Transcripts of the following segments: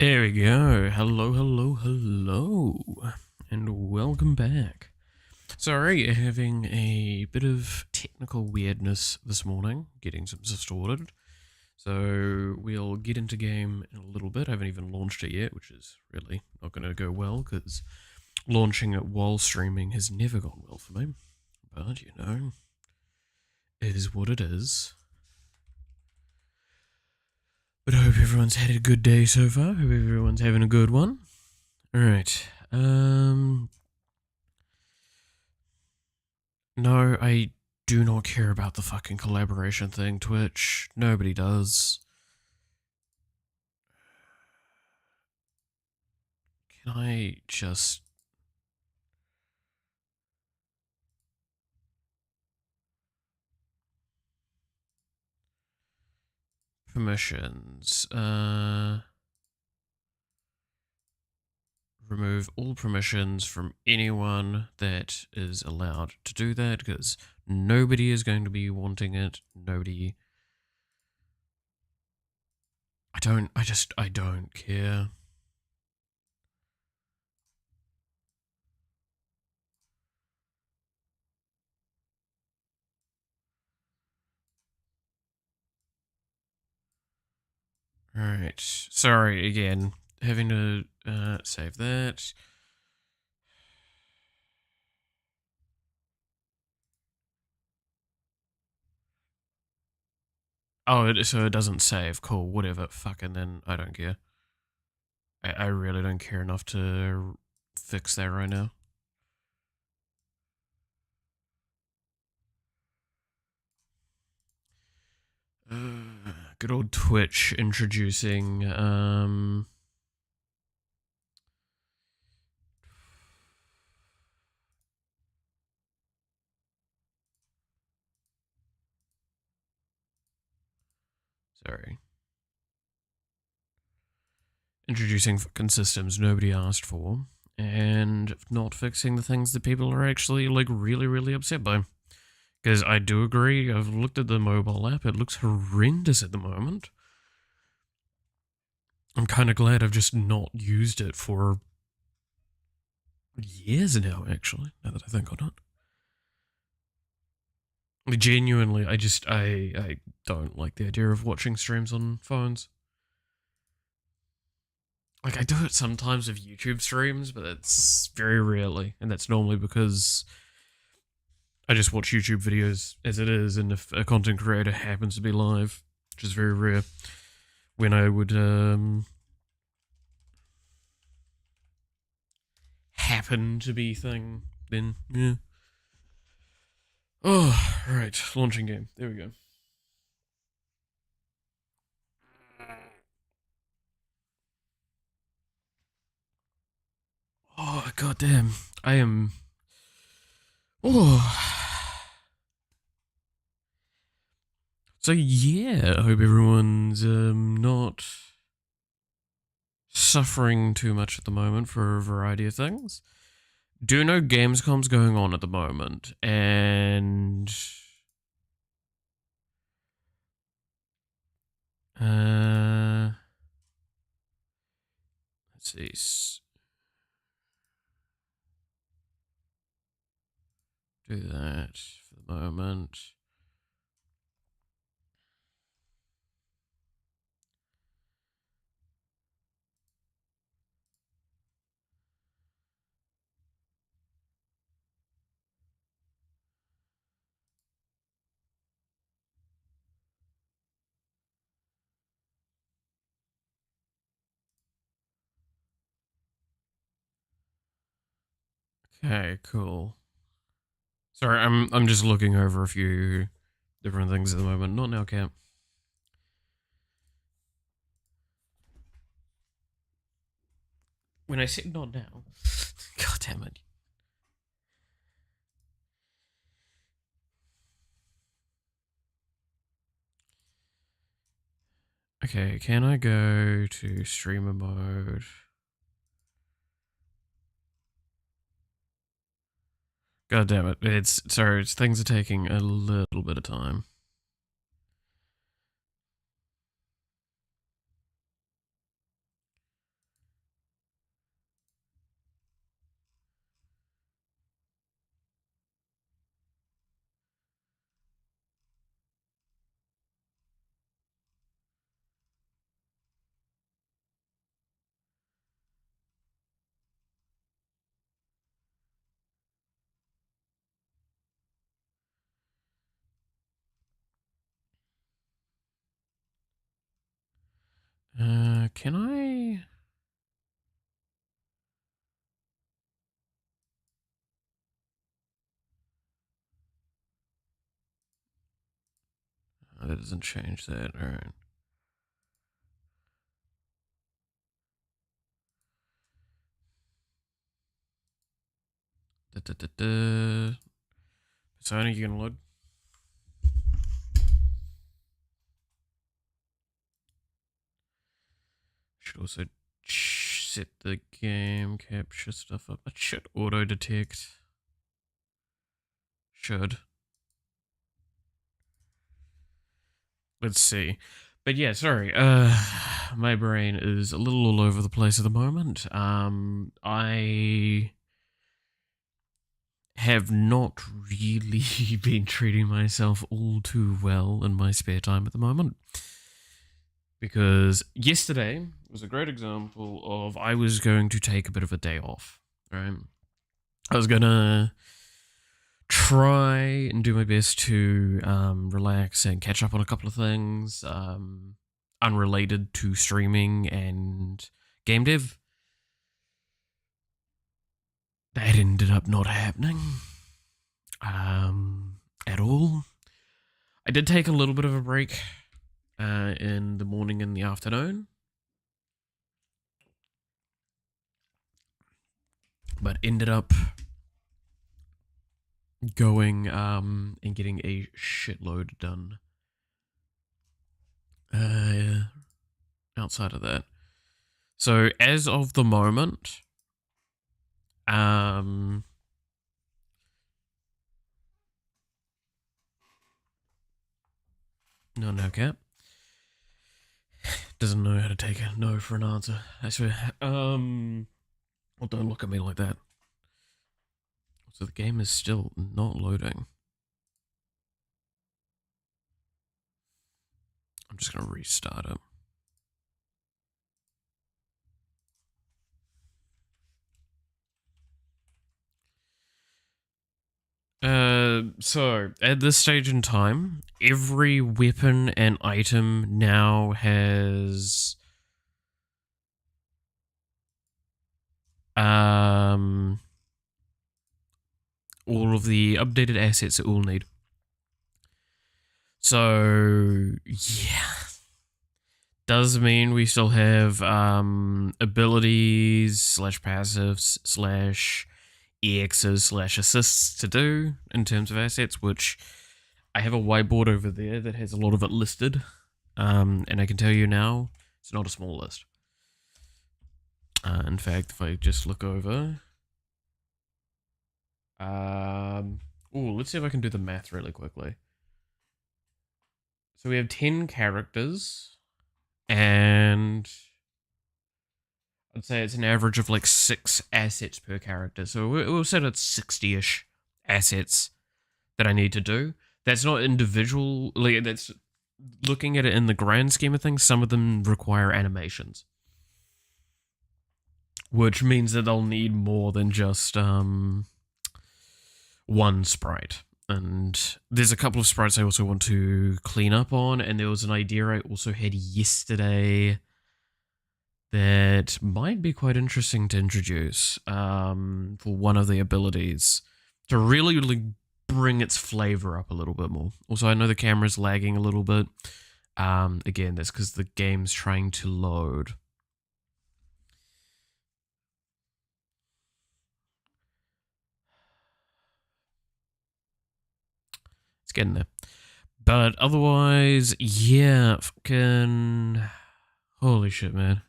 There we go. Hello, hello, hello. And welcome back. Sorry, having a bit of technical weirdness this morning, getting some stuff sorted. So we'll get into game in a little bit. I haven't even launched it yet, which is really not going to go well because launching it while streaming has never gone well for me. But, it is what it is. But I hope everyone's had a good day so far. Hope everyone's having a good one. Alright. No, I do not care about the fucking collaboration thing, Twitch. Nobody does. Can I just... Permissions. Remove all permissions from anyone that is allowed to do that, because nobody is going to be wanting it. Nobody... I don't care. Alright, sorry again. Having to save that. Oh, so it doesn't save. Cool, whatever. Fucking then I don't care. I really don't care enough to fix that right now. Good old Twitch introducing, sorry. Introducing fucking systems nobody asked for, and not fixing the things that people are actually, like, really, really upset by. Because I do agree, I've looked at the mobile app, it looks horrendous at the moment. I'm kind of glad I've just not used it for years now, actually, now that I think on it. Genuinely, I don't like the idea of watching streams on phones. Like, I do it sometimes with YouTube streams, but it's very rarely, and that's normally because I just watch YouTube videos as it is, and if a content creator happens to be live, which is very rare, when I would happen to be thing, then yeah. Oh, right, launching game. There we go. Oh, goddamn. I am. Oh. So, yeah, I hope everyone's not suffering too much at the moment for a variety of things. Do know Gamescom's going on at the moment, and let's see. Do that for the moment. Okay, cool. Sorry, I'm just looking over a few different things at the moment. Not now, Camp. When I said not now, god damn it. Okay, can I go to streamer mode? God damn it. Things are taking a little bit of time. that doesn't change that. Alright. Persona, you gonna load? Should also set the game capture stuff up. It should auto detect. Should. Let's see. But yeah, sorry. My brain is a little all over the place at the moment. I have not really been treating myself all too well in my spare time at the moment. Because yesterday was a great example of I was going to take a bit of a day off, right? I was gonna try and do my best to relax and catch up on a couple of things unrelated to streaming and game dev. That ended up not happening at all. I did take a little bit of a break in the morning and the afternoon, but ended up going and getting a shitload done outside of that. So as of the moment, no cap. Doesn't know how to take a no for an answer, I swear. Well, don't look at me like that. So the game is still not loading. I'm just gonna restart it. So at this stage in time, every weapon and item now has all of the updated assets that we'll need. So yeah, does mean we still have abilities slash passives slash EXs slash assists to do in terms of assets, which I have a whiteboard over there that has a lot of it listed. And I can tell you now, it's not a small list. In fact, if I just look over, let's see if I can do the math really quickly. So we have 10 characters, and I'd say it's an average of like 6 assets per character. So we'll say it's 60-ish assets that I need to do. That's not individual, like, that's looking at it in the grand scheme of things. Some of them require animations, which means that they'll need more than just one sprite. And there's a couple of sprites I also want to clean up on, and there was an idea I also had yesterday that might be quite interesting to introduce for one of the abilities to really bring its flavor up a little bit more. Also, I know the camera's lagging a little bit. Again, that's because the game's trying to load. It's getting there. But otherwise, yeah, fucking... Holy shit, man.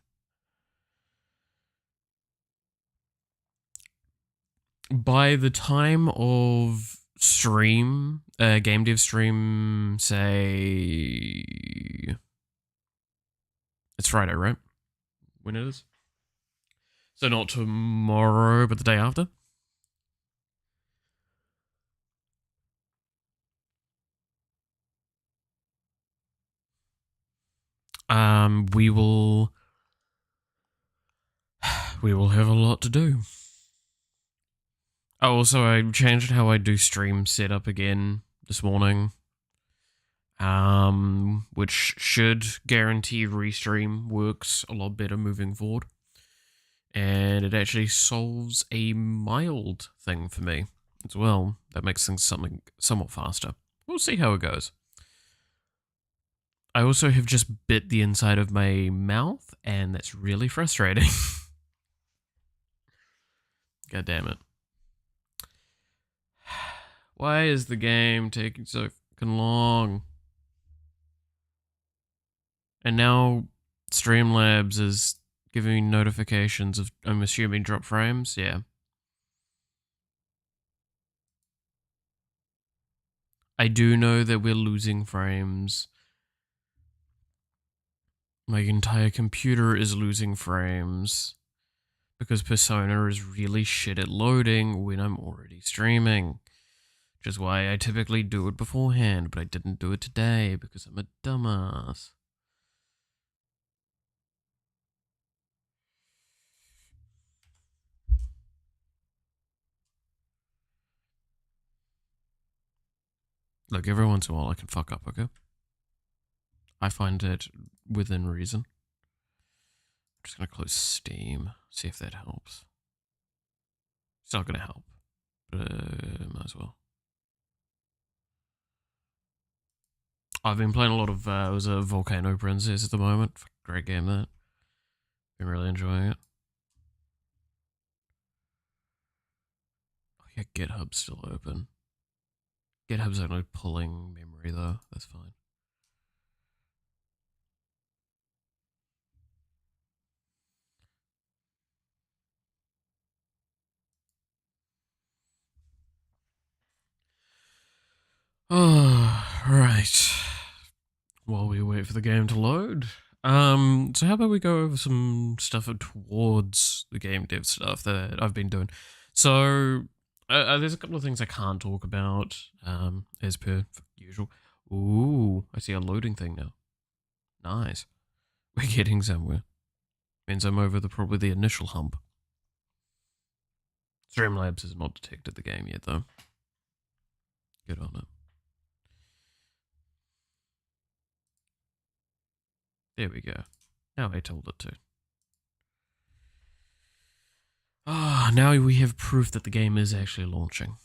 By the time of stream, game dev stream, say... It's Friday, right? When it is? So not tomorrow, but the day after? We will have a lot to do. Oh, also, I changed how I do stream setup again this morning, which should guarantee restream works a lot better moving forward. And it actually solves a mild thing for me as well. That makes things somewhat faster. We'll see how it goes. I also have just bit the inside of my mouth, and that's really frustrating. God damn it. Why is the game taking so fucking long? And now Streamlabs is giving me notifications of, I'm assuming, drop frames? Yeah. I do know that we're losing frames. My entire computer is losing frames because Persona is really shit at loading when I'm already streaming. Which is why I typically do it beforehand, but I didn't do it today because I'm a dumbass. Look, every once in a while I can fuck up, okay? I find it within reason. I'm just gonna close Steam, see if that helps. It's not gonna help, but might as well. I've been playing a lot of, it was a Volcano Princess at the moment. Great game, that. Been really enjoying it. Oh yeah, GitHub's still open. GitHub's only pulling memory though, that's fine. Oh, right. While we wait for the game to load. So how about we go over some stuff towards the game dev stuff that I've been doing. So there's a couple of things I can't talk about, as per usual. Ooh, I see a loading thing now. Nice. We're getting somewhere. Means I'm over probably the initial hump. Streamlabs has not detected the game yet though. Good on it. There we go. Now I told it to. Ah, now we have proof that the game is actually launching.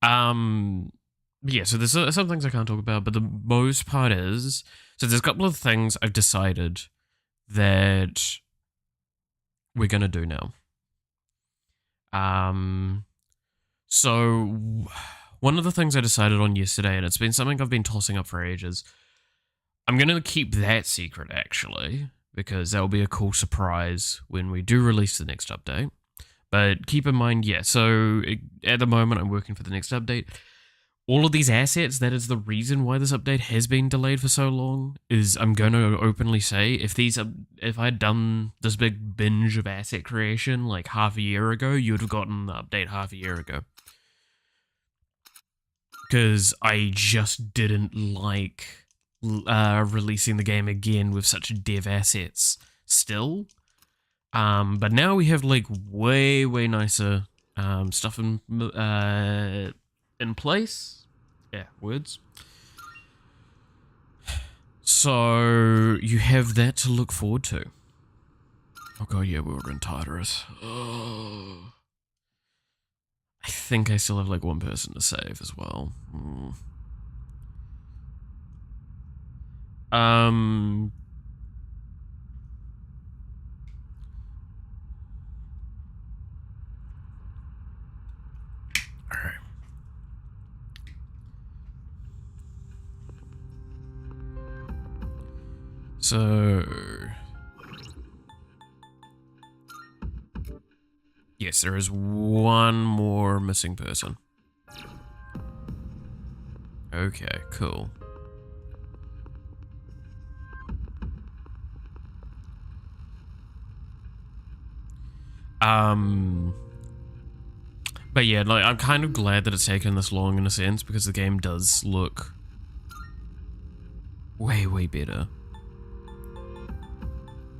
Yeah, so there's some things I can't talk about, but the most part is, so there's a couple of things I've decided that we're gonna do now. So one of the things I decided on yesterday, and it's been something I've been tossing up for ages, I'm gonna keep that secret actually, because that'll be a cool surprise when we do release the next update. But keep in mind, yeah, so at the moment I'm working for the next update. All of these assets, that is the reason why this update has been delayed for so long, is I'm going to openly say, if I'd done this big binge of asset creation like half a year ago, you would have gotten the update half a year ago. Because I just didn't like releasing the game again with such dev assets still. But now we have like way nicer stuff in place. Yeah, words. So you have that to look forward to. Oh god, yeah, we were in Tartarus. Oh. I think I still have like one person to save as well. Alright. So yes, there is one more missing person. Okay, cool. But yeah, like I'm kind of glad that it's taken this long in a sense, because the game does look way better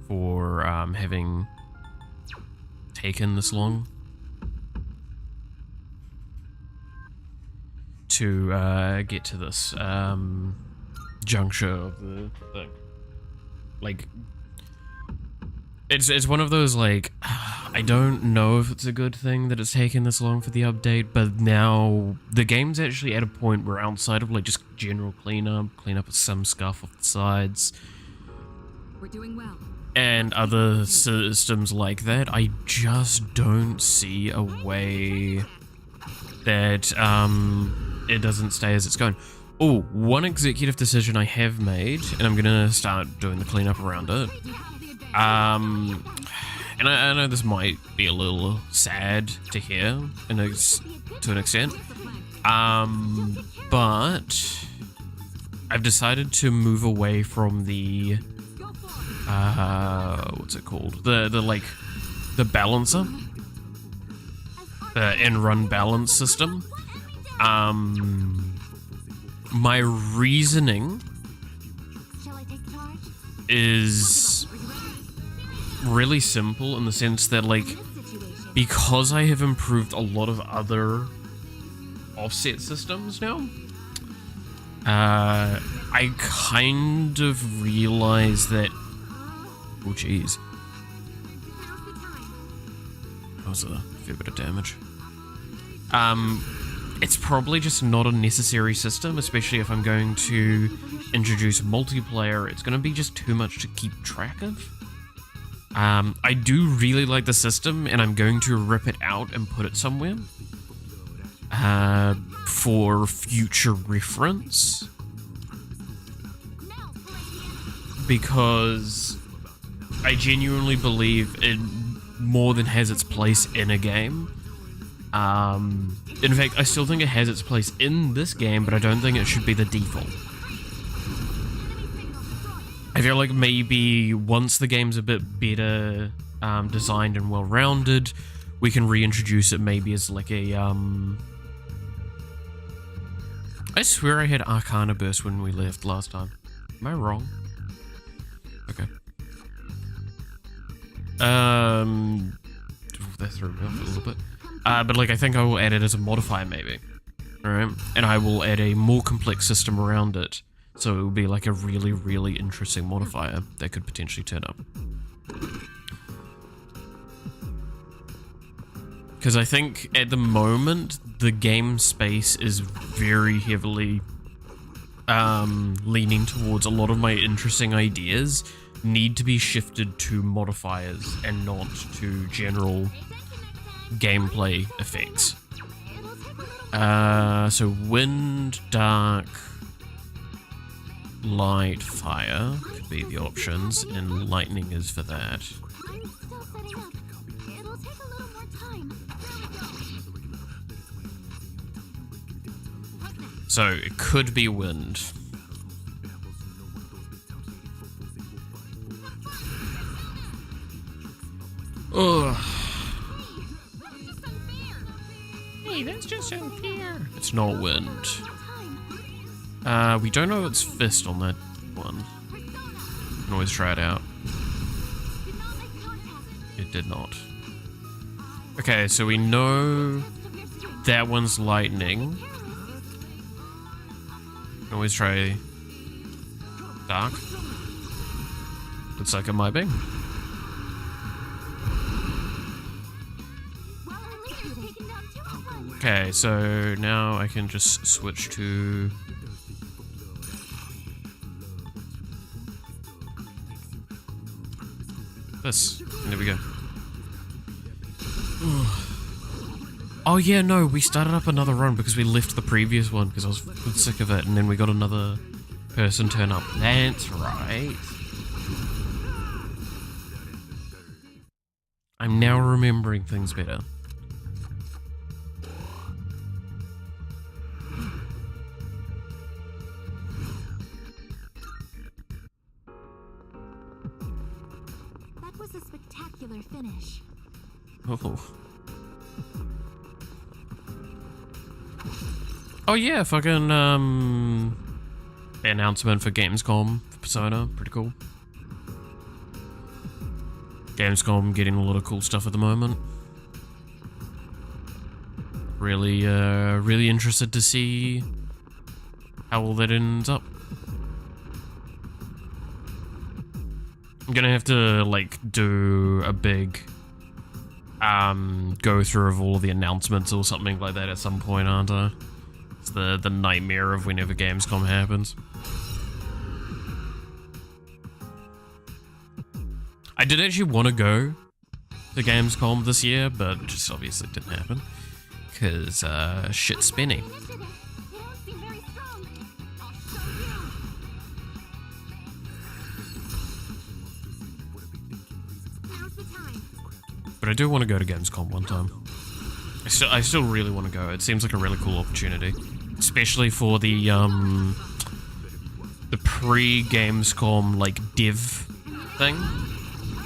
for having taken this long to get to this juncture of the thing. Like, It's one of those, like, I don't know if it's a good thing that it's taken this long for the update, but now the game's actually at a point where outside of, like, just general cleanup of some scuff off the sides, We're doing well. and other systems like that, I just don't see a way that it doesn't stay as it's going. Oh, one executive decision I have made, and I'm gonna start doing the cleanup around it. And I know this might be a little sad to hear, to an extent, but I've decided to move away from the, what's it called? The balancer, the in-run balance system. My reasoning is really simple in the sense that, like, because I have improved a lot of other offset systems now, I kind of realize that, oh jeez, that was a fair bit of damage. It's probably just not a necessary system, especially if I'm going to introduce multiplayer. It's going to be just too much to keep track of. I do really like the system, and I'm going to rip it out and put it somewhere for future reference, because I genuinely believe it more than has its place in a game. In fact, I still think it has its place in this game, but I don't think it should be the default. I feel like maybe once the game's a bit better designed and well-rounded, we can reintroduce it maybe as like a, I swear I had Arcana Burst when we left last time. Am I wrong? Okay. That threw me off a little bit. But like, I think I will add it as a modifier maybe. Alright? And I will add a more complex system around it. So it will be like a really, really interesting modifier that could potentially turn up. Because I think at the moment, the game space is very heavily leaning towards a lot of my interesting ideas need to be shifted to modifiers and not to general gameplay effects. So wind, dark, light, fire could be the options, and lightning is for that. So it could be wind. Ugh. Hey, that's just unfair. It's not wind. We don't know if it's fist on that one. Can always try it out. It did not. Okay, so we know that one's lightning. Can always try dark. Looks like it might be. Okay, so now I can just switch to this. And there we go. Oh yeah, no, we started up another run because we left the previous one because I was sick of it, and then we got another person turn up. That's right. I'm now remembering things better. That was a spectacular finish. Oh. Oh yeah, fucking announcement for Gamescom for Persona, pretty cool. Gamescom getting a lot of cool stuff at the moment. Really, really interested to see how all that ends up. I'm gonna have to like do a big go through of all of the announcements or something like that at some point, aren't I? It's the nightmare of whenever Gamescom happens. I did actually want to go to Gamescom this year, but it just obviously didn't happen. Because, shit's spinning. But I do want to go to Gamescom one time. I still really want to go. It seems like a really cool opportunity. Especially for the pre-Gamescom, like, dev thing.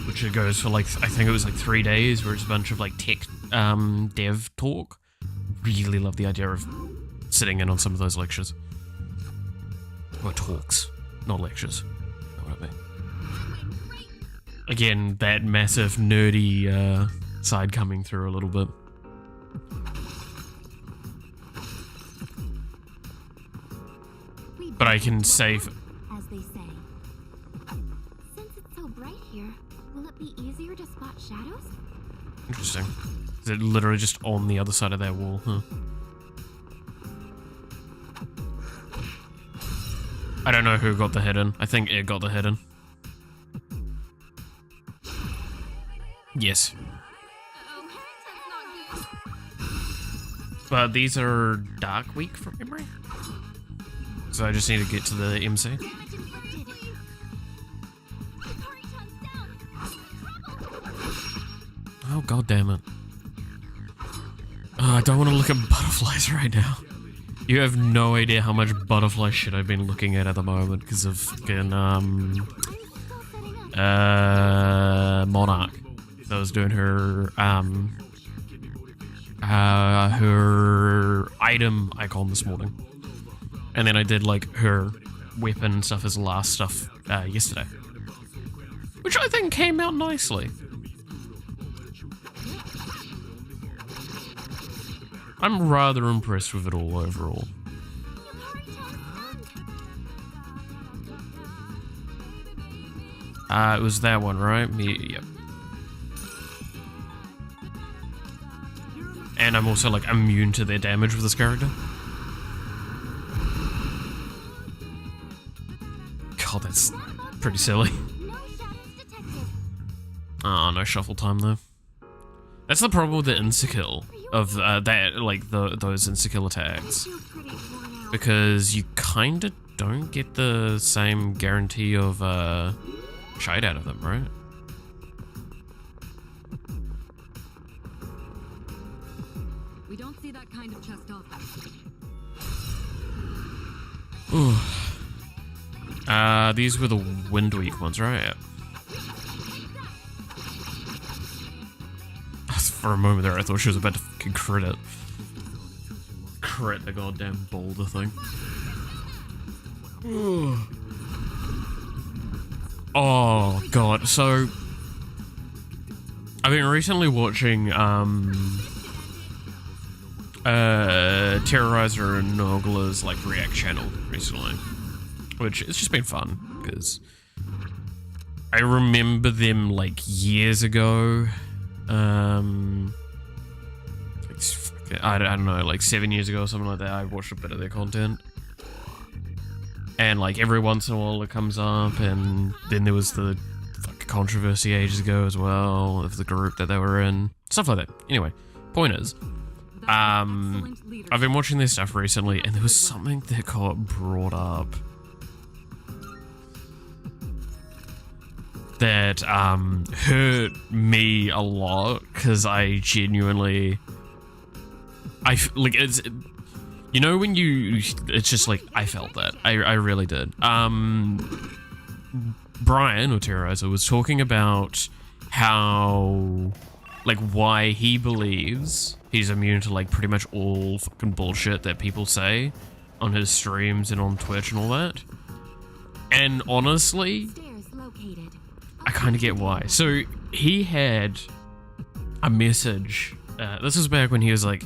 Which it goes for, like, I think it was, like, 3 days, where it's a bunch of, like, tech, dev talk. Really love the idea of sitting in on some of those lectures. Or talks, not lectures. You know what I mean? Again, that massive nerdy side coming through a little bit. But I can save. As they say. Since it's so bright here, will it be easier to spot shadows? Interesting. Is it literally just on the other side of that wall, huh? I don't know who got the hidden. I think it got the hidden. Yes. But these are Dark Week from memory. So I just need to get to the MC. Oh, god damn it. Oh, I don't want to look at butterflies right now. You have no idea how much butterfly shit I've been looking at the moment because of fucking, Monarch. So I was doing her, her item icon this morning. And then I did, like, her weapon stuff as last stuff, yesterday. Which I think came out nicely. I'm rather impressed with it all overall. It was that one, right? Yep. And I'm also, like, immune to their damage with this character. God, that's pretty silly. Oh, no shuffle time, though. That's the problem with the insta-kill of that, like, those insta-kill attacks. Because you kinda don't get the same guarantee of, shite out of them, right? We don't see that kind of chest often. Ooh. These were the Wind Week ones, right? For a moment there, I thought she was about to fucking crit it. Crit the goddamn boulder thing. Oh, God. So, I've been recently watching, Terrorizer and Nogla's, like, React channel recently. Which, it's just been fun, because I remember them, like, years ago. I don't know, like 7 years ago or something like that, I watched a bit of their content. And like every once in a while it comes up, and then there was the fucking controversy ages ago as well of the group that they were in. Stuff like that. Anyway, point is, I've been watching their stuff recently, and there was something that got brought up that hurt me a lot, because I genuinely, like, it's, you know, when you, it's just like, I felt that, I really did. Brian, or Terrorizer, was talking about how, like, why he believes he's immune to, like, pretty much all fucking bullshit that people say on his streams and on Twitch and all that. And honestly, I kind of get why. So, he had a message. This was back when he was, like,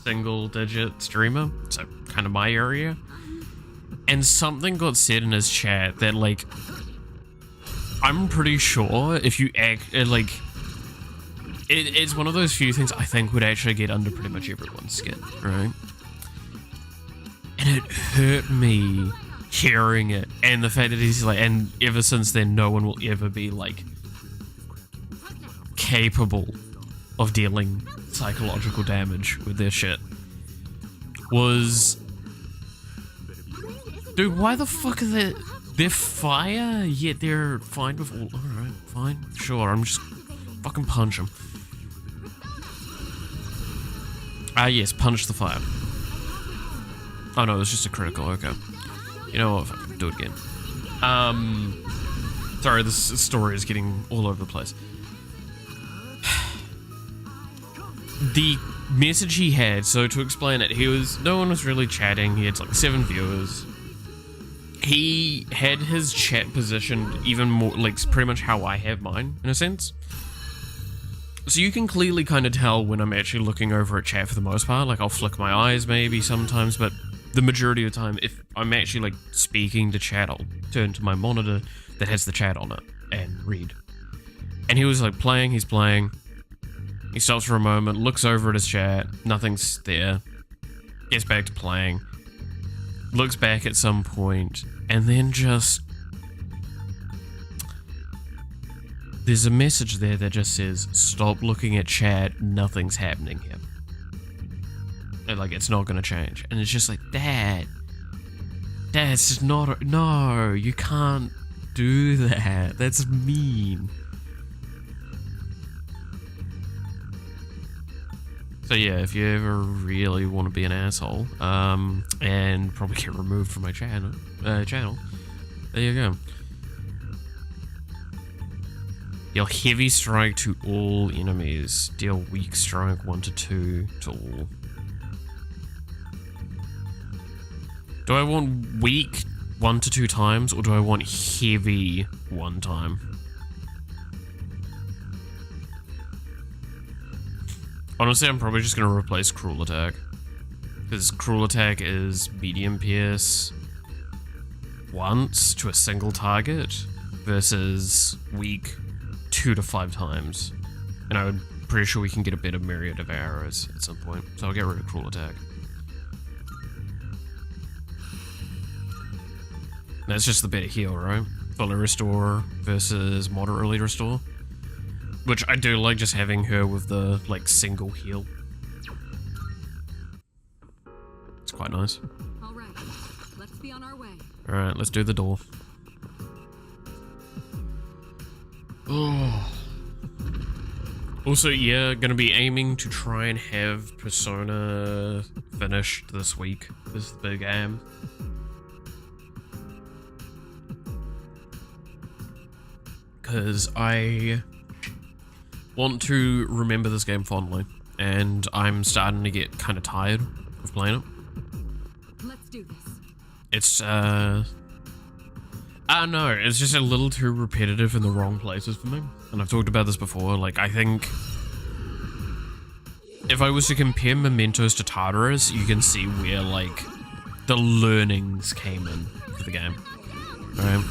single-digit streamer. So, kind of my area. And something got said in his chat that, like, I'm pretty sure if you act like it's one of those few things I think would actually get under pretty much everyone's skin, right? And it hurt me hearing it, and the fact that he's like, and ever since then, no one will ever be like capable of dealing psychological damage with their shit. Was, dude, why the fuck are they're fire, yet they're fine with all. Alright, fine, sure, I'm just fucking punch them. Ah, yes, punch the fire. Oh no, it's just a critical, okay. You know what, fucking do it again. Sorry, this story is getting all over the place. The message he had, so to explain it, no one was really chatting, he had like 7 viewers. He had his chat positioned even more, like pretty much how I have mine, in a sense. So you can clearly kind of tell when I'm actually looking over at chat for the most part, like I'll flick my eyes maybe sometimes, but the majority of the time, if I'm actually like speaking to chat, I'll turn to my monitor that has the chat on it and read. And he was like playing, he's playing. He stops for a moment, looks over at his chat, nothing's there, gets back to playing, looks back at some point, and then just... There's a message there that just says, stop looking at chat, nothing's happening here. And like, it's not gonna change. And it's just like, Dad, that's just not, no, you can't do that. That's mean. So yeah, if you ever really want to be an asshole, and probably get removed from my channel, there you go. Deal heavy strike to all enemies. Deal weak strike 1 to 2 to all. Do I want weak 1 to 2 times, or do I want heavy 1 time? Honestly, I'm probably just going to replace Cruel Attack. Because Cruel Attack is medium pierce once to a single target versus weak 2 to 5 times. And I'm pretty sure we can get a better myriad of arrows at some point. So I'll get rid of Cruel Attack. That's just the better heal, right? Fully restore versus moderately restore. Which I do like, just having her with the, like, single heal. It's quite nice. Alright, let's be on our way. Alright, let's do the door. Oh. Also, yeah, gonna be aiming to try and have Persona finished this week. This is the big aim. Because I want to remember this game fondly, and I'm starting to get kind of tired of playing it. Let's do this. It's, I don't know, it's just a little too repetitive in the wrong places for me. And I've talked about this before, like, I think if I was to compare Mementos to Tartarus, you can see where, like, the learnings came in for the game, right?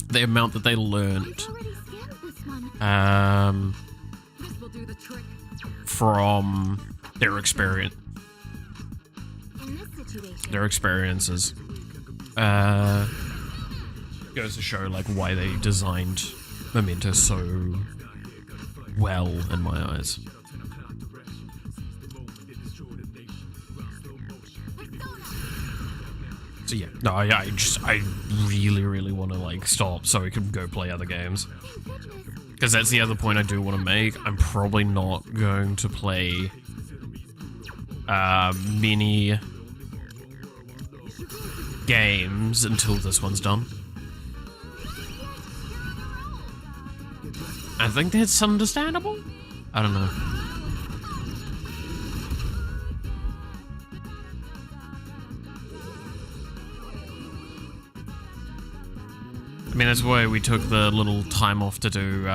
The amount that they learned This will do the trick. from their experience, In this situation, their experiences, goes to show like why they designed Memento so well in my eyes. So yeah, no, I really want to like stop so I can go play other games. Because that's the other point I do want to make. I'm probably not going to play many games until this one's done. I think that's understandable. I don't know. I mean, that's why we took the little time off to do,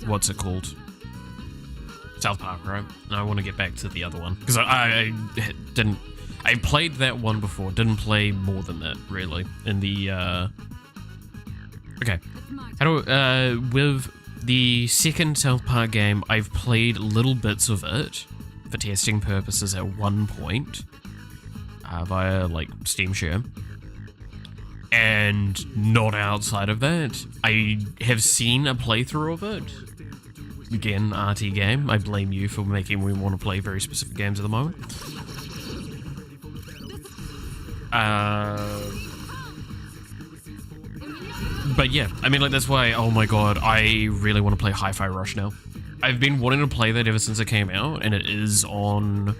what's it called? South Park, right? And I want to get back to the other one. Because I didn't... I played that one before, didn't play more than that, really, in the, okay. How do, with the second South Park game, I've played little bits of it for testing purposes at one point, via, like, Steam Share. And not outside of that. I have seen a playthrough of it. Again, RT game. I blame you for making me want to play very specific games at the moment. But yeah, I mean, like, that's why, oh my god, I really want to play Hi-Fi Rush now. I've been wanting to play that ever since it came out, and it is on...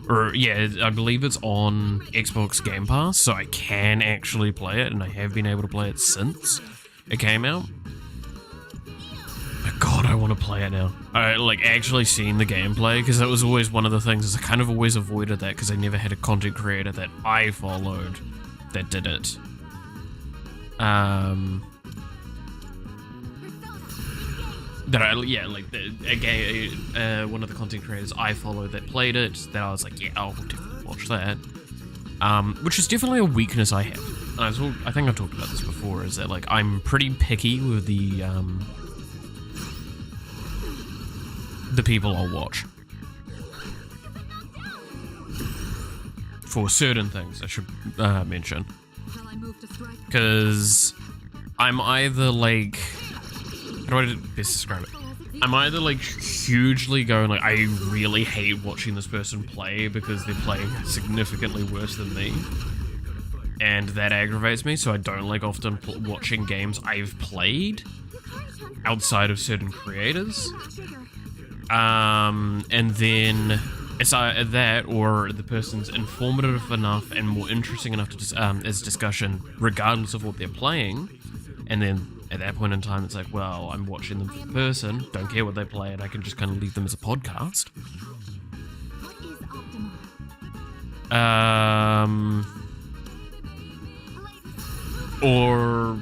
Or, yeah, I believe it's on Xbox Game Pass, so I can actually play it, and I have been able to play it since it came out. But God, I want to play it now. I, like, actually seen the gameplay, because that was always one of the things, is I kind of always avoided that, because I never had a content creator that I followed that did it. That I, yeah, like, one of the content creators I followed that played it, that I was like, yeah, I'll definitely watch that. Which is definitely a weakness I have. I think I've talked about this before, is that, like, I'm pretty picky with the people I'll watch. For certain things, I should mention. Because I'm either, like... How do I best describe it? I'm either, like, hugely going, like, I really hate watching this person play because they're playing significantly worse than me. And that aggravates me, so I don't like often watching games I've played outside of certain creators. And then it's either that, or the person's informative enough and more interesting enough to as discussion, regardless of what they're playing. And then at that point in time, it's like, well, I'm watching them for the person, don't care what they play, and I can just kind of leave them as a podcast. Or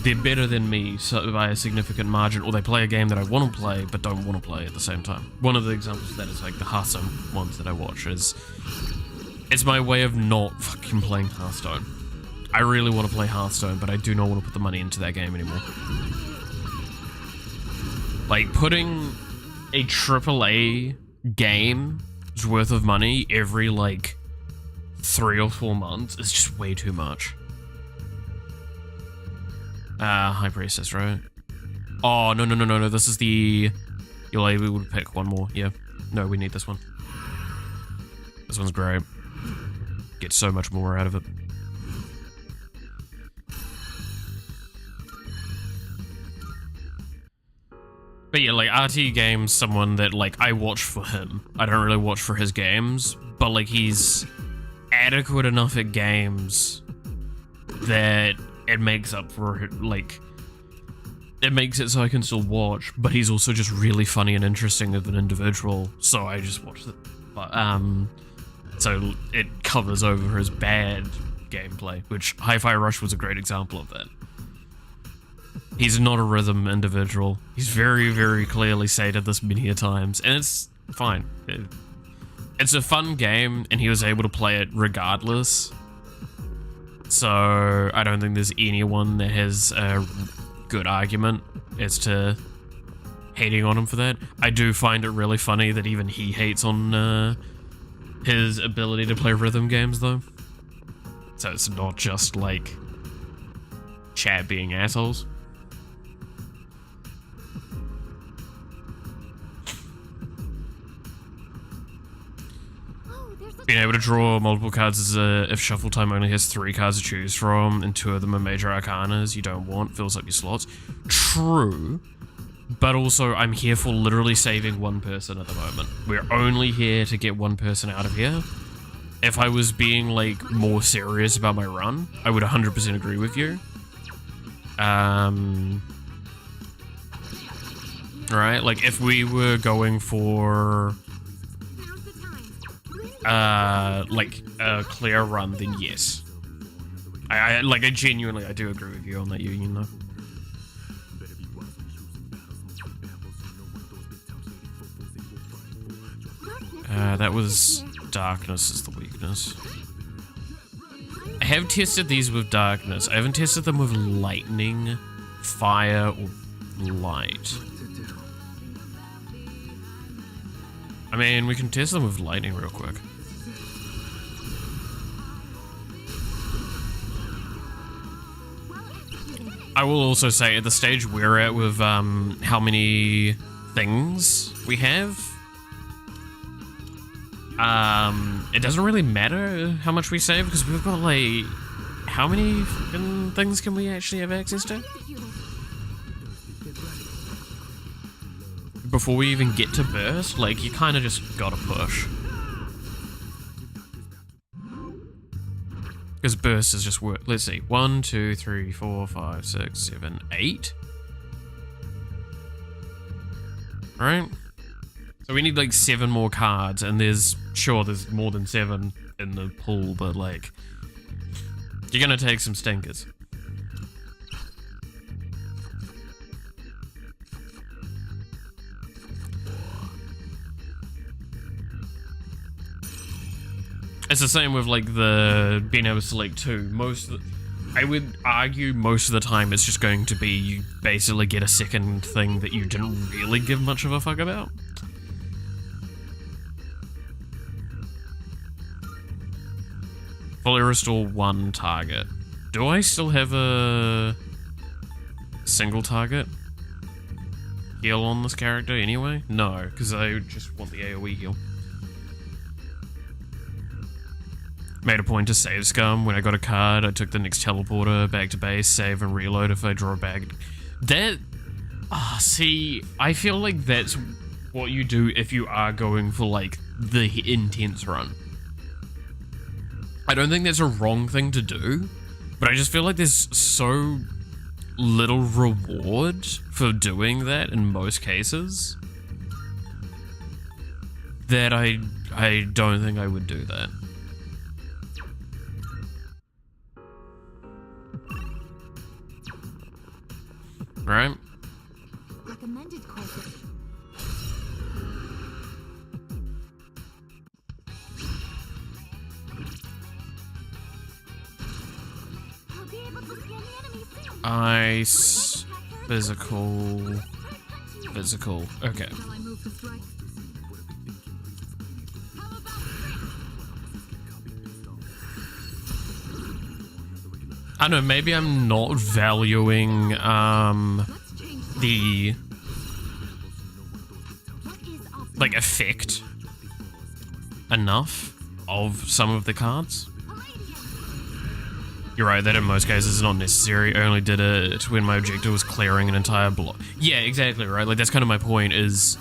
they're better than me by a significant margin, or they play a game that I want to play but don't want to play at the same time. One of the examples of that is like the Hearthstone ones that I watch. It's my way of not fucking playing Hearthstone. I really want to play Hearthstone, but I do not want to put the money into that game anymore. Like, putting a AAA game's worth of money every, like, 3 or 4 months is just way too much. High Priestess, right? Oh, no, this is the... You'll able to pick one more, yeah. No, we need this one. This one's great. Get so much more out of it. But yeah, like, RT Games, someone that, like, I watch for him. I don't really watch for his games, but, like, he's adequate enough at games that it makes up for, like, it makes it so I can still watch, but he's also just really funny and interesting as an individual, so I just watch it. But, so it covers over his bad gameplay, which Hi-Fi Rush was a great example of that. He's not a rhythm individual. He's very, very clearly stated this many a times, and it's fine. It's a fun game, and he was able to play it regardless. So I don't think there's anyone that has a good argument as to hating on him for that. I do find it really funny that even he hates on his ability to play rhythm games, though. So it's not just, like, chat being assholes. Being able to draw multiple cards is if shuffle time only has 3 cards to choose from and 2 of them are major arcanas you don't want, fills up your slots. True, but also I'm here for literally saving one person at the moment. We're only here to get one person out of here. If I was being, like, more serious about my run, I would 100% agree with you. Right, like, if we were going for... like a clear run, then yes. I genuinely, I do agree with you on that union though. that was darkness is the weakness. I have tested these with darkness. I haven't tested them with lightning, fire, or light. I mean, we can test them with lightning real quick. I will also say at the stage we're at with how many things we have, it doesn't really matter how much we save because we've got like, how many fucking things can we actually have access to? Before we even get to burst, like you kind of just gotta push. Because burst is just work. Let's see. 1, 2, 3, 4, 5, 6, 7, 8. Right? So we need like 7 more cards, and there's more than 7 in the pool, but like, you're gonna take some stinkers. It's the same with like the being able to select 2. I would argue most of the time it's just going to be you basically get a second thing that you didn't really give much of a fuck about. Fully restore 1 target. Do I still have a single target heal on this character anyway? No, because I just want the AoE heal. Made a point to save scum. When I got a card, I took the next teleporter back to base, save and reload if I draw a bag. That... see, I feel like that's what you do if you are going for, like, the intense run. I don't think that's a wrong thing to do, but I just feel like there's so little reward for doing that in most cases that I don't think I would do that. Right? Recommended courses. I'll be able to scan the enemy soon. Ice, physical. Okay. Shall I move to strike? How about I don't know, maybe I'm not valuing let's change the What is up? like effect enough of some of the cards. You're right, that in most cases is not necessary. I only did it when my objective was clearing an entire block. Yeah, exactly, right? Like, that's kind of my point is,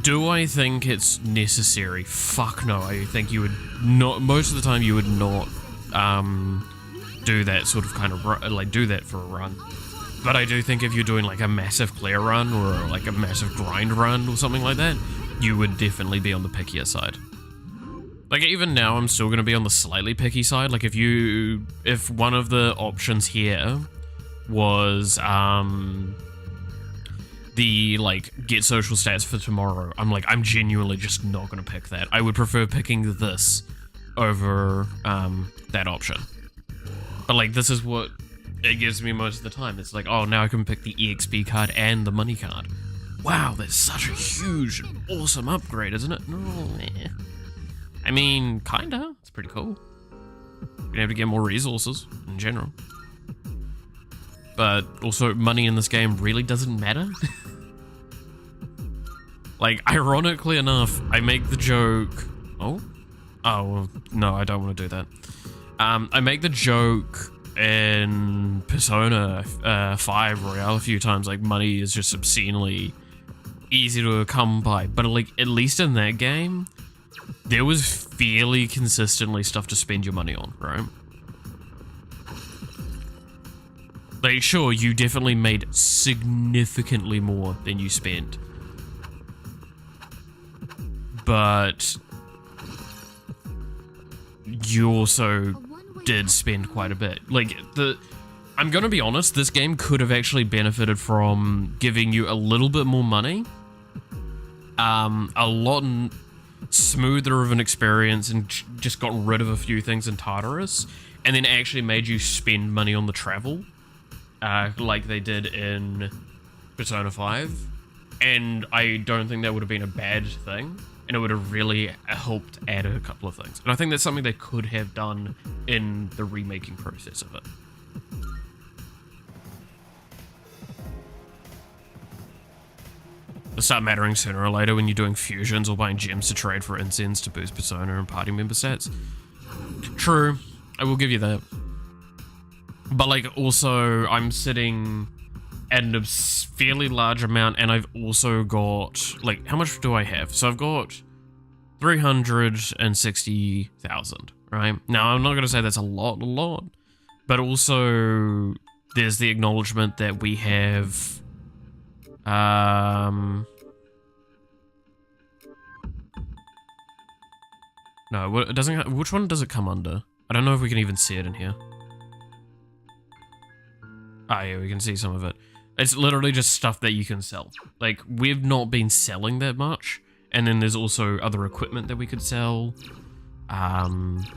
do I think it's necessary? Fuck no, I think you would not, most of the time you would not, do that sort of kind of, like, do that for a run. But I do think if you're doing, like, a massive clear run, or, like, a massive grind run, or something like that, you would definitely be on the pickier side. Like, even now, I'm still gonna be on the slightly picky side. Like, if one of the options here was, the, like, get social stats for tomorrow, I'm genuinely just not gonna pick that. I would prefer picking this over, that option. But, like, this is what it gives me most of the time. It's like, oh, now I can pick the EXP card and the money card. Wow, that's such a huge, awesome upgrade, isn't it? No, meh. I mean, kinda. It's pretty cool. Being able to get more resources in general. But also, money in this game really doesn't matter. Like, ironically enough, I make the joke... Oh, well, no, I don't want to do that. I make the joke in Persona 5 Royale a few times, like, money is just obscenely easy to come by. But, like, at least in that game, there was fairly consistently stuff to spend your money on, right? Like, sure, you definitely made significantly more than you spent. But you also did spend quite a bit. Like, I'm gonna be honest, this game could have actually benefited from giving you a little bit more money. smoother of an experience and just got rid of a few things in Tartarus, and then actually made you spend money on the travel, like they did in Persona 5. And I don't think that would have been a bad thing, and it would have really helped add a couple of things. And I think that's something they could have done in the remaking process of it. It'll start mattering sooner or later when you're doing fusions or buying gems to trade for incense to boost Persona and party member stats. True, I will give you that. But like, also, I'm sitting at a fairly large amount, and I've also got, like, how much do I have? So I've got 360,000, right? Now, I'm not going to say that's a lot, but also there's the acknowledgement that we have, no, it doesn't, which one does it come under? I don't know if we can even see it in here. Ah, yeah, we can see some of it. It's literally just stuff that you can sell. Like, we've not been selling that much. And then there's also other equipment that we could sell. And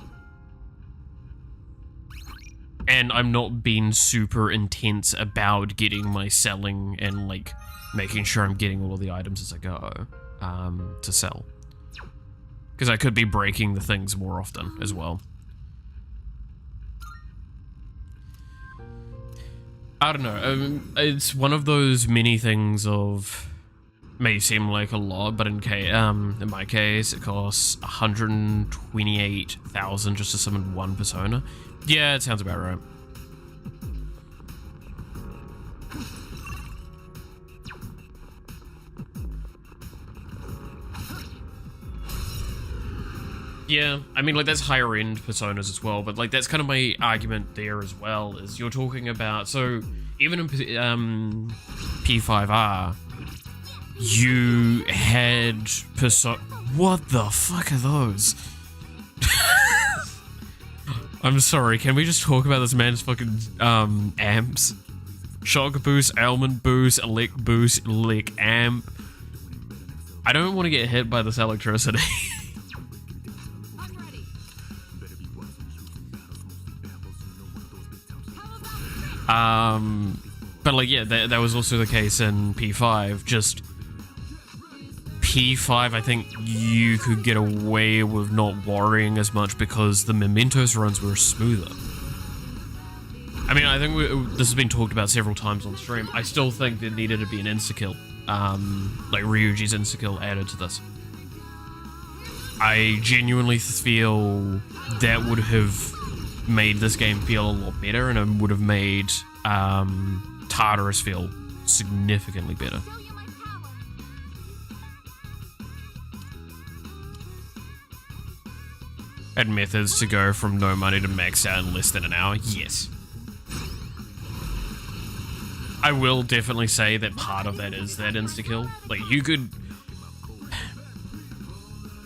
I'm not being super intense about getting my selling and, like, making sure I'm getting all of the items as I go to sell. Because I could be breaking the things more often as well. I don't know, it's one of those many things of, may seem like a lot, but in my case, it costs 128,000 just to summon one persona. Yeah, it sounds about right. Yeah, I mean, like, that's higher end personas as well, but like, that's kind of my argument there as well, is you're talking about, so even in P5R, you had what the fuck are those? I'm sorry, can we just talk about this man's fucking amps? Shock boost, ailment boost, elect amp. I don't want to get hit by this electricity. But like, yeah, that was also the case in P5, just P5, I think you could get away with not worrying as much because the Mementos runs were smoother. I mean, I think this has been talked about several times on stream. I still think there needed to be an insta-kill, like Ryuji's insta-kill added to this. I genuinely feel that would have made this game feel a lot better, and it would have made Tartarus feel significantly better. And methods to go from no money to max out in less than an hour? Yes. I will definitely say that part of that is that insta-kill. Like, you could...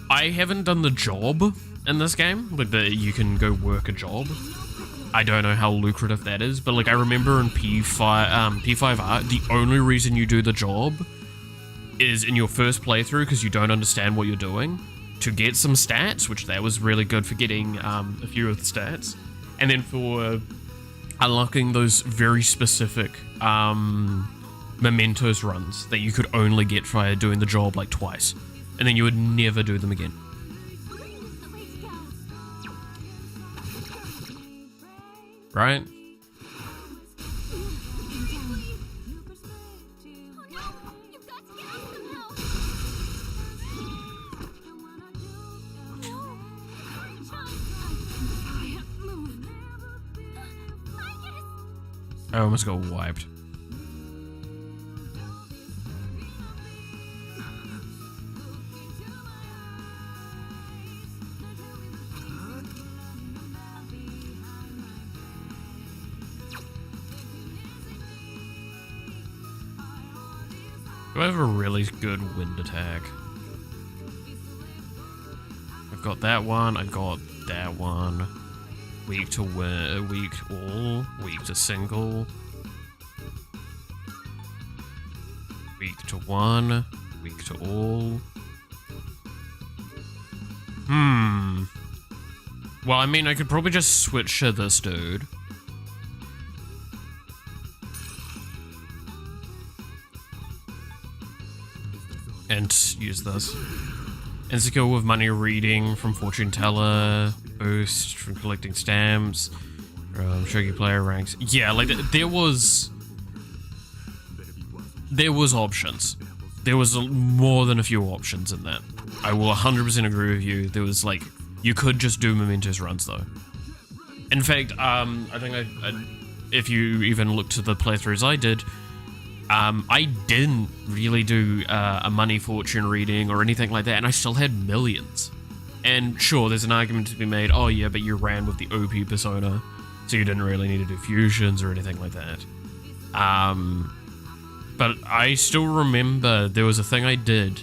I haven't done the job in this game, like you can go work a job. I don't know how lucrative that is, but like I remember in P5R, the only reason you do the job is in your first playthrough because you don't understand what you're doing, to get some stats, which that was really good for getting a few of the stats, and then for unlocking those very specific Mementos runs that you could only get via doing the job like twice, and then you would never do them again. Right? I almost got wiped. Do I have a really good wind attack? I've got that one, I got that one. Weak to wind, weak to all, weak to single. Weak to one, weak to all. Well, I mean, I could probably just switch to this dude. And use this. Insecure with money reading from fortune teller, boost from collecting stamps, shogi player ranks. Yeah, like there was options. There was more than a few options in that. I will 100% agree with you. There was like, you could just do momentous runs though. In fact, I think if you even look to the playthroughs I did, I didn't really do a money fortune reading or anything like that, and I still had millions. And sure, there's an argument to be made, oh yeah, but you ran with the OP persona, so you didn't really need to do fusions or anything like that. But I still remember there was a thing I did,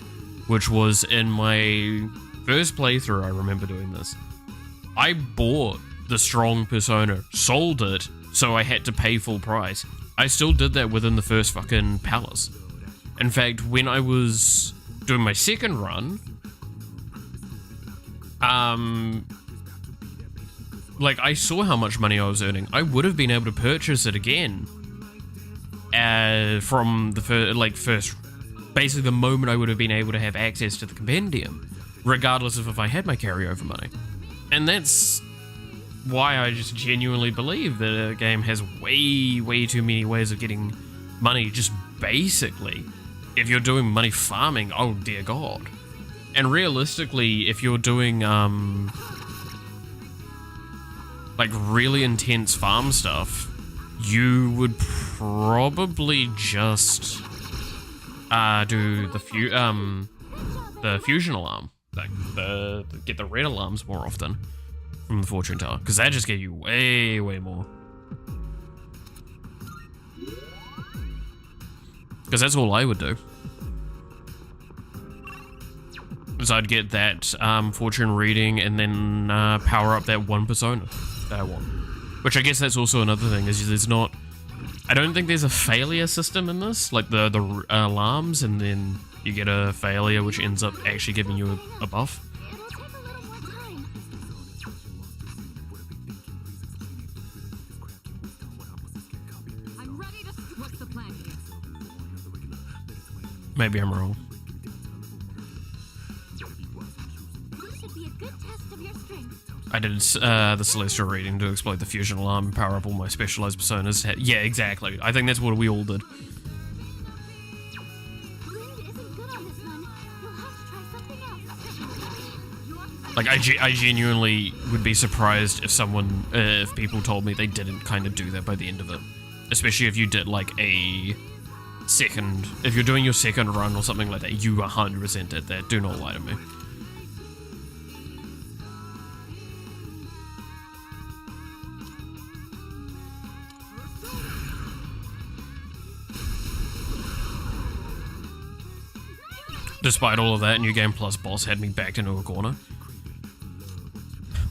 which was in my first playthrough, I remember doing this. I bought the strong persona, sold it, so I had to pay full price. I still did that within the first fucking palace. In fact, when I was doing my second run, like I saw how much money I was earning. I would have been able to purchase it again from the first, basically the moment I would have been able to have access to the compendium, regardless of if I had my carryover money. And that's why I just genuinely believe that a game has way too many ways of getting money, just basically. If you're doing money farming, oh dear god. And realistically, if you're doing like really intense farm stuff, you would probably just do the fusion alarm, like get the red alarms more often from the fortune teller, because that just gave you way more. Because that's all I would do. So I'd get that fortune reading and then power up that one persona that I want. Which I guess that's also another thing, is there's not... I don't think there's a failure system in this, like the alarms, and then you get a failure which ends up actually giving you a buff. Maybe I'm wrong. I did the Celestial reading to exploit the fusion alarm and power up all my specialized personas. Yeah, exactly. I think that's what we all did. Like, I genuinely would be surprised if someone, if people told me they didn't kind of do that by the end of it. Especially if you did, like, a second... If you're doing your second run or something like that, you 100% did that. Do not lie to me. Despite all of that, New Game Plus boss had me backed into a corner.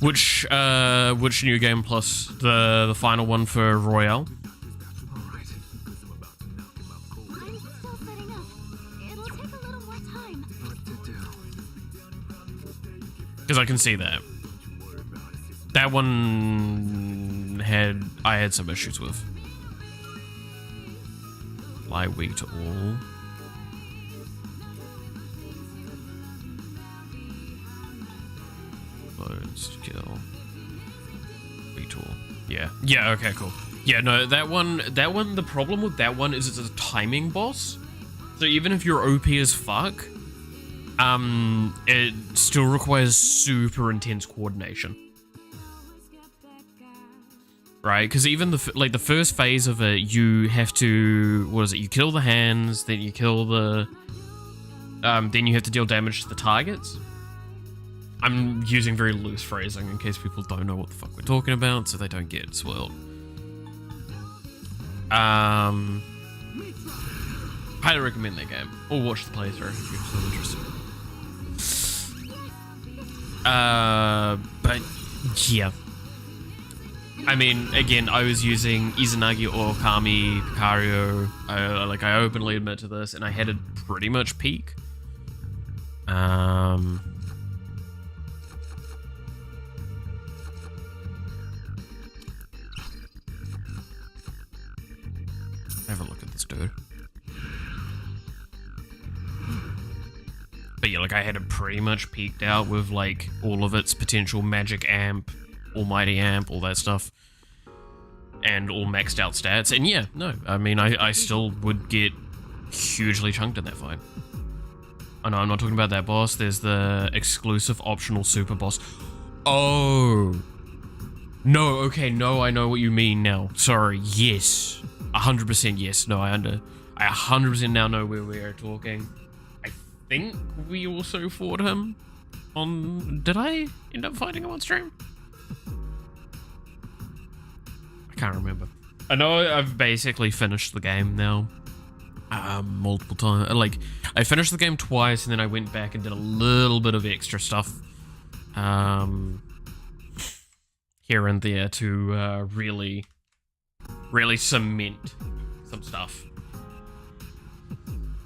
Which New Game Plus? The final one for Royale? Because I can see that. That one I had some issues with. Lie weak to all. Kill. Retool. Yeah, okay, cool. Yeah, no, that one, the problem with that one is it's a timing boss. So even if you're OP as fuck, it still requires super intense coordination. Right? Because even the first phase of it, you have to, what is it? You kill the hands, then you kill the, then you have to deal damage to the targets. I'm using very loose phrasing in case people don't know what the fuck we're talking about, so they don't get spoiled. Highly recommend that game, or watch the playthrough if you're still interested. But yeah. I mean, again, I was using Izanagi, Okami, Picario. I openly admit to this, and I had it pretty much peak. Have a look at this dude. But yeah, like I had it pretty much peaked out with like all of its potential magic amp, almighty amp, all that stuff. And all maxed out stats. And yeah, no, I mean, I still would get hugely chunked in that fight. Oh no, I'm not talking about that boss. There's the exclusive optional super boss. Oh. No, okay, no, I know what you mean now. Sorry, yes. 100% yes. No, I 100% now know where we are talking. I think we also fought him on... Did I end up fighting him on stream? I can't remember. I know I've basically finished the game now. Multiple times. Like, I finished the game twice, and then I went back and did a little bit of extra stuff, here and there to really cement some stuff.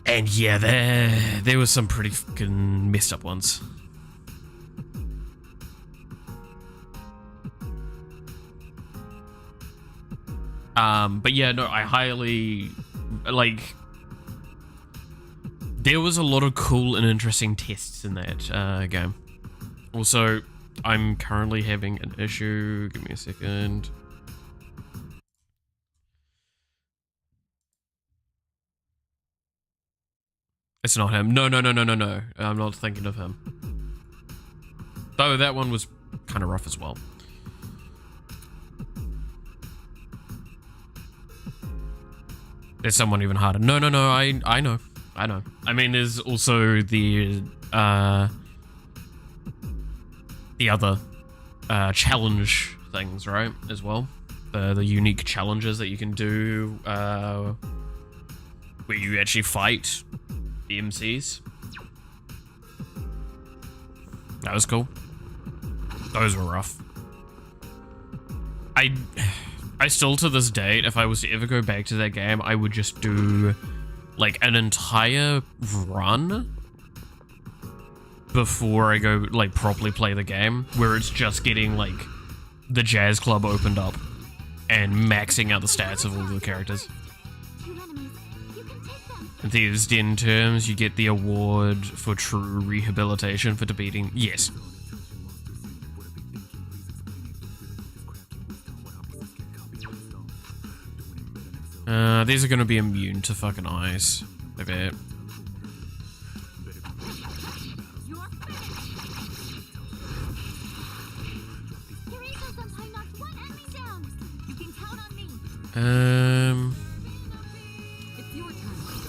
And yeah, there was some pretty fucking messed up ones. But yeah, no, I highly like. There was a lot of cool and interesting tests in that game. Also, I'm currently having an issue. Give me a second. It's not him. No. I'm not thinking of him. Though that one was kind of rough as well. There's someone even harder. No, I know. I mean, there's also the other challenge things, right? As well, the unique challenges that you can do, where you actually fight the MCs. That was cool. Those were rough. I still, to this date, if I was to ever go back to that game, I would just do like an entire run before I go like properly play the game, where it's just getting like the jazz club opened up and maxing out the stats of all the characters. In these den terms, you get the award for true rehabilitation for defeating. Yes. These are gonna be immune to fucking ice. I bet.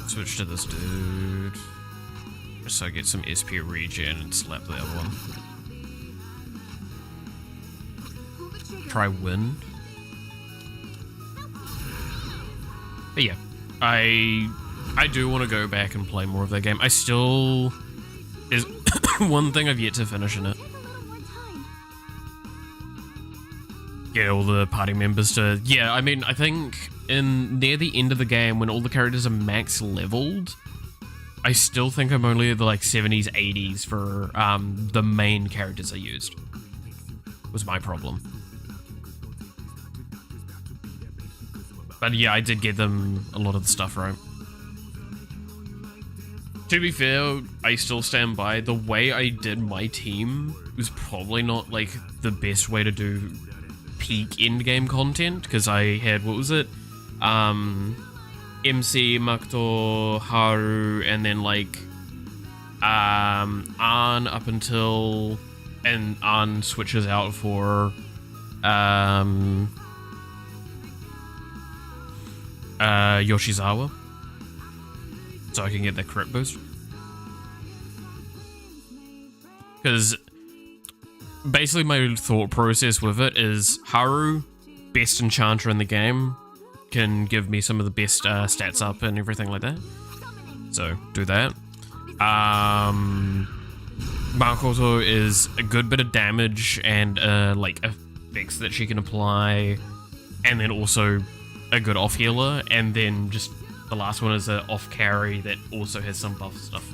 Switch to this dude. Just so I get some SP regen and slap the other one. Try win. But yeah, I do want to go back and play more of that game. I still... There's one thing I've yet to finish in it. Get all the party members to... Yeah, I mean, I think near the end of the game, when all the characters are max leveled, I still think I'm only at the like 70s, 80s for the main characters I used. Was my problem. But yeah, I did get them a lot of the stuff right. To be fair, I still stand by the way I did my team was probably not like the best way to do peak end game content, because I had, what was it? MC, Makoto, Haru, and then like An up until, and An switches out for Yoshizawa, so I can get that crit boost. Because basically my thought process with it is Haru, best enchanter in the game, can give me some of the best stats up and everything like that. So do that. Makoto is a good bit of damage and like effects that she can apply, and then also a good off healer, and then just the last one is an off carry that also has some buff stuff.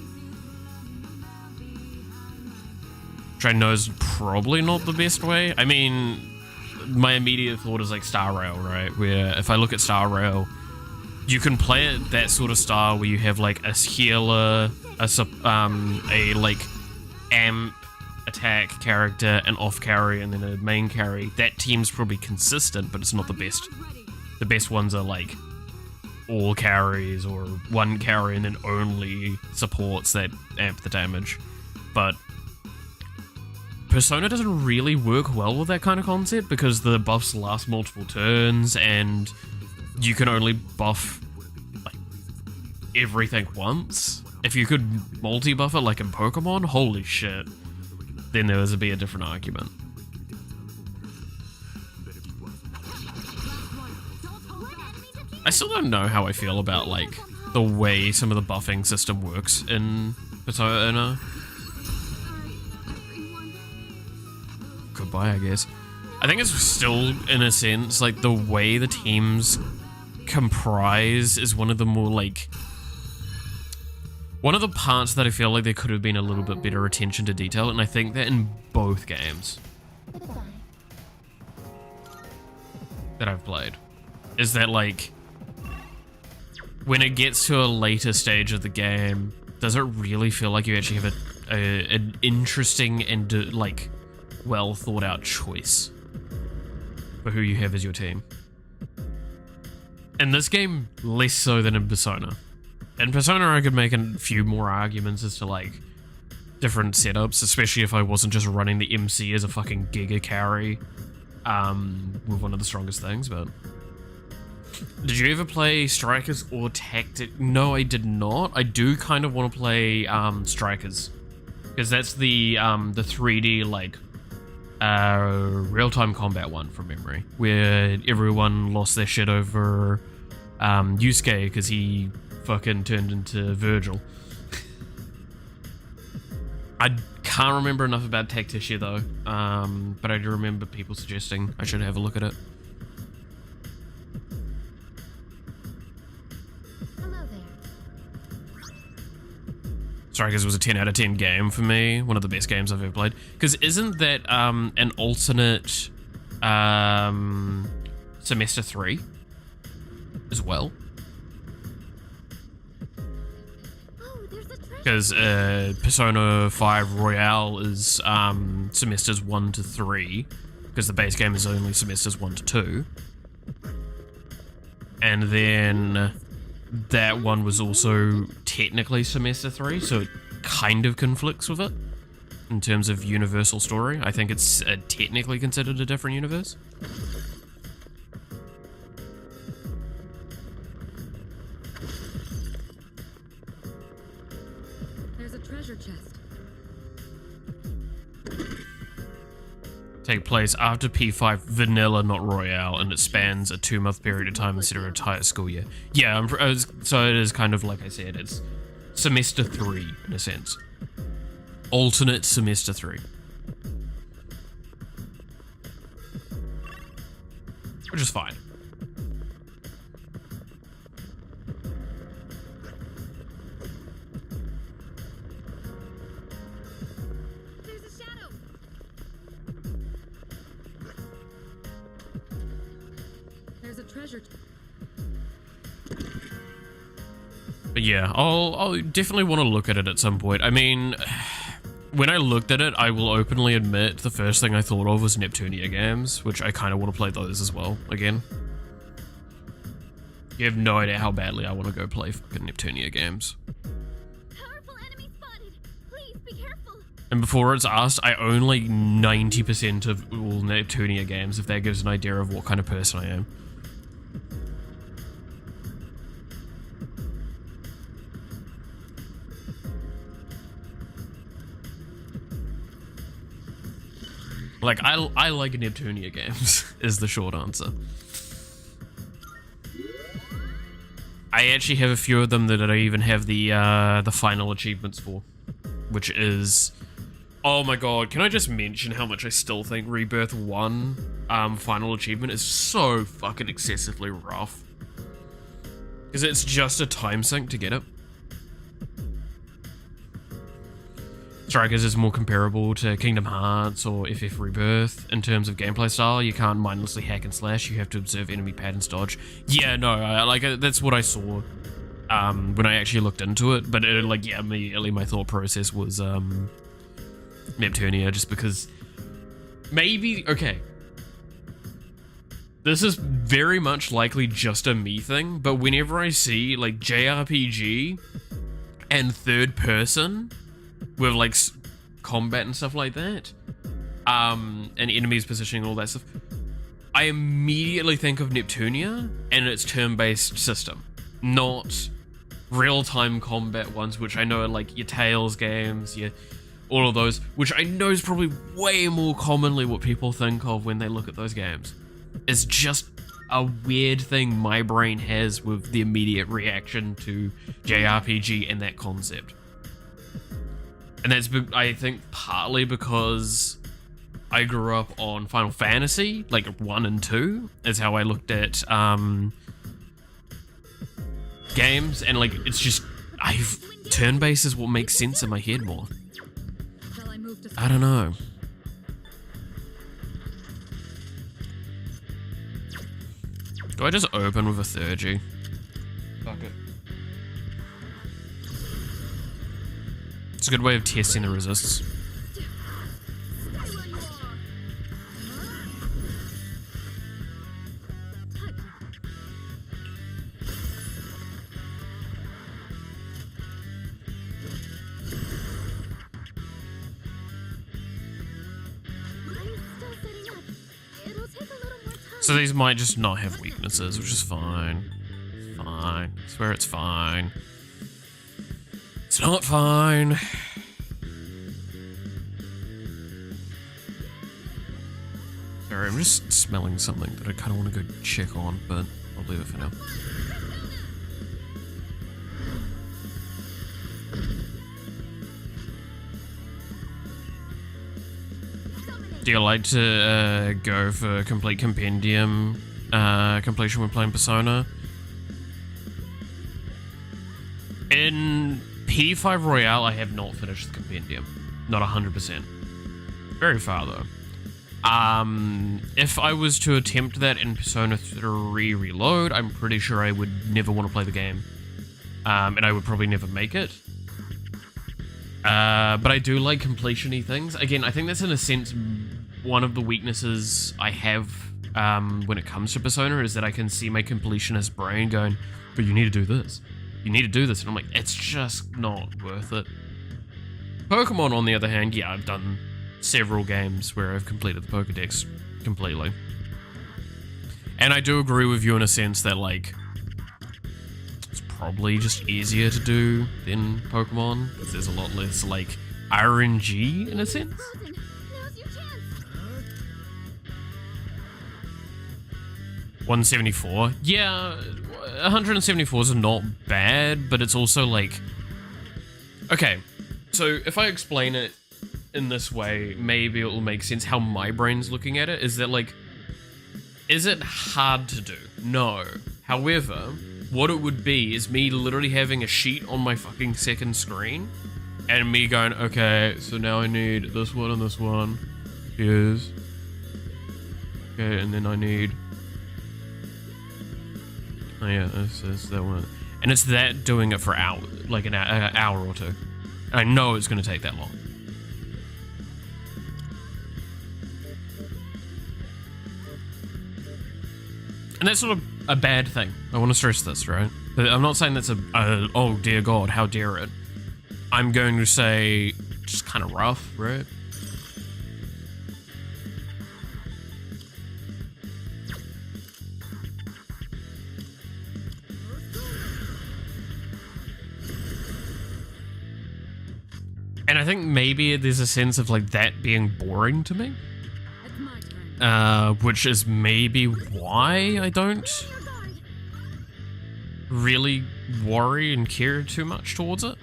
Which I know is probably not the best way. I mean, my immediate thought is like Star Rail, right? Where if I look at Star Rail, you can play it that sort of style where you have like a healer, a like amp attack character, an off carry, and then a main carry. That team's probably consistent, but it's not the best. The best ones are like all carries or one carry and then only supports that amp the damage. But Persona doesn't really work well with that kind of concept because the buffs last multiple turns and you can only buff like everything once. If you could multi-buff it like in Pokemon, holy shit, then there would be a different argument. I still don't know how I feel about like the way some of the buffing system works in Persona. Goodbye, I guess. I think it's still, in a sense, like the way the teams comprise is one of the more like one of the parts that I feel like there could have been a little bit better attention to detail, and I think that in both games that I've played is that like when it gets to a later stage of the game, does it really feel like you actually have an interesting and like well thought out choice for who you have as your team? In this game, less so than in Persona. In Persona, I could make a few more arguments as to like different setups, especially if I wasn't just running the MC as a fucking giga carry with one of the strongest things. But did you ever play Strikers or Tactic? No, I did not. I do kind of want to play Strikers because that's the 3D like real-time combat one from memory, where everyone lost their shit over Yusuke because he fucking turned into Virgil. I can't remember enough about Tacticia though, but I do remember people suggesting I should have a look at it. Hello there. Strikers was a 10 out of 10 game for me, one of the best games I've ever played. Because isn't that an alternate Semester 3 as well? Oh, there's a treasure. Because Persona 5 Royale is semesters 1 to 3, because the base game is only semesters 1 to 2. And then that one was also technically semester 3, so it kind of conflicts with it in terms of universal story. I think it's technically considered a different universe. There's a treasure chest. Take place after P5 Vanilla, not Royale, and it spans a 2-month period of time instead of an entire school year. Yeah, so it is kind of like I said, it's semester 3 in a sense. Alternate semester 3. Which is fine. There's a shadow. There's a treasure. But yeah, I'll definitely want to look at it at some point. I mean, when I looked at it, I will openly admit the first thing I thought of was Neptunia games, which I kind of want to play those as well, again. You have no idea how badly I want to go play fucking Neptunia games. Powerful enemy spotted. Please be careful. And before it's asked, I own like 90% of all Neptunia games, if that gives an idea of what kind of person I am. Like, I like Neptunia games, is the short answer. I actually have a few of them that I even have the final achievements for, which is... Oh my god, can I just mention how much I still think Rebirth 1 final achievement is so fucking excessively rough? Because it's just a time sink to get it. Strikers is more comparable to Kingdom Hearts or FF Rebirth in terms of gameplay style. You can't mindlessly hack and slash. You have to observe enemy patterns, dodge. Yeah, no, that's what I saw when I actually looked into it. But immediately my thought process was Neptunia, just because maybe, okay, this is very much likely just a me thing, but whenever I see like JRPG and third person with like combat and stuff like that, and enemies positioning, all that stuff, I immediately think of Neptunia and its turn-based system, not real-time combat ones, which I know are like your Tales games, all of those, which I know is probably way more commonly what people think of when they look at those games. It's just a weird thing my brain has with the immediate reaction to JRPG and that concept. And that's, I think, partly because I grew up on Final Fantasy, like 1 and 2, is how I looked at games, and like, it's just, turn-based is what makes sense in my head more. I don't know. Do I just open with a Thurgy? Fuck it. It's a good way of testing the resists. So these might just not have weaknesses, which is fine. It's fine. I swear it's fine. It's not fine. Sorry, I'm just smelling something that I kind of want to go check on, but I'll leave it for now. Do you like to go for complete compendium completion when playing Persona? In P5 Royale, I have not finished the compendium. Not 100%. Very far, though. If I was to attempt that in Persona 3 Reload, I'm pretty sure I would never want to play the game. And I would probably never make it. But I do like completion-y things. Again, I think that's in a sense one of the weaknesses I have when it comes to Persona, is that I can see my completionist brain going, but you need to do this. You need to do this. And I'm like, it's just not worth it. Pokemon, on the other hand, yeah, I've done several games where I've completed the Pokedex completely. And I do agree with you in a sense that, like, it's probably just easier to do than Pokemon, because there's a lot less, like, RNG in a sense. 174. Yeah, 174 is not bad, but it's also like... Okay, so if I explain it in this way, maybe it will make sense how my brain's looking at it, is that, like, is it hard to do? No. However, what it would be is me literally having a sheet on my fucking second screen, and me going, okay, so now I need this one and this one. Here's... Okay, and then I need... Oh yeah, this is that one. And it's that doing it for hour, like an hour or two. I know it's going to take that long. And that's not a bad thing. I want to stress this, right? But I'm not saying that's oh dear God, how dare it. I'm going to say just kind of rough, right? And I think maybe there's a sense of, like, that being boring to me. Which is maybe why I don't really worry and care too much towards it.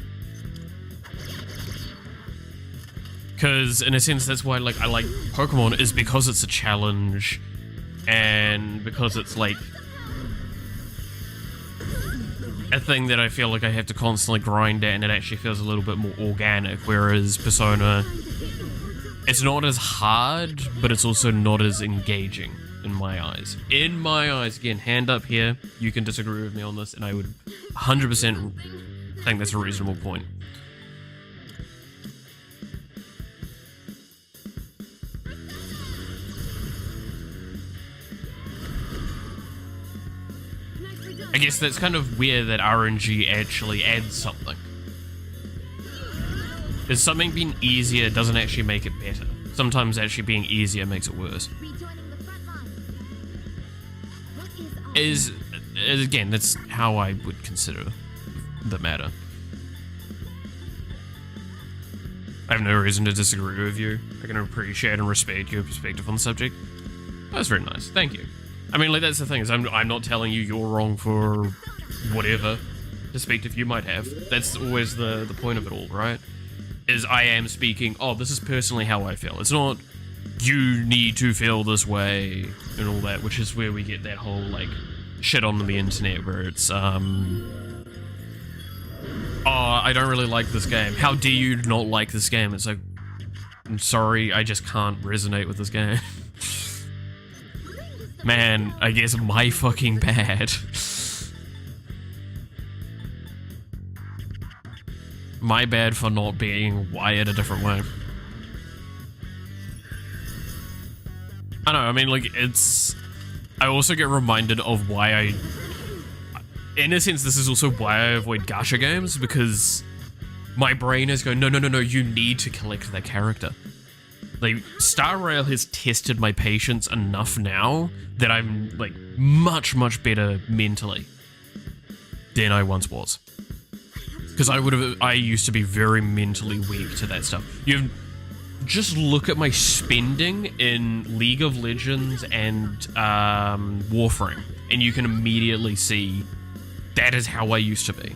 Because, in a sense, that's why, like, I like Pokemon, is because it's a challenge, and because it's, like... a thing that I feel like I have to constantly grind at, and it actually feels a little bit more organic, whereas Persona, it's not as hard, but it's also not as engaging in my eyes. In my eyes, again, hand up here, you can disagree with me on this, and I would 100% think that's a reasonable point. I guess that's kind of weird that RNG actually adds something. Is something being easier doesn't actually make it better. Sometimes actually being easier makes it worse. Rejoining the front line. What is Again, that's how I would consider the matter. I have no reason to disagree with you. I can appreciate and respect your perspective on the subject. That's very nice. Thank you. I mean, like, that's the thing, is I'm not telling you you're wrong for whatever perspective you might have. That's always the point of it all, right? Is I am speaking, oh, this is personally how I feel. It's not, you need to feel this way and all that, which is where we get that whole, like, shit on the internet where it's, oh, I don't really like this game. How dare you not like this game? It's like, I'm sorry, I just can't resonate with this game. Man, I guess my fucking bad. My bad for not being wired a different way. I know, I mean, like, it's... I also get reminded of why I... In a sense, this is also why I avoid gacha games, because my brain is going, no, you need to collect that character. Like, Star Rail has tested my patience enough now that I'm, like, much better mentally than I once was. Because I used to be very mentally weak to that stuff. Just look at my spending in League of Legends and Warframe, and you can immediately see that is how I used to be.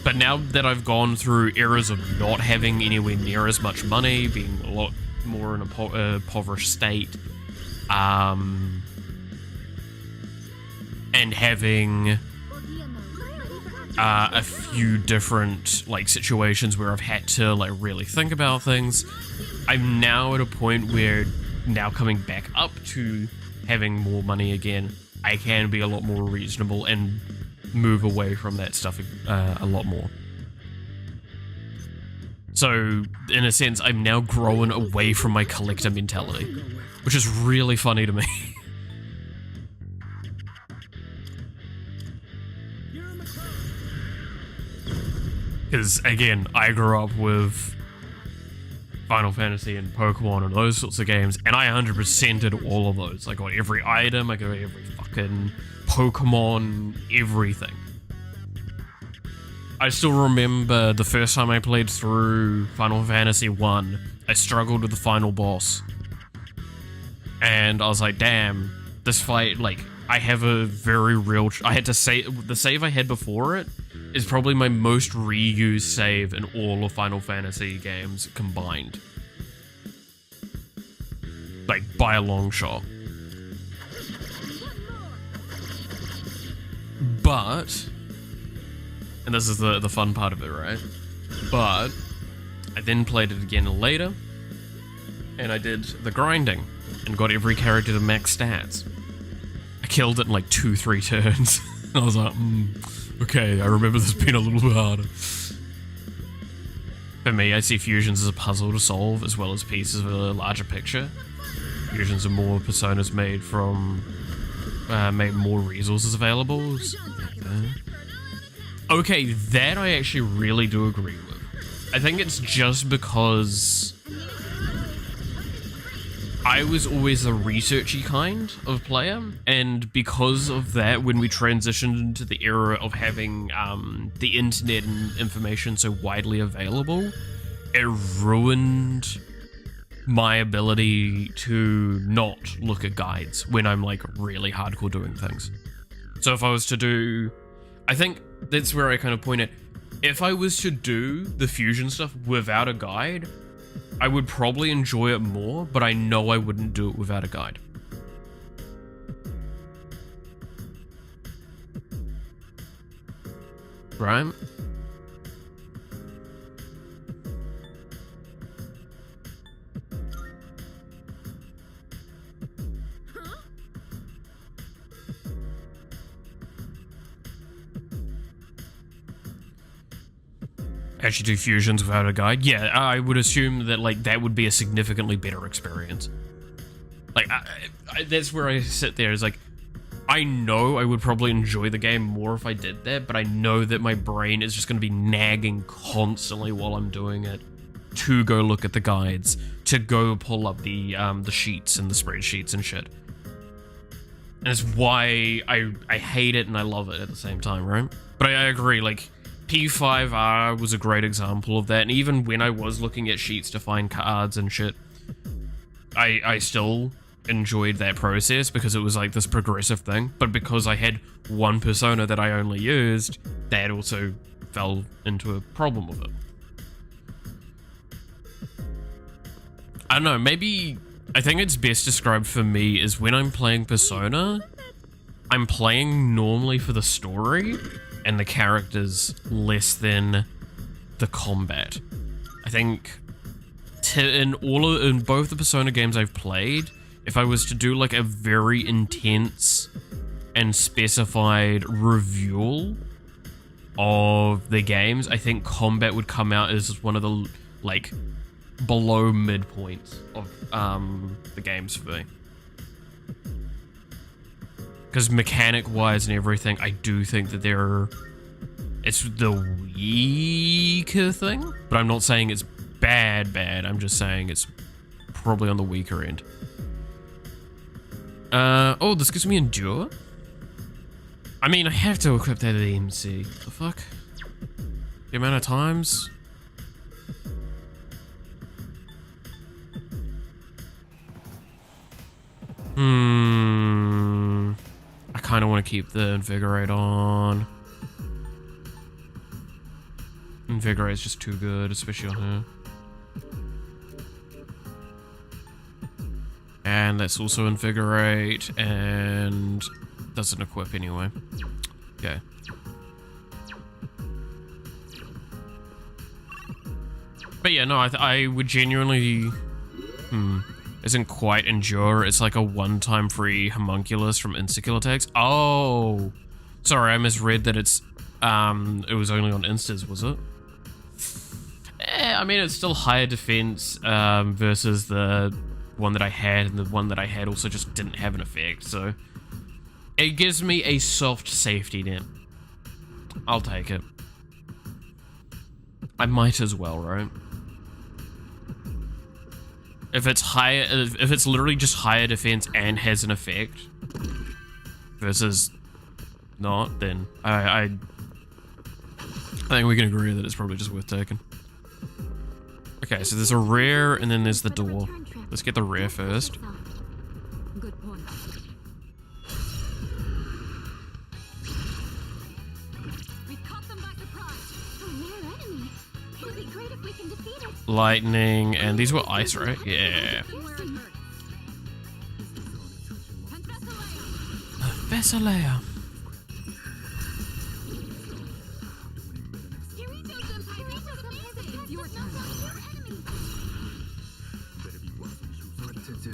But now that I've gone through eras of not having anywhere near as much money, being a lot more in a impoverished state, and having a few different, like, situations where I've had to, like, really think about things, I'm now at a point where, now coming back up to having more money again, I can be a lot more reasonable and move away from that stuff a lot more. So, in a sense, I'm now growing away from my collector mentality, which is really funny to me. Because, again, I grew up with Final Fantasy and Pokemon and those sorts of games, and I 100% did all of those. I got every item, I got every fucking Pokemon, everything. I still remember the first time I played through Final Fantasy I, I struggled with the final boss. And I was like, damn, this fight, like, I have a very real... I had to save... The save I had before it is probably my most reused save in all of Final Fantasy games combined. Like, by a long shot. But... And this is the fun part of it, right? But I then played it again later, and I did the grinding, and got every character to max stats. I killed it in like 2-3 turns. I was like, okay, I remember this being a little bit harder. For me, I see fusions as a puzzle to solve, as well as pieces of a larger picture. Fusions are more personas made from, make more resources available. Okay, that I actually really do agree with. I think it's just because I was always a researchy kind of player, and because of that, when we transitioned into the era of having the internet and information so widely available, it ruined my ability to not look at guides when I'm like really hardcore doing things. So if I was to do... I think that's where I kind of point at. If I was to do the fusion stuff without a guide, I would probably enjoy it more, but I know I wouldn't do it without a guide. right? Actually do fusions without a guide. Yeah, I would assume that like that would be a significantly better experience. Like that's where I sit there is like, I know I would probably enjoy the game more if I did that, but I know that my brain is just going to be nagging constantly while I'm doing it to go look at the guides, to go pull up the sheets and the spreadsheets and shit. And it's why I hate it and I love it at the same time, right? But I agree, like, P5R was a great example of that, and even when I was looking at sheets to find cards and shit, I still enjoyed that process because it was like this progressive thing, but because I had one persona that I only used, that also fell into a problem with it. I don't know, maybe, I think it's best described for me is when I'm playing Persona, I'm playing normally for the story and the characters less than the combat. I think in both the Persona games I've played, if I was to do like a very intense and specified review of the games, I think combat would come out as one of the like below midpoints of the games for me. Because mechanic-wise and everything, I do think that it's the weaker thing, but I'm not saying it's bad, I'm just saying it's probably on the weaker end. Oh, this gives me Endure? I mean, I have to equip that at EMC. What the fuck? The amount of times? I kind of want to keep the Invigorate on. Invigorate's just too good, especially on her. And that's also Invigorate, and doesn't equip anyway. Okay. But yeah, no, I would genuinely... Isn't quite Endure, it's like a one-time free homunculus from insta-kill attacks. Oh! Sorry, I misread that it was only on instas, was it? I mean, it's still higher defense versus the one that I had, and the one that I had also just didn't have an effect, so... It gives me a soft safety net. I'll take it. I might as well, right? If it's higher, if it's literally just higher defense and has an effect versus not, then I think we can agree that it's probably just worth taking. Okay, so there's a rare and then there's the door. Let's get the rare first. Good point. We caught them by surprise. A rare enemy. It would be great if we can defeat it. Lightning, and these were ice, right? Yeah. Vessalea.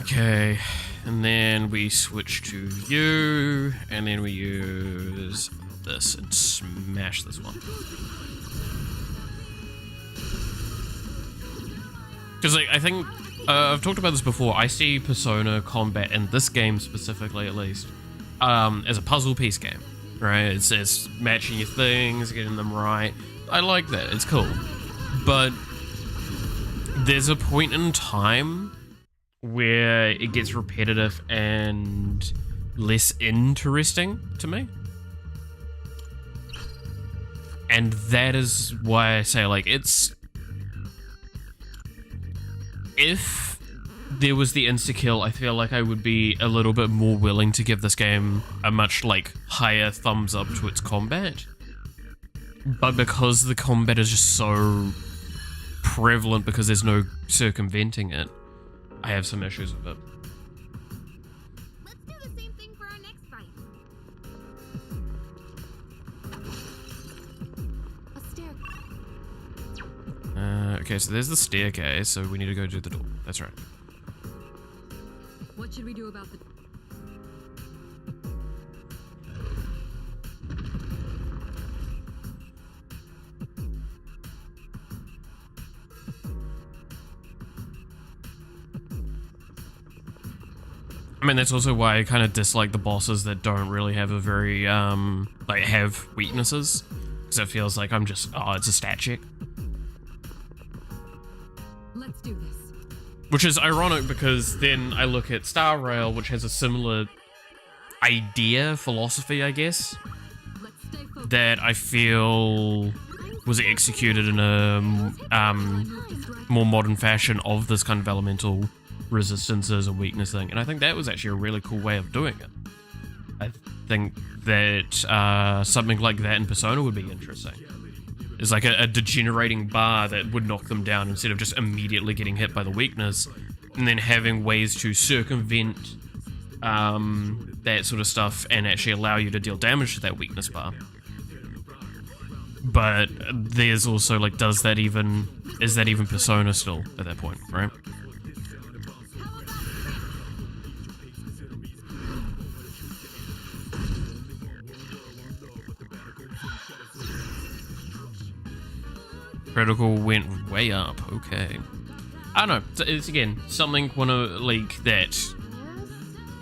Okay, and then we switch to you, and then we use this and smash this one. Because like, I think, I've talked about this before, I see Persona combat, in this game specifically at least, as a puzzle piece game, right? It's matching your things, getting them right. I like that, it's cool. But there's a point in time where it gets repetitive and less interesting to me. And that is why I say, like, it's... If there was the insta-kill, I feel like I would be a little bit more willing to give this game a much, like, higher thumbs up to its combat. But because the combat is just so prevalent because there's no circumventing it, I have some issues with it. Let's do the same thing for our next fight. Okay, so there's the staircase, so we need to go to the door. That's right. What should we do about the... I mean, that's also why I kind of dislike the bosses that don't really have a very, like, have weaknesses. Because it feels like I'm just, oh, it's a stat check. Let's do this. Which is ironic because then I look at Star Rail, which has a similar idea, philosophy, I guess, Let's stay focused. that I feel was executed in a more modern fashion of this kind of elemental resistances and weakness thing. And I think that was actually a really cool way of doing it. I think that something like that in Persona would be interesting. It's like a degenerating bar that would knock them down instead of just immediately getting hit by the weakness, and then having ways to circumvent that sort of stuff and actually allow you to deal damage to that weakness bar. But there's also like, is that even Persona still at that point, right? Critical went way up. Okay. I don't know. It's again something like that.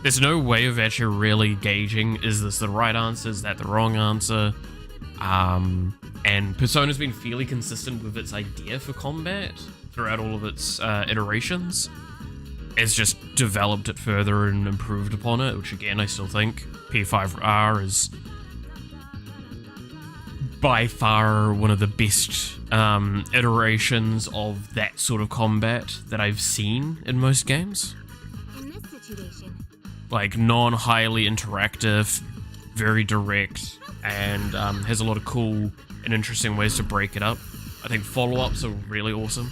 There's no way of actually really gauging, is this the right answer? Is that the wrong answer? And Persona's been fairly consistent with its idea for combat throughout all of its iterations. It's just developed it further and improved upon it, which again I still think P5R is by far one of the best iterations of that sort of combat that I've seen in most games. In this situation, Like non-highly interactive, very direct, and has a lot of cool and interesting ways to break it up. I think follow-ups are really awesome.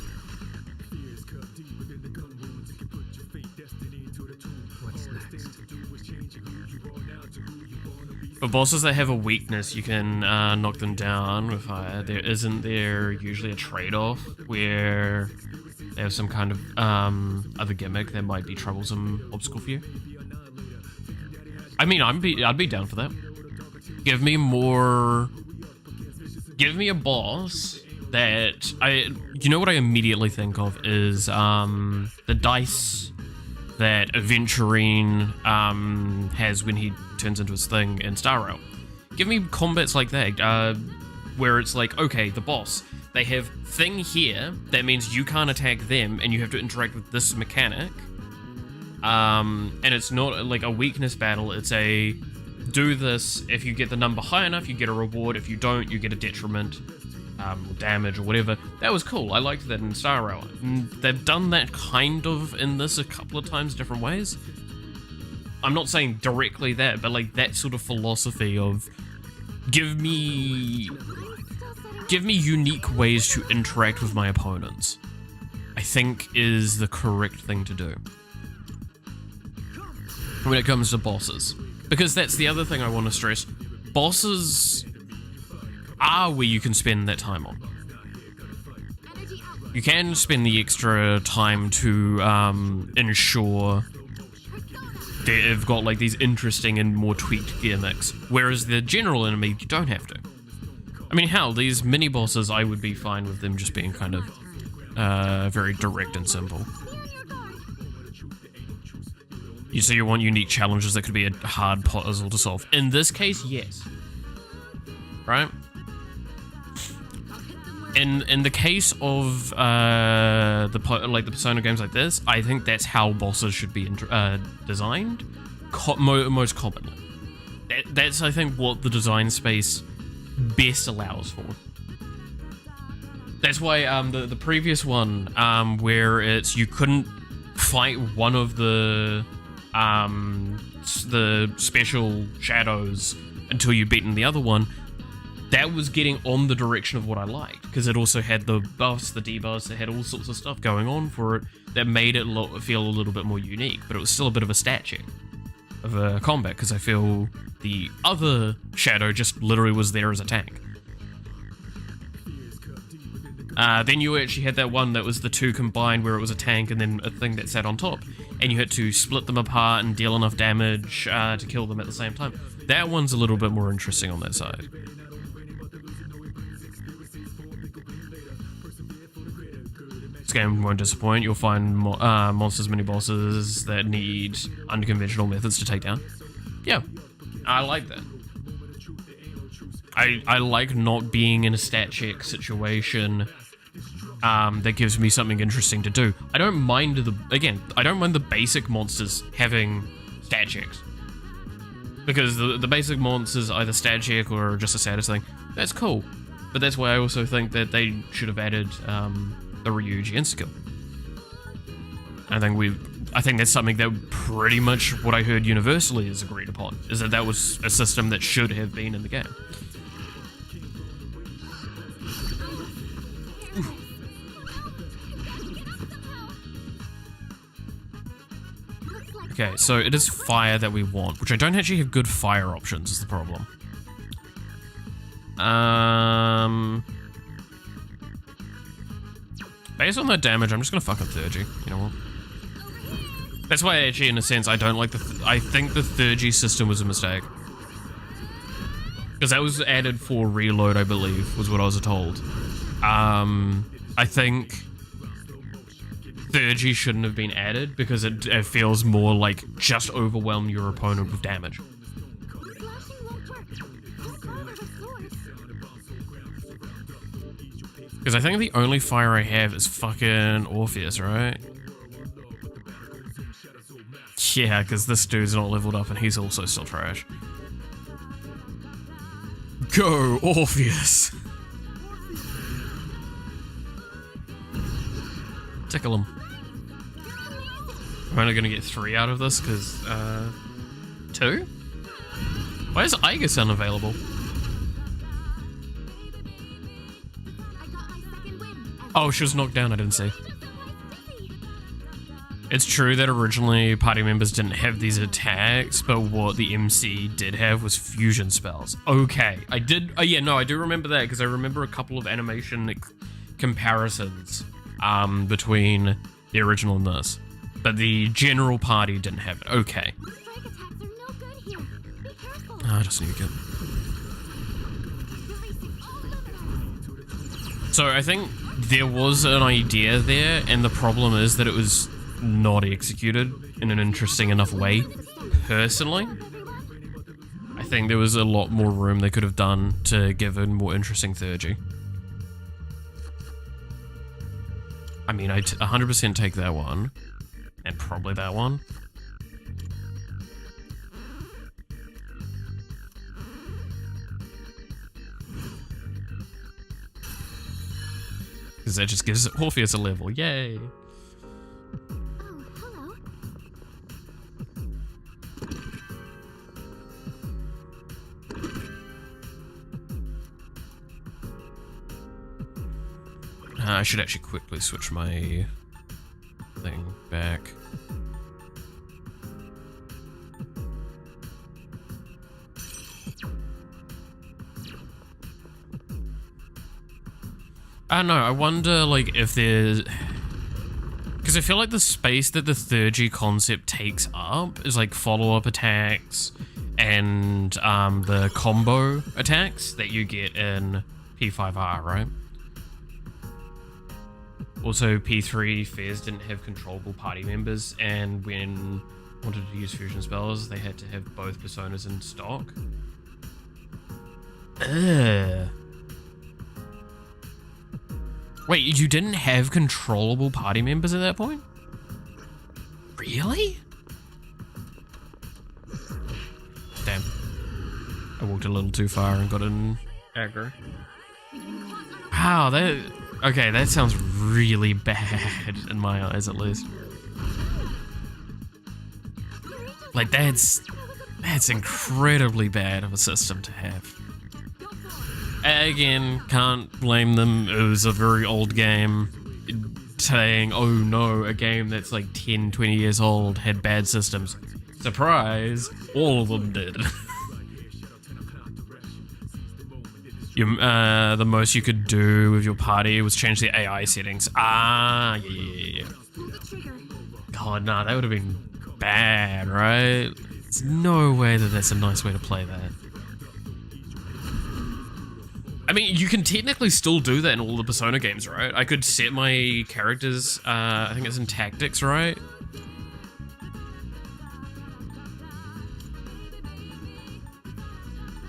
For bosses that have a weakness, you can knock them down with fire. Isn't there usually a trade-off where they have some kind of other gimmick that might be troublesome obstacle for you? I mean, I'd be down for that. Give me a boss that you know what I immediately think of is the dice that Aventurine has when he turns into his thing in Star Rail. Give me combats like that, where it's like, okay, the boss, they have thing here, that means you can't attack them, and you have to interact with this mechanic. And it's not like a weakness battle, it's a, do this, if you get the number high enough, you get a reward, if you don't, you get a detriment, or damage, or whatever. That was cool, I liked that in Star Rail. And they've done that kind of in this a couple of times different ways. I'm not saying directly that, but like that sort of philosophy of give me unique ways to interact with my opponents, I think is the correct thing to do when it comes to bosses. Because that's the other thing I want to stress. Bosses are where you can spend that time on. You can spend the extra time to ensure they've got like these interesting and more tweaked gimmicks, whereas the general enemy, you don't have to. I mean, hell, these mini bosses, I would be fine with them just being kind of very direct and simple. You want unique challenges that could be a hard puzzle to solve. In this case, yes. Right? In the case of the Persona games like this, I think that's how bosses should be designed, most commonly. That's, I think, what the design space best allows for. That's why the previous one, where it's you couldn't fight one of the special shadows until you'd beaten the other one, that was getting on the direction of what I liked, because it also had the buffs, the debuffs, it had all sorts of stuff going on for it that made it feel a little bit more unique, but it was still a bit of a stat check of a combat, because I feel the other shadow just literally was there as a tank. Then you actually had that one that was the two combined where it was a tank and then a thing that sat on top. And you had to split them apart and deal enough damage to kill them at the same time. That one's a little bit more interesting on that side. This game won't disappoint. You'll find monsters, mini-bosses that need unconventional methods to take down. Yeah, I like that. I like not being in a stat check situation that gives me something interesting to do. I don't mind the basic monsters having stat checks. Because the basic monsters either stat check or just a status thing. That's cool. But that's why I also think that they should have added the Ryuji skill. I think that's something that pretty much what I heard universally is agreed upon, is that was a system that should have been in the game. Okay, so it is fire that we want, which I don't actually have good fire options is the problem. Based on that damage, I'm just gonna fuck up Thurgy. You know what? That's why actually, in a sense, I don't like I think the Thurgy system was a mistake. Because that was added for reload, I believe, was what I was told. I think Thurgy shouldn't have been added because it feels more like just overwhelm your opponent with damage. Because I think the only fire I have is fucking Orpheus, right? Yeah, because this dude's not leveled up and he's also still trash. Go, Orpheus! Tickle him. I'm only gonna get 3 out of this because, 2? Why is Aegis unavailable? Oh, she was knocked down, I didn't see. It's true that originally party members didn't have these attacks, but what the MC did have was fusion spells. Okay, I did, yeah, no, I do remember that because I remember a couple of animation comparisons between the original and this. But the general party didn't have it. Okay. Ah, I just need to get... So I think there was an idea there, and the problem is that it was not executed in an interesting enough way. Personally, I think there was a lot more room they could have done to give a more interesting Thurgy. I mean, I'd 100% take that one, and probably that one. Because that just gives Orpheus a level, yay! Oh, hello. I should actually quickly switch my thing back. I don't know, I wonder, like, if there's... Because I feel like the space that the Thurgy concept takes up is, like, follow-up attacks and the combo attacks that you get in P5R, right? Also, P3 Fairs didn't have controllable party members, and when wanted to use fusion spells, they had to have both personas in stock. Ugh. Wait, you didn't have controllable party members at that point? Really? Damn. I walked a little too far and got in aggro. Wow, that... Okay, that sounds really bad in my eyes, at least. Like, that's incredibly bad of a system to have. Again, can't blame them. It was a very old game. Saying, oh no, a game that's like 10, 20 years old had bad systems. Surprise, all of them did. The most you could do with your party was change the AI settings. Ah, yeah. Pull the trigger. God, nah, that would have been bad, right? There's no way that that's a nice way to play that. I mean, you can technically still do that in all the Persona games, right? I could set my characters, I think it's in tactics, right?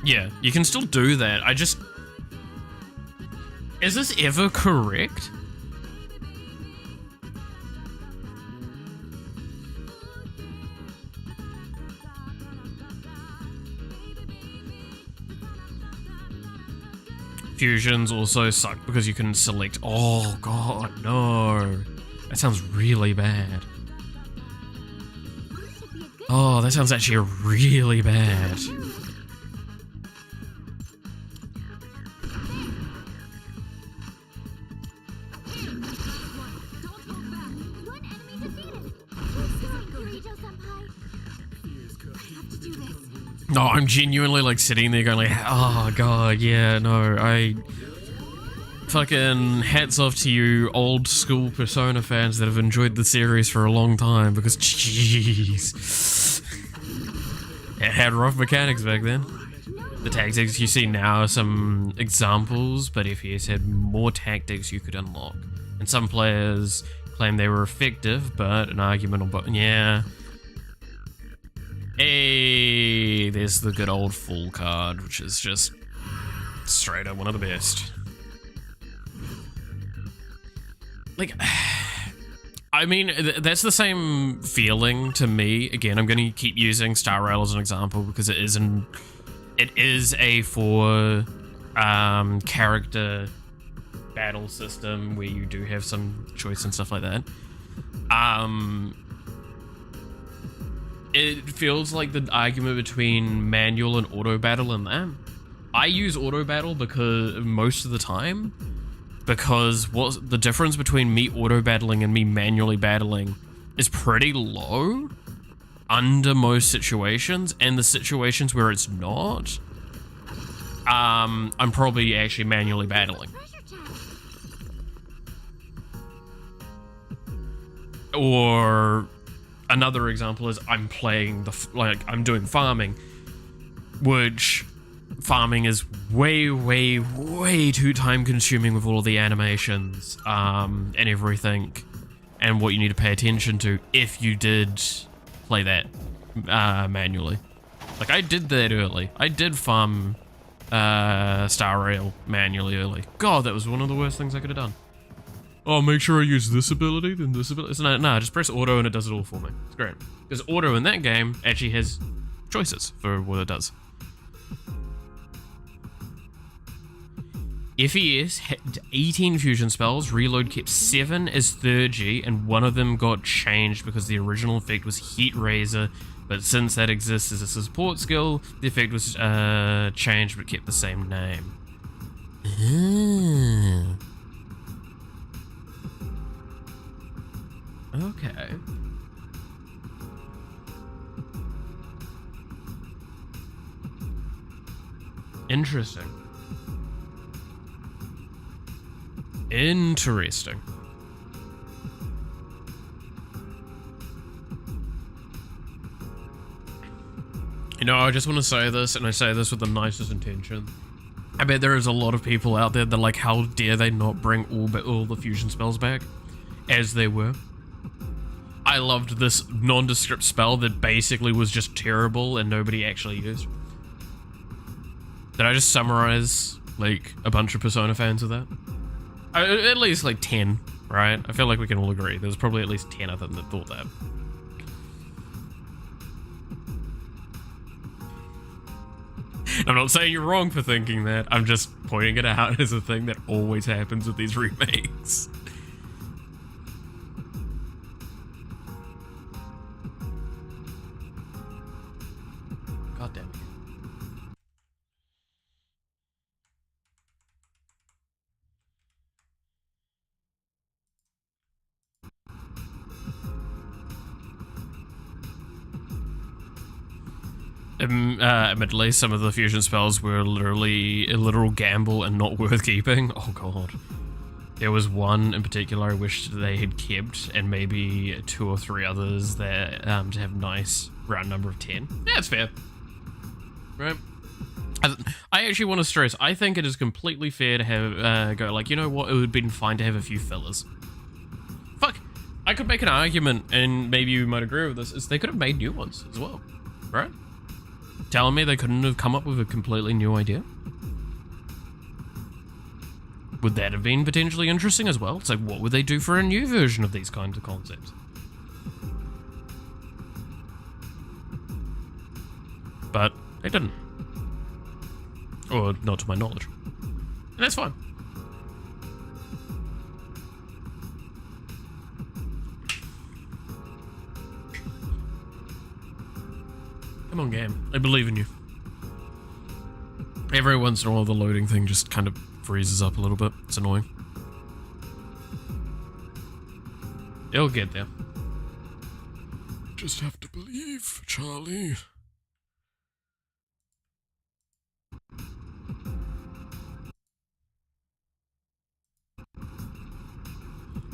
Yeah, you can still do that. I just... Is this ever correct? Fusions also suck because you can select... Oh, God, no. That sounds really bad. Oh, that sounds actually really bad. No, I'm genuinely like sitting there going like, oh god, yeah, no, I fucking hats off to you old school Persona fans that have enjoyed the series for a long time, because jeez, it had rough mechanics back then. The tactics you see now are some examples, but FPS had more tactics you could unlock. And some players claim they were effective, but an argument about, yeah. Hey, there's the good old full card, which is just straight up one of the best. Like, I mean, that's the same feeling to me. Again, I'm going to keep using Star Rail as an example because it is a for character battle system where you do have some choice and stuff like that. It feels like the argument between manual and auto battle in that. I use auto battle because most of the time, because what's the difference between me auto battling and me manually battling is pretty low under most situations, and the situations where it's not, I'm probably actually manually battling. Or another example is I'm playing I'm doing farming, which farming is way too time consuming with all of the animations and everything and what you need to pay attention to if you did play that manually. Like I did that early. I did farm Star Rail manually early. God, that was one of the worst things I could have done. Oh, make sure I use this ability, then this ability. No, just press auto and it does it all for me. It's great. Because auto in that game actually has choices for what it does. FES had 18 fusion spells, Reload kept 7 as 3rd-G, and one of them got changed because the original effect was Heat Razor, but since that exists as a support skill, the effect was changed but kept the same name. Okay. Interesting. Interesting. You know, I just want to say this, and I say this with the nicest intention. I bet there is a lot of people out there that like, how dare they not bring all the fusion spells back as they were. I loved this nondescript spell that basically was just terrible and nobody actually used. Did I just summarize like a bunch of Persona fans of that? At least like 10, right? I feel like we can all agree. There's probably at least 10 of them that thought that. I'm not saying you're wrong for thinking that. I'm just pointing it out as a thing that always happens with these remakes. God damn it. Admittedly, some of the fusion spells were literally a literal gamble and not worth keeping. Oh god. There was one in particular I wish they had kept, and maybe 2 or 3 others that to have nice round number of 10. Yeah, it's fair. Right? I actually want to stress, I think it is completely fair to have go like, you know what, it would have been fine to have a few fillers. Fuck, I could make an argument, and maybe you might agree with this, is they could have made new ones as well, right? Telling me they couldn't have come up with a completely new idea? Would that have been potentially interesting as well? It's like, what would they do for a new version of these kinds of concepts? But they didn't. Or not to my knowledge. And that's fine. Come on, game. I believe in you. Every once in a while, the loading thing just kind of freezes up a little bit. It's annoying. It'll get there. Just have to believe, Charlie.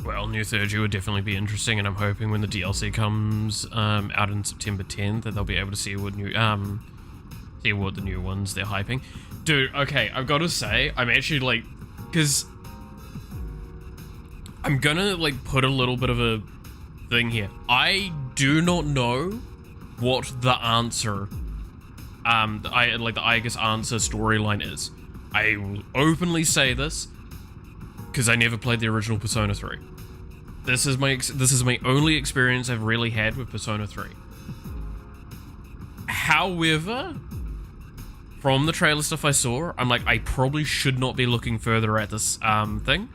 Well, new Third would definitely be interesting, and I'm hoping when the DLC comes out in September 10th that they'll be able to see what new the new ones they're hyping. Dude, okay, I've got to say, I'm actually like, because I'm gonna like put a little bit of a thing here. I do not know what the answer, the Aegis answer storyline is. I will openly say this because I never played the original Persona 3. This is my only experience I've really had with Persona 3. However, from the trailer stuff I saw, I'm like, I probably should not be looking further at this thing,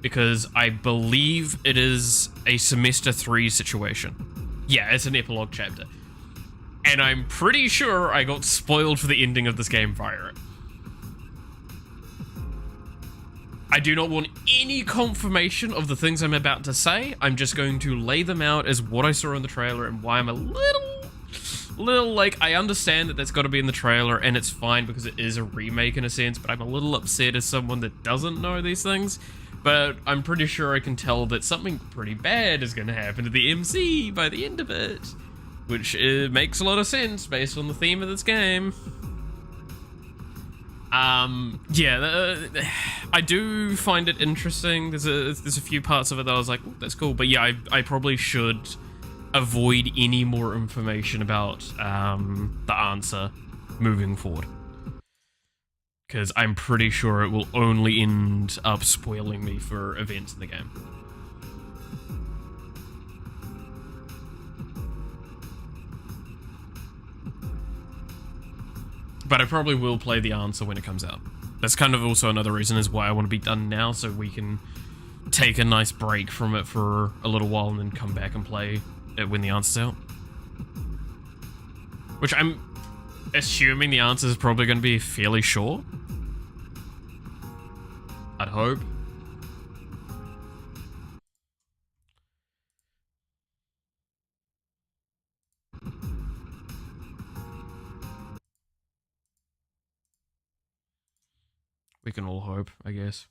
because I believe it is a semester 3 situation. Yeah, it's an epilogue chapter. And I'm pretty sure I got spoiled for the ending of this game via it. I do not want any confirmation of the things I'm about to say. I'm just going to lay them out as what I saw in the trailer and why I'm a little like, I understand that that's got to be in the trailer and it's fine because it is a remake in a sense, but I'm a little upset as someone that doesn't know these things. But I'm pretty sure I can tell that something pretty bad is going to happen to the MC by the end of it, which makes a lot of sense based on the theme of this game. I do find it interesting. There's a few parts of it that I was like, that's cool. But yeah, I probably should avoid any more information about the answer moving forward, because I'm pretty sure it will only end up spoiling me for events in the game. But I probably will play the answer when it comes out. That's kind of also another reason is why I want to be done now, so we can take a nice break from it for a little while and then come back and play it when the answer's out. Which I'm assuming the answer is probably going to be fairly short. I'd hope. We can all hope, I guess.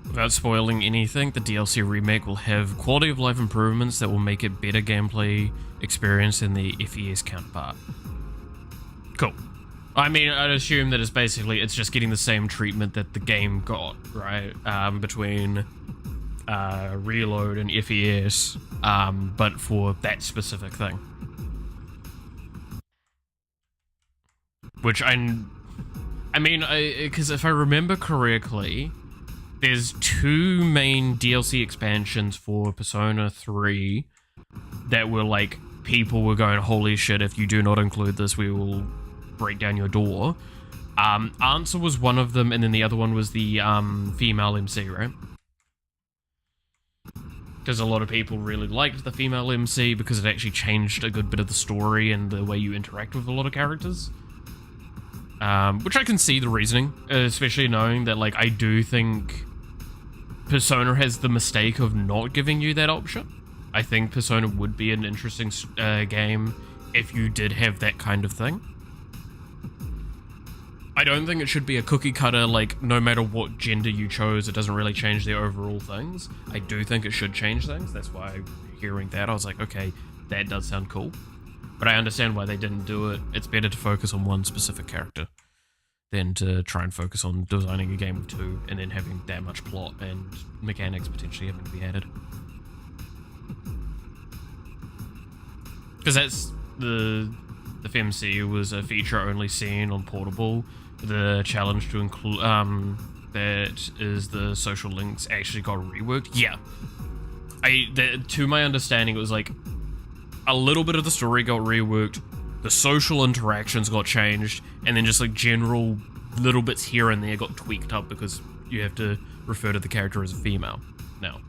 Without spoiling anything, the DLC remake will have quality of life improvements that will make it better gameplay experience than the FES counterpart. Cool. I mean, I'd assume that it's just getting the same treatment that the game got, right? Between Reload and FES, but for that specific thing. Which because if I remember correctly, there's 2 main DLC expansions for Persona 3 that were like, people were going, holy shit, if you do not include this, we will break down your door. Answer was one of them, and then the other one was the female MC, right? Because a lot of people really liked the female MC because it actually changed a good bit of the story and the way you interact with a lot of characters. Which I can see the reasoning, especially knowing that, like, I do think Persona has the mistake of not giving you that option. I think Persona would be an interesting game if you did have that kind of thing. I don't think it should be a cookie cutter, like, no matter what gender you chose, it doesn't really change the overall things. I do think it should change things. That's why, hearing that, I was like, okay, that does sound cool. But I understand why they didn't do it. It's better to focus on one specific character than to try and focus on designing a game of two and then having that much plot and mechanics potentially having to be added. Because that's the FMC was a feature only seen on portable. The challenge to include that is the social links actually got reworked. Yeah, to my understanding, it was like a little bit of the story got reworked, the social interactions got changed, and then just like general little bits here and there got tweaked up because you have to refer to the character as a female now.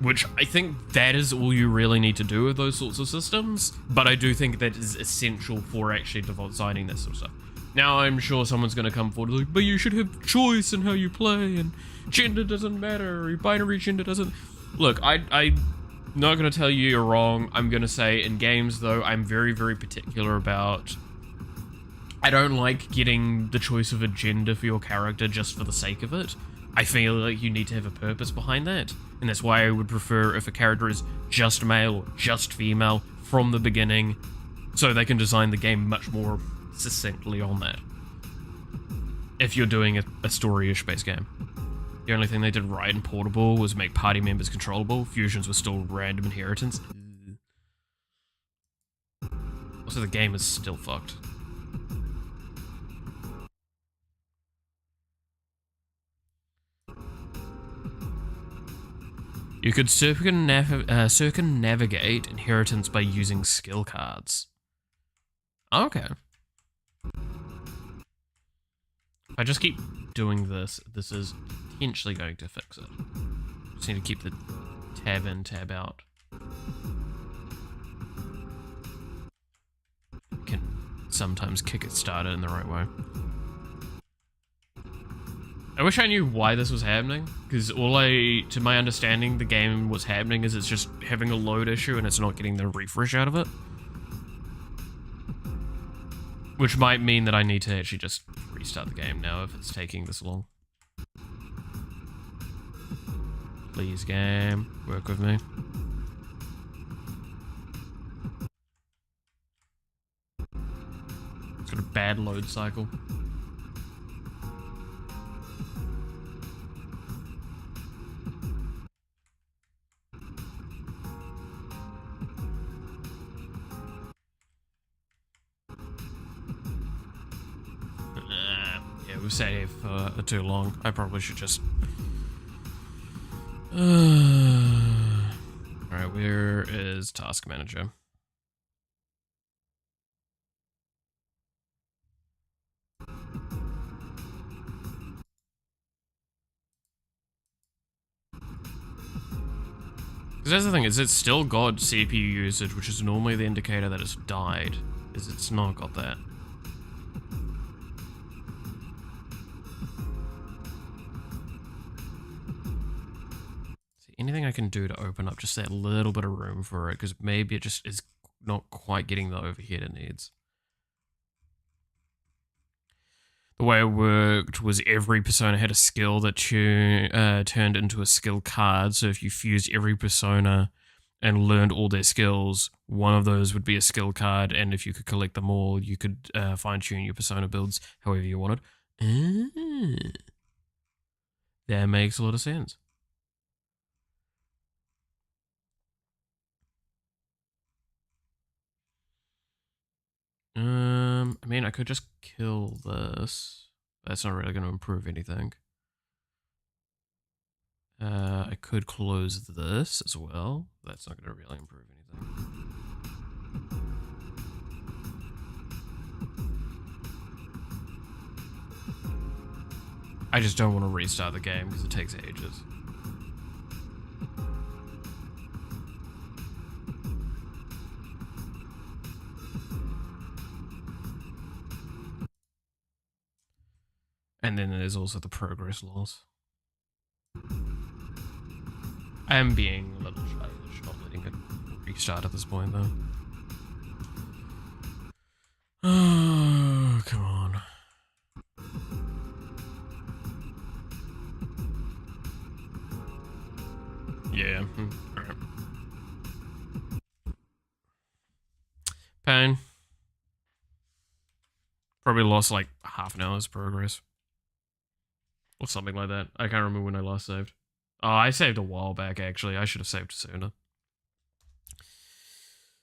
Which I think that is all you really need to do with those sorts of systems, but I do think that is essential for actually designing this sort of stuff. Now, I'm sure someone's going to come forward like, but you should have choice in how you play, and gender doesn't matter, or binary gender doesn't... Look, I'm not going to tell you you're wrong. I'm going to say in games, though, I'm very, very particular about... I don't like getting the choice of a gender for your character just for the sake of it. I feel like you need to have a purpose behind that, and that's why I would prefer if a character is just male or just female from the beginning, so they can design the game much more succinctly on that. If you're doing a story-ish based game. The only thing they did right in portable was make party members controllable. Fusions were still random inheritance. Also, the game is still fucked. You could circumnavigate inheritance by using skill cards. Okay. If I just keep doing this, this is potentially going to fix it. Just need to keep the tab in, tab out. Can sometimes kick it started in the right way. I wish I knew why this was happening, because to my understanding, the game what's happening is it's just having a load issue and it's not getting the refresh out of it. Which might mean that I need to actually just restart the game now if it's taking this long. Please, game, work with me. It's got a bad load cycle. Yeah, we've sat here for too long. I probably should just... Alright, where is Task Manager? Because that's the thing, is it's still got CPU usage, which is normally the indicator that it's died. Is it's not got that. Anything I can do to open up just that little bit of room for it, because maybe it just is not quite getting the overhead it needs. The way it worked was every persona had a skill that turned into a skill card, so if you fused every persona and learned all their skills, one of those would be a skill card, and if you could collect them all, you could fine-tune your persona builds however you wanted. That makes a lot of sense. I mean, I could just kill this. That's not really going to improve anything. I could close this as well. That's not going to really improve anything. I just don't want to restart the game because it takes ages. And then there's also the progress loss. I am being a little childish not letting it restart at this point, though. Oh, come on. Yeah. Alright. Pain. Probably lost like half an hour's progress. Or something like that. I can't remember when I last saved. Oh, I saved a while back, actually. I should have saved sooner.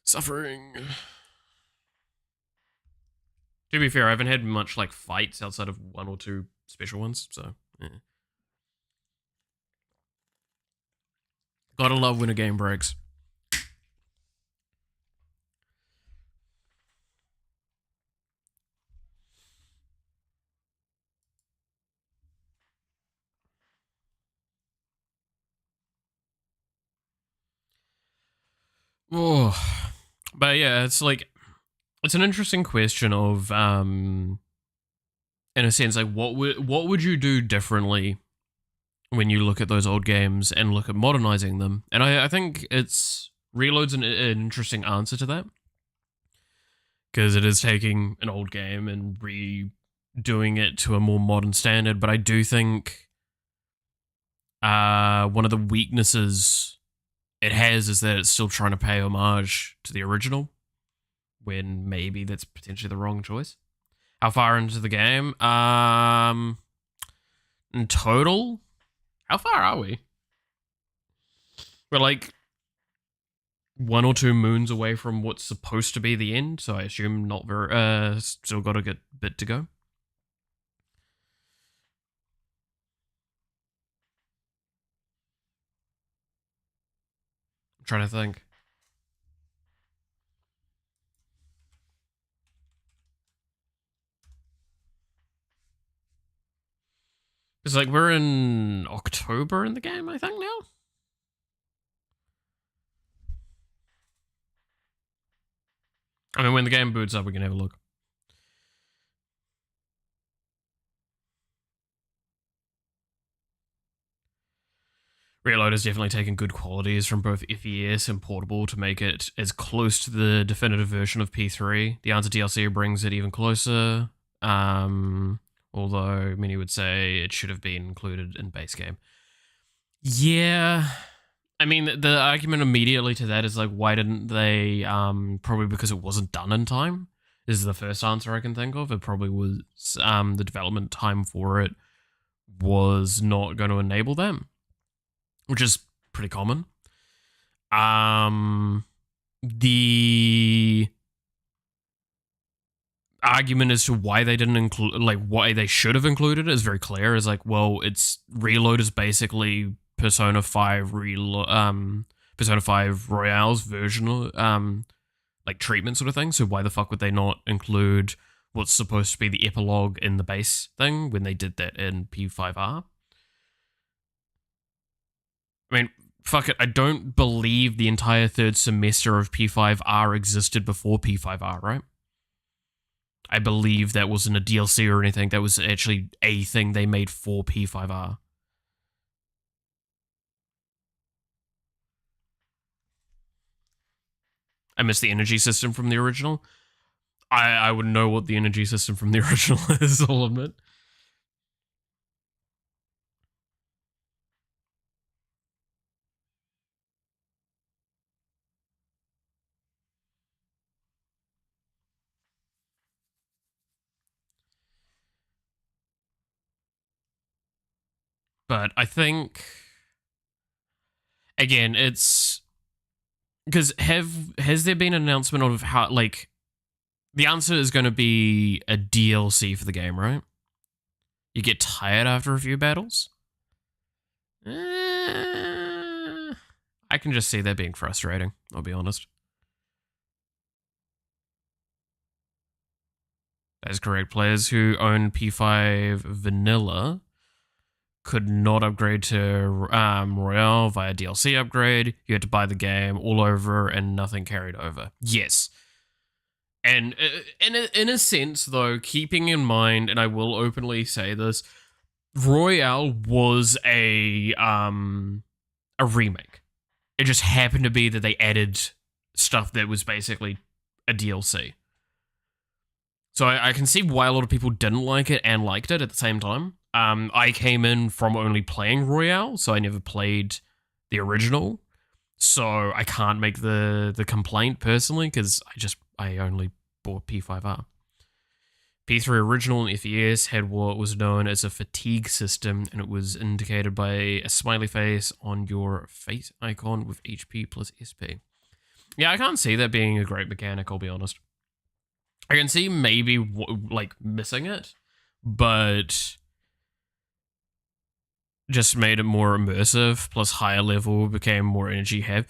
Suffering. To be fair, I haven't had much like fights outside of one or two special ones, so yeah. Gotta love when a game breaks. Oh, but yeah, it's like it's an interesting question of in a sense, like what would you do differently when you look at those old games and look at modernizing them? And I think it's Reload's an interesting answer to that, because it is taking an old game and redoing it to a more modern standard. But I do think one of the weaknesses it has is that it's still trying to pay homage to the original, when maybe that's potentially the wrong choice. How far into the game? In total, how far are we? We're like 1 or 2 moons away from what's supposed to be the end, so I assume not very. Still got a good bit to go. I'm trying to think. It's like we're in October in the game, I think, now. I mean, when the game boots up, we can have a look. Reload has definitely taken good qualities from both FES and Portable to make it as close to the definitive version of P3. The Answer DLC brings it even closer, although many would say it should have been included in base game. Yeah, I mean, the argument immediately to that is like, why didn't they? Probably because it wasn't done in time. This is the first answer I can think of. It probably was the development time for it was not going to enable them, which is pretty common. The argument as to why they didn't include, like why they should have included it, is very clear. Is like, well, it's Reload is basically Persona 5 Persona 5 Royale's version, like treatment sort of thing. So why the fuck would they not include what's supposed to be the epilogue in the base thing when they did that in P5R? I mean, fuck it, I don't believe the entire third semester of P5R existed before P5R, right? I believe that wasn't a DLC or anything. That was actually a thing they made for P5R. I missed the energy system from the original. I wouldn't know what the energy system from the original is, I'll admit. But I think, again, it's because has there been an announcement of how, like, the answer is going to be a DLC for the game, right? You get tired after a few battles? I can just see that being frustrating, I'll be honest. That is correct. Players who own P5 Vanilla could not upgrade to Royale via DLC upgrade. You had to buy the game all over and nothing carried over. Yes. And in a sense, though, keeping in mind, and I will openly say this, Royale was a remake. It just happened to be that they added stuff that was basically a DLC. So I can see why a lot of people didn't like it and liked it at the same time. I came in from only playing Royale, so I never played the original. So I can't make the complaint personally because I only bought P5R. P3 original and FES had what was known as a fatigue system, and it was indicated by a smiley face on your face icon with HP plus SP. Yeah, I can't see that being a great mechanic, I'll be honest. I can see maybe like missing it, but just made it more immersive, plus higher level, became more energy heavy.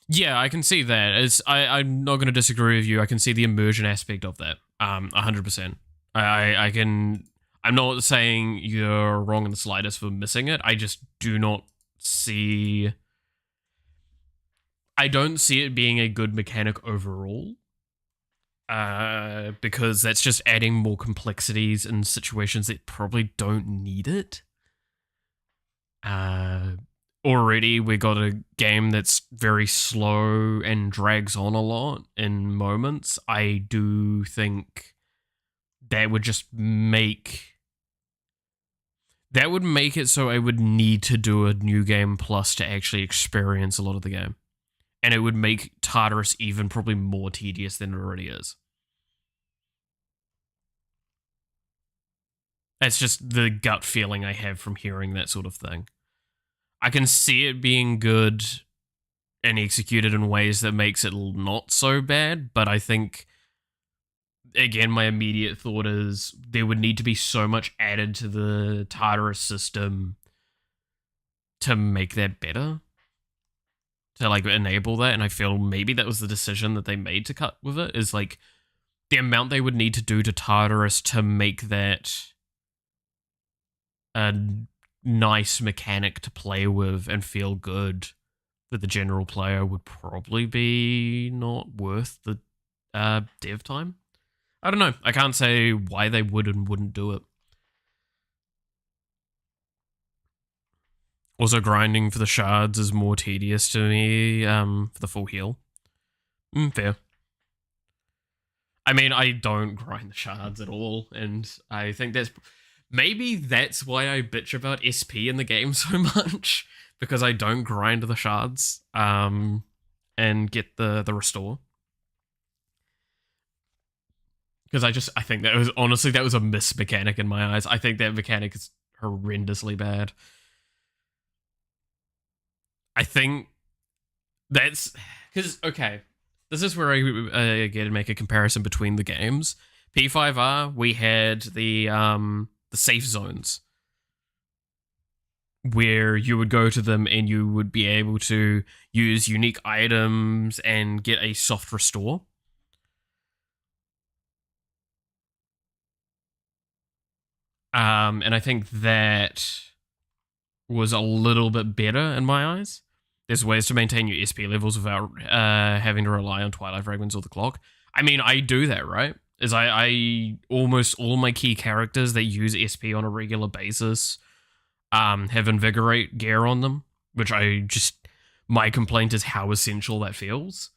Yeah, I can see that. I'm not going to disagree with you. I can see the immersion aspect of that. 100%. I can. I'm not saying you're wrong in the slightest for missing it. I just do not see. I don't see it being a good mechanic overall. Because that's just adding more complexities in situations that probably don't need it. Already we got a game that's very slow and drags on a lot in moments. I do think that would just make it so I would need to do a new game plus to actually experience a lot of the game. And it would make Tartarus even probably more tedious than it already is. That's just the gut feeling I have from hearing that sort of thing. I can see it being good and executed in ways that makes it not so bad, but I think, again, my immediate thought is there would need to be so much added to the Tartarus system to make that better, to like enable that, and I feel maybe that was the decision that they made to cut with it, is like the amount they would need to do to Tartarus to make that a nice mechanic to play with and feel good that the general player would probably be not worth the dev time. I don't know. I can't say why they would and wouldn't do it. Also, grinding for the shards is more tedious to me for the full heal. Fair. I mean, I don't grind the shards at all, and I think maybe that's why I bitch about SP in the game so much, because I don't grind the shards and get the restore. Because I think that was a miss mechanic in my eyes. I think that mechanic is horrendously bad. I think that's because, okay, this is where I again make a comparison between the games. P5R, we had the safe zones where you would go to them and you would be able to use unique items and get a soft restore. And I think that was a little bit better in my eyes. There's ways to maintain your SP levels without having to rely on Twilight Fragments or the clock. I mean, I do that, right? Is I almost all my key characters that use SP on a regular basis have Invigorate gear on them, which my complaint is how essential that feels.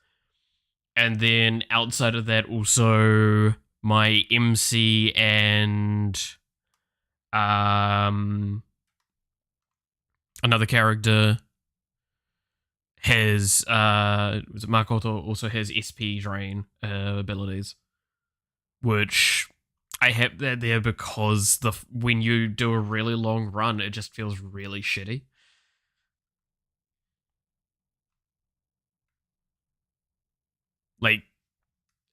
And then outside of that, also my MC and another character has Makoto also has SP drain abilities, which I have that there because when you do a really long run, it just feels really shitty. Like,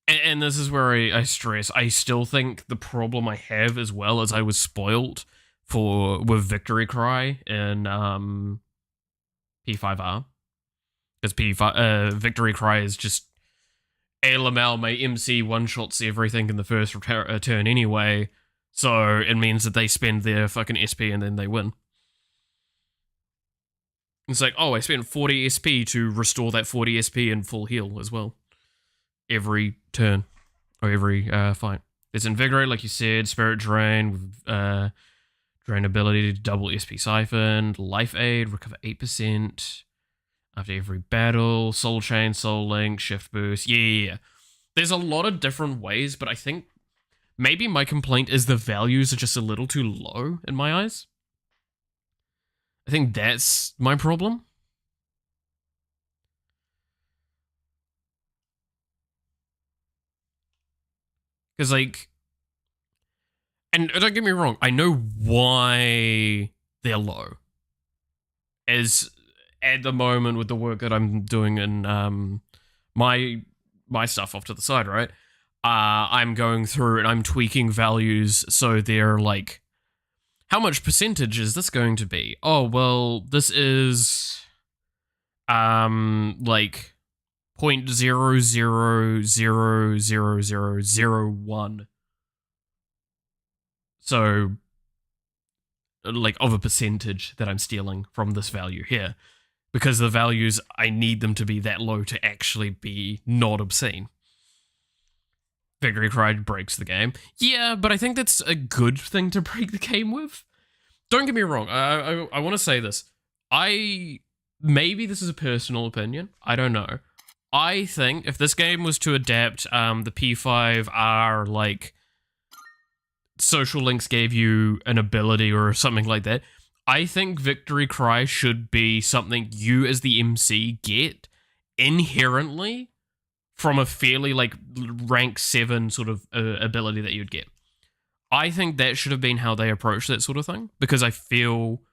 and this is where I stress, I still think the problem I have as well is I was spoiled with Victory Cry in P5R. Because Victory Cry is just ALML, my MC one-shots everything in the first turn anyway, so it means that they spend their fucking SP and then they win. It's like, oh, I spent 40 SP to restore that 40 SP in full heal as well. Every turn. Or every fight. There's Invigorate, like you said, Spirit Drain, with Drain ability to double SP Siphon, Life Aid, recover 8% after every battle, Soul Chain, Soul Link, Shift Boost. Yeah. There's a lot of different ways, but I think maybe my complaint is the values are just a little too low in my eyes. I think that's my problem. Because, like, and don't get me wrong, I know why they're low. As at the moment with the work that I'm doing in my stuff off to the side, right? I'm going through and I'm tweaking values so they're like, how much percentage is this going to be? Oh, well, this is like 0.00000001. So, like, of a percentage that I'm stealing from this value here. Because the values, I need them to be that low to actually be not obscene. Victory Cry breaks the game. Yeah, but I think that's a good thing to break the game with. Don't get me wrong, I want to say this. Maybe this is a personal opinion, I don't know. I think if this game was to adapt the P5R, like, social links gave you an ability or something like that, I think Victory Cry should be something you as the MC get inherently from a fairly, like, rank 7 sort of ability that you'd get. I think that should have been how they approached that sort of thing, because I feel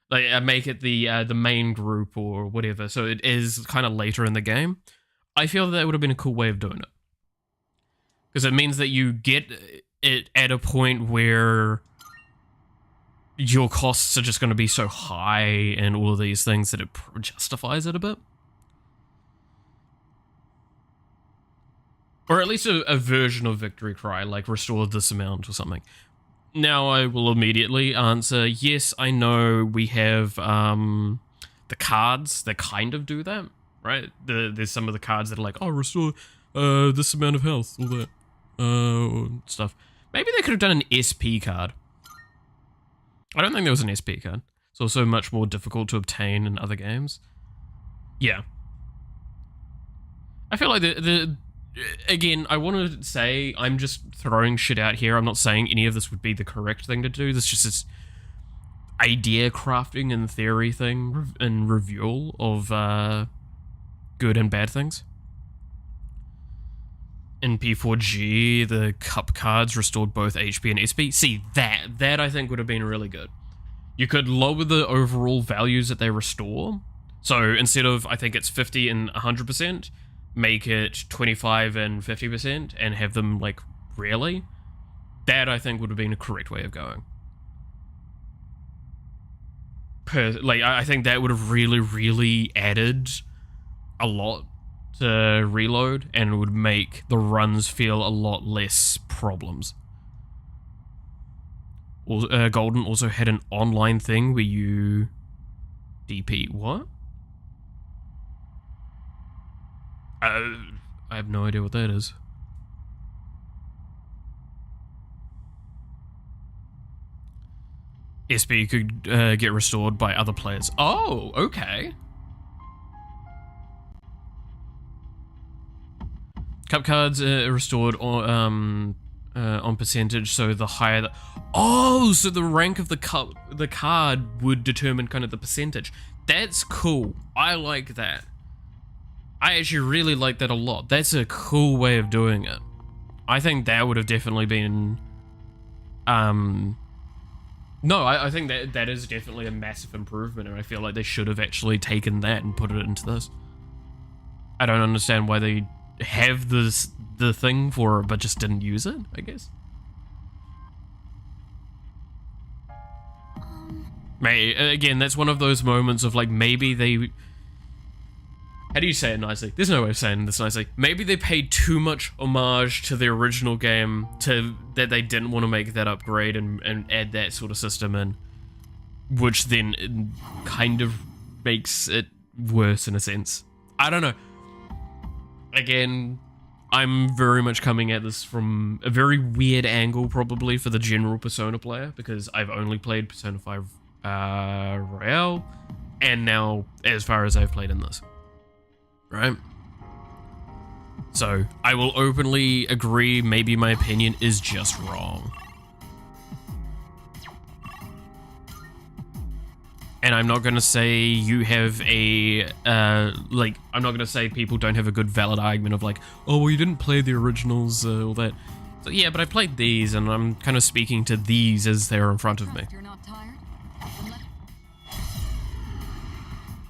like I make it the main group or whatever, so it is kind of later in the game. I feel that would have been a cool way of doing it, because it means that you get it at a point where your costs are just going to be so high and all of these things that it justifies it a bit. Or at least a version of Victory Cry, like restore this amount or something. Now I will immediately answer, yes, I know we have the cards that kind of do that, right? There's some of the cards that are like, oh, restore this amount of health, all that stuff. Maybe they could have done an SP card. I don't think there was an SP card. It's also much more difficult to obtain in other games. Yeah. I feel like again, I want to say I'm just throwing shit out here. I'm not saying any of this would be the correct thing to do. This is just this idea crafting and theory thing and review of good and bad things. In P4G, the cup cards restored both HP and SP. See, that I think would have been really good. You could lower the overall values that they restore. So instead of, I think it's 50 and 100%, make it 25 and 50% and have them, like, rarely. That, I think, would have been a correct way of going. I think that would have really, really added a lot to reload and would make the runs feel a lot less problems. Golden also had an online thing where you DP what? I have no idea what that is. SP could get restored by other players. Oh, okay. Cup cards are restored on percentage, so the higher the... Oh, so the rank of the card would determine kind of the percentage. That's cool. I like that. I actually really like that a lot. That's a cool way of doing it. I think that would have definitely been... No, I think that is definitely a massive improvement, and I feel like they should have actually taken that and put it into this. I don't understand why they have the thing for it, but just didn't use it, I guess. Again, that's one of those moments of, like, maybe they... How do you say it nicely? There's no way of saying this nicely. Maybe they paid too much homage to the original game that they didn't want to make that upgrade and add that sort of system in. Which then kind of makes it worse in a sense. I don't know. Again, I'm very much coming at this from a very weird angle, probably for the general Persona player, because I've only played Persona 5 Royale, and now as far as I've played in this, right? So I will openly agree, maybe my opinion is just wrong. And I'm not going to say you have a, I'm not going to say people don't have a good valid argument of like, oh, well, you didn't play the originals, all that. So yeah, but I played these, and I'm kind of speaking to these as they're in front of me. You're not tired?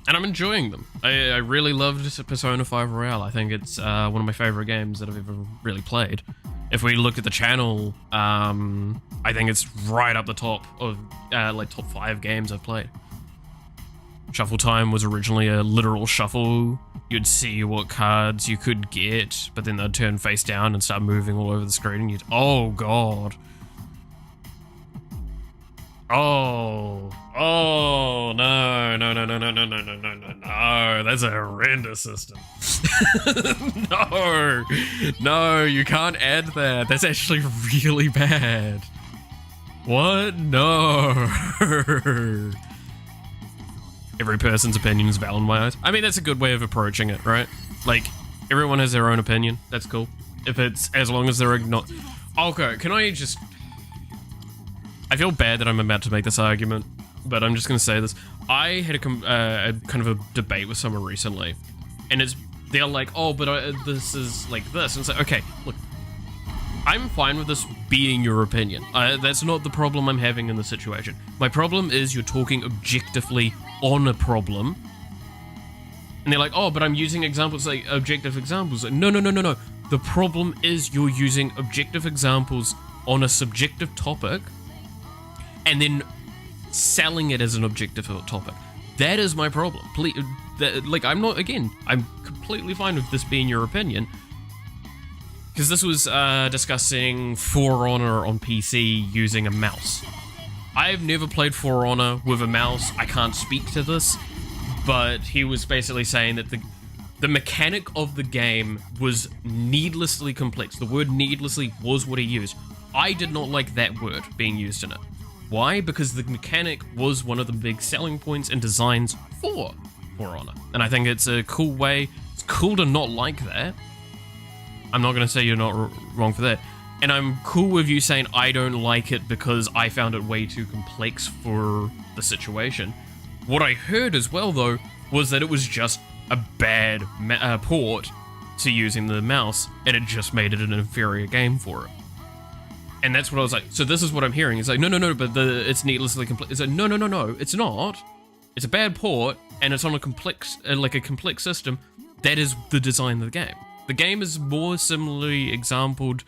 And I'm enjoying them. I really loved Persona 5 Royale. I think it's one of my favorite games that I've ever really played. If we look at the channel, I think it's right up the top of like top 5 games I've played. Shuffle Time was originally a literal shuffle. You'd see what cards you could get, but then they'd turn face down and start moving all over the screen, and you'd, oh god. Oh, no, that's a horrendous system. No, you can't add that. That's actually really bad. What? No. Every person's opinion is valid in my eyes. I mean, that's a good way of approaching it, right? Like, everyone has their own opinion. That's cool. If it's, as long as they're not... Okay, can I just... I feel bad that I'm about to make this argument, but I'm just going to say this. I had a kind of a debate with someone recently, and they're like, oh, but this is like this. And it's like, okay, look, I'm fine with this being your opinion. That's not the problem I'm having in the situation. My problem is you're talking objectively on a problem, and they're like, oh, but I'm using examples, like objective examples. Like, no. The problem is you're using objective examples on a subjective topic, and then selling it as an objective topic. That is my problem. Please, I'm completely fine with this being your opinion. Because this was discussing For Honor on PC using a mouse. I've never played For Honor with a mouse. I can't speak to this. But he was basically saying that the mechanic of the game was needlessly complex. The word needlessly was what he used. I did not like that word being used in it. Why? Because the mechanic was one of the big selling points and designs for Honor. And I think it's a cool way. It's cool to not like that. I'm not going to say you're not wrong for that. And I'm cool with you saying I don't like it because I found it way too complex for the situation. What I heard as well, though, was that it was just a bad port to using the mouse, and it just made it an inferior game for it. And that's what I was like, so this is what I'm hearing. It's like, no, but it's needlessly complex. It's like, no, it's not. It's a bad port, and it's on a complex, complex system. That is the design of the game. The game is more similarly exampled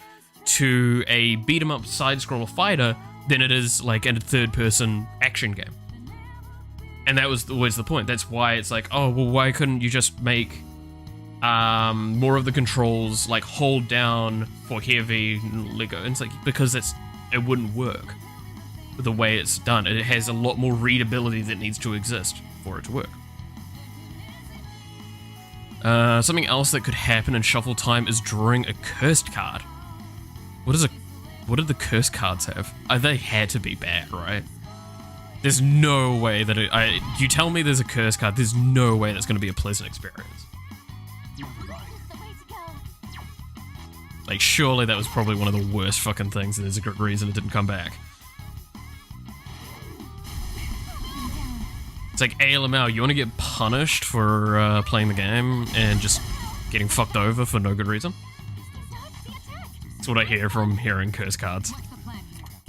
to a beat-em-up side-scroller fighter than it is like a third-person action game. And that was always the point. That's why it's like, oh, well, why couldn't you just make more of the controls like hold down for heavy Lego? And it's like, because it wouldn't work the way it's done. It has a lot more readability that needs to exist for it to work. Something else that could happen in Shuffle Time is drawing a cursed card. What did the cursed cards have? They had to be bad, right? There's no way that you tell me there's a cursed card, there's no way that's going to be a pleasant experience. Like, surely that was probably one of the worst fucking things, and there's a good reason it didn't come back. It's like, ALML, you want to get punished for playing the game and just getting fucked over for no good reason? That's what I hear from hearing curse cards.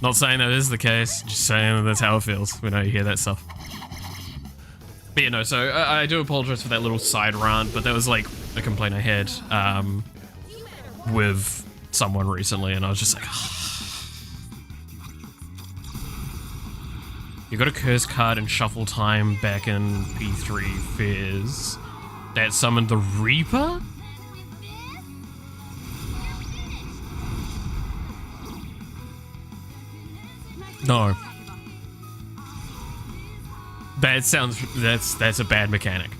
Not saying that is the case, just saying that that's how it feels when I hear that stuff. But yeah, no, so I do apologize for that little side rant, but that was like a complaint I had with someone recently, and I was just like, you got a curse card in Shuffle Time back in P3 Fizz that summoned the Reaper? No. That sounds, that's a bad mechanic.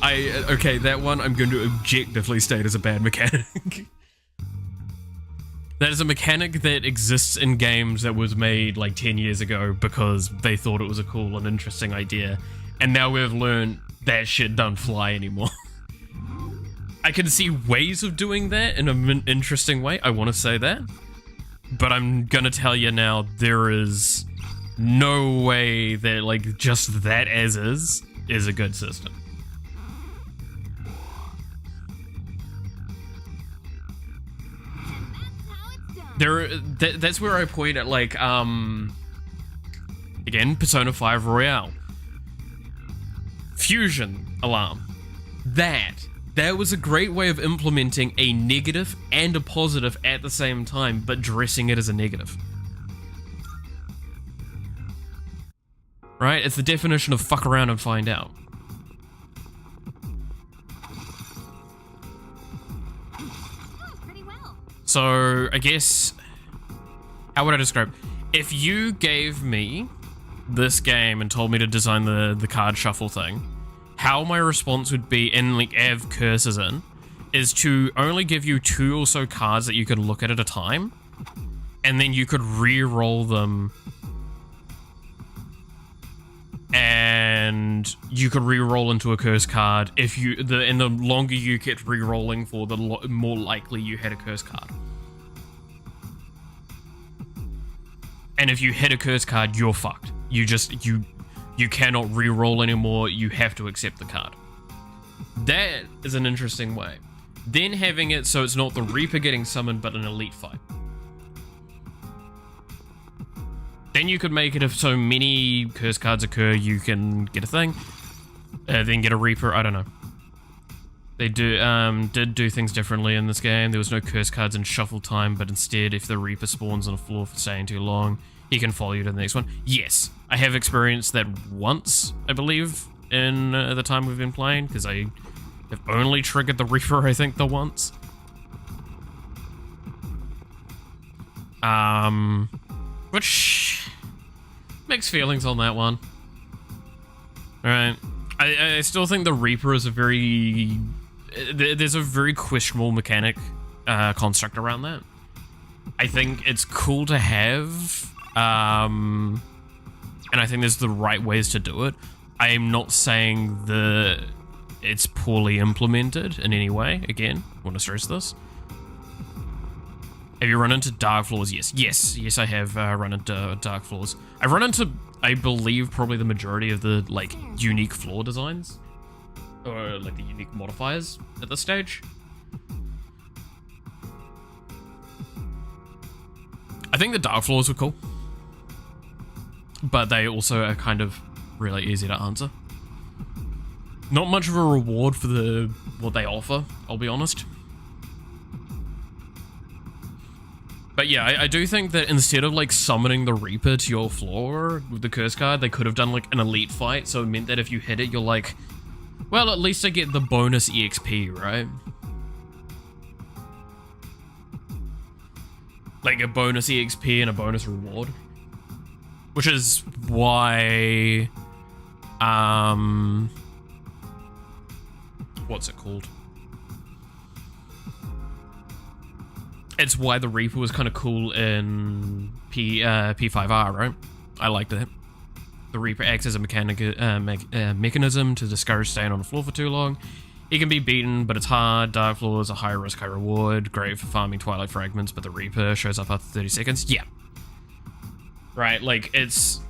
Okay, that one I'm going to objectively state as a bad mechanic. That is a mechanic that exists in games that was made like 10 years ago because they thought it was a cool and interesting idea. And now we've learned that shit don't fly anymore. I can see ways of doing that in an interesting way, I want to say that. But I'm gonna tell you now, there is no way that like just that as is a good system. That's where I point at, like, again, Persona 5 Royale. Fusion alarm. That was a great way of implementing a negative and a positive at the same time, but dressing it as a negative. Right? It's the definition of fuck around and find out. So, I guess, how would I describe? If you gave me this game and told me to design the card shuffle thing, how my response would be, and like have curses in, is to only give you 2 or so cards that you could look at a time, and then you could re-roll them, and you could re-roll into a curse card if you, and the longer you kept re-rolling for, the more likely you had a curse card. And if you hit a curse card, you're fucked. You cannot re-roll anymore, you have to accept the card. That is an interesting way. Then having it so it's not the Reaper getting summoned, but an elite fight. Then you could make it if so many curse cards occur, you can get a thing. Then get a Reaper, I don't know. They did do things differently in this game. There was no curse cards in shuffle time, but instead, if the Reaper spawns on the floor for staying too long, he can follow you to the next one. Yes, I have experienced that once, I believe, in the time we've been playing, because I have only triggered the Reaper, I think, the once. Which mixed feelings on that one. Alright. I still think the Reaper is a very... There's a very questionable mechanic construct around that. I think it's cool to have, and I think there's the right ways to do it. I am not saying that it's poorly implemented in any way. Again, I want to stress this. Have you run into dark floors? Yes, I have run into dark floors. I've run into, I believe, probably the majority of the like unique floor designs, or like the unique modifiers at this stage. I think the dark floors were cool, but they also are kind of really easy to answer. Not much of a reward for what they offer, I'll be honest. But yeah, I do think that instead of like summoning the Reaper to your floor with the curse card, they could have done like an elite fight, so it meant that if you hit it, you're like, well, at least I get the bonus EXP, right? Like a bonus EXP and a bonus reward. Which is why, what's it called? It's why the Reaper was kind of cool in P5R, right? I liked that. The Reaper acts as a mechanism to discourage staying on the floor for too long. It can be beaten, but it's hard. Dark floor is a high risk, high reward. Great for farming Twilight Fragments, but the Reaper shows up after 30 seconds. Yeah. Right, like, it's...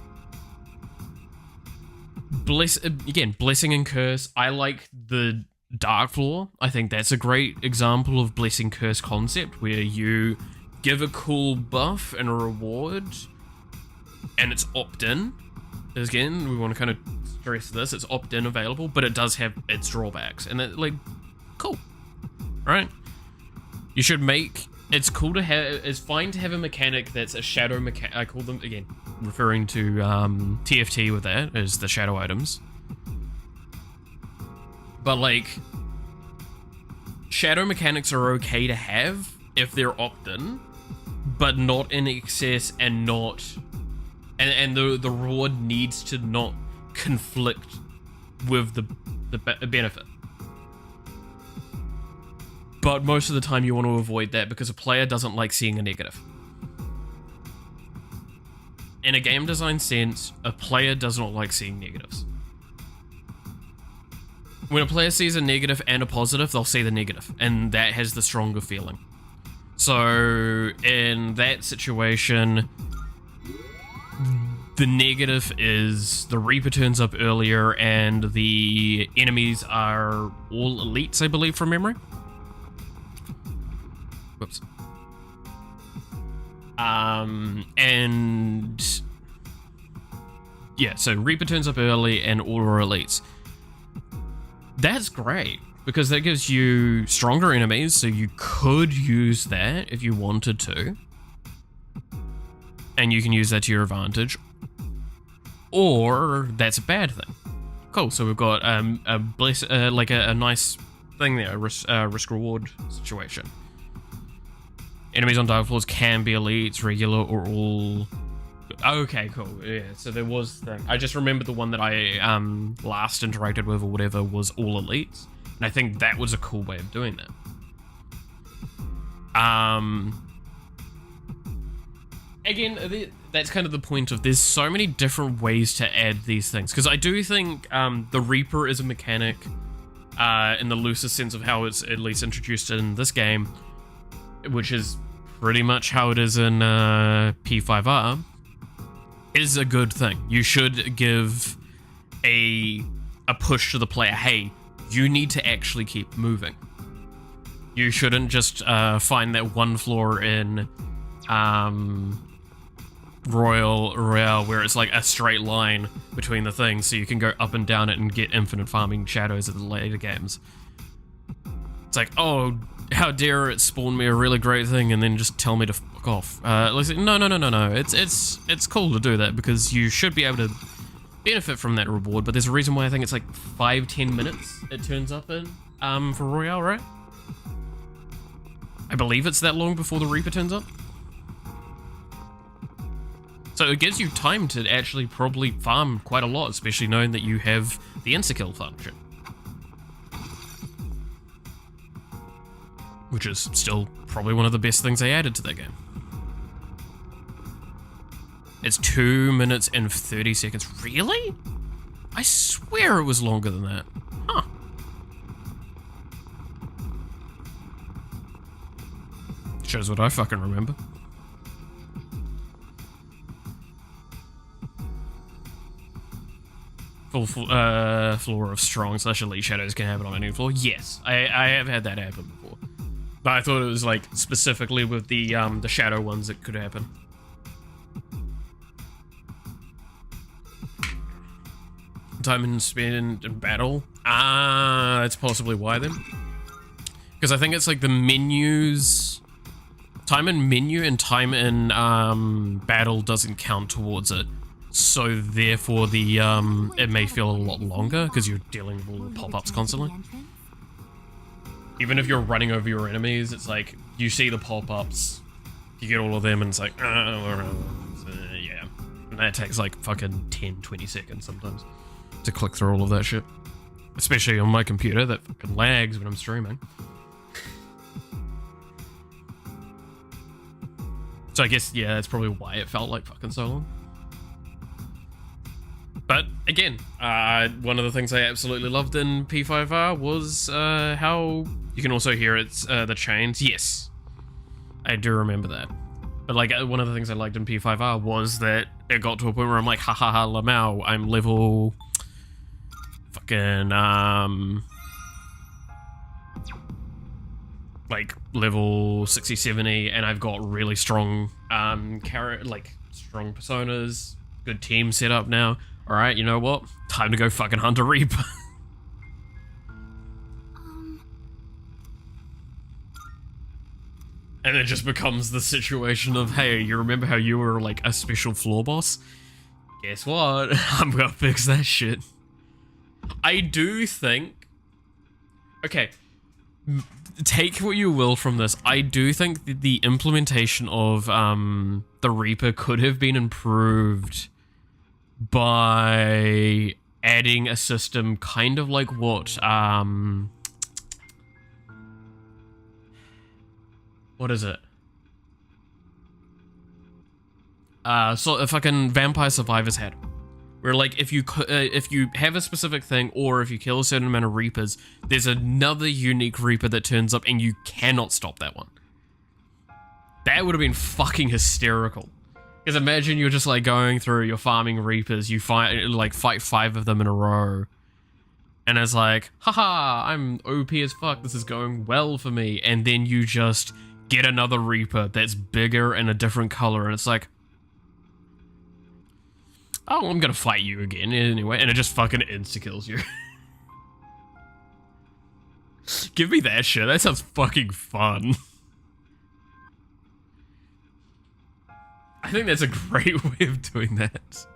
Blessing and Curse. I like the Dark floor. I think that's a great example of Blessing Curse concept, where you give a cool buff and a reward, and it's opt-in. Again, we want to kind of stress this, it's opt-in available, but it does have its drawbacks, and that, like, cool, right? You should make, it's cool to have, it's fine to have a mechanic that's a shadow mechanic. I call them, again, referring to TFT with that, as the shadow items. But, like, shadow mechanics are okay to have if they're opt-in, but not in excess and not and the reward needs to not conflict with the benefit. But most of the time you want to avoid that because a player doesn't like seeing a negative. In a game design sense, a player does not like seeing negatives. When a player sees a negative and a positive, they'll see the negative, and that has the stronger feeling. So in that situation, the negative is the Reaper turns up earlier and the enemies are all elites, I believe, from memory. Whoops. And yeah, so Reaper turns up early and all are elites. That's great, because that gives you stronger enemies, so you could use that if you wanted to. And you can use that to your advantage. Or that's a bad thing. Cool, so we've got a nice thing there, a risk-reward situation. Enemies on dark floors can be elites, regular, or all... Okay, cool. Yeah, so there was the... I just remembered the one that I last interacted with or whatever was all elites. And I think that was a cool way of doing that. Again, that's kind of the point of there's so many different ways to add these things. Because I do think the Reaper is a mechanic in the loosest sense of how it's at least introduced in this game, which is pretty much how it is in P5R, is a good thing. You should give a push to the player. Hey, you need to actually keep moving. You shouldn't just find that one floor in Royale where it's like a straight line between the things, so you can go up and down it and get infinite farming shadows at the later games. It's like, oh, how dare it spawn me a really great thing and then just tell me to fuck off. No. It's cool to do that because you should be able to benefit from that reward, but there's a reason why I think it's like 5-10 minutes it turns up in for Royale, right? I believe it's that long before the Reaper turns up. So it gives you time to actually probably farm quite a lot, especially knowing that you have the insta-kill function. Which is still probably one of the best things they added to that game. It's 2 minutes and 30 seconds. Really? I swear it was longer than that. Huh. Shows what I fucking remember. Full floor of strong / elite shadows can happen on any floor. Yes, I have had that happen before. But I thought it was like specifically with the shadow ones that could happen. Time and spend in battle. That's possibly why then. Because I think it's like the menus, time in menu and time in battle doesn't count towards it. So therefore the it may feel a lot longer because you're dealing with all the pop-ups constantly. Even if you're running over your enemies, it's like you see the pop-ups, you get all of them, and it's like, yeah. And that takes like fucking 10-20 seconds sometimes to click through all of that shit. Especially on my computer that fucking lags when I'm streaming. So I guess, yeah, that's probably why it felt like fucking so long. But again, one of the things I absolutely loved in P5R was how you can also hear it's the chains. Yes, I do remember that. But like one of the things I liked in P5R was that it got to a point where I'm like, ha ha ha, Lamau, I'm level fucking like level 60, 70, and I've got really strong strong personas, good team set up now. Alright, you know what? Time to go fucking hunt a Reaper. And it just becomes the situation of, hey, you remember how you were like a special floor boss? Guess what? I'm gonna fix that shit. I do think... Okay. take what you will from this. I do think that the implementation of the Reaper could have been improved by adding a system kind of like what is it? So if fucking Vampire Survivors had, where like if you have a specific thing or if you kill a certain amount of Reapers, there's another unique Reaper that turns up and you cannot stop that one. That would have been fucking hysterical. Because imagine you're just like going through, you're farming Reapers, you fight 5 of them in a row, and it's like, haha, I'm OP as fuck, this is going well for me, and then you just get another Reaper that's bigger and a different color, and it's like, oh, I'm gonna fight you again anyway, and it just fucking insta-kills you. Give me that shit, that sounds fucking fun. I think that's a great way of doing that.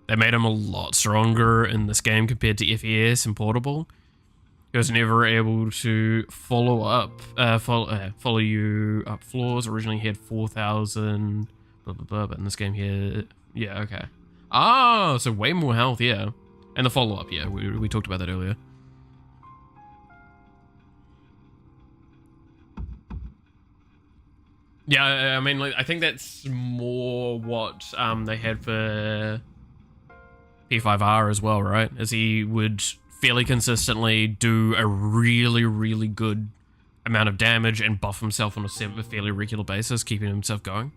They made him a lot stronger in this game compared to FES and Portable. He was never able to follow you up floors. Originally he had 4,000, blah blah blah, but in this game here, yeah, okay. Oh, so way more health, yeah. And the follow-up, yeah, we talked about that earlier. Yeah, I mean, like, I think that's more what they had for P5R as well, right? As he would fairly consistently do a really, really good amount of damage and buff himself on a fairly regular basis, keeping himself going.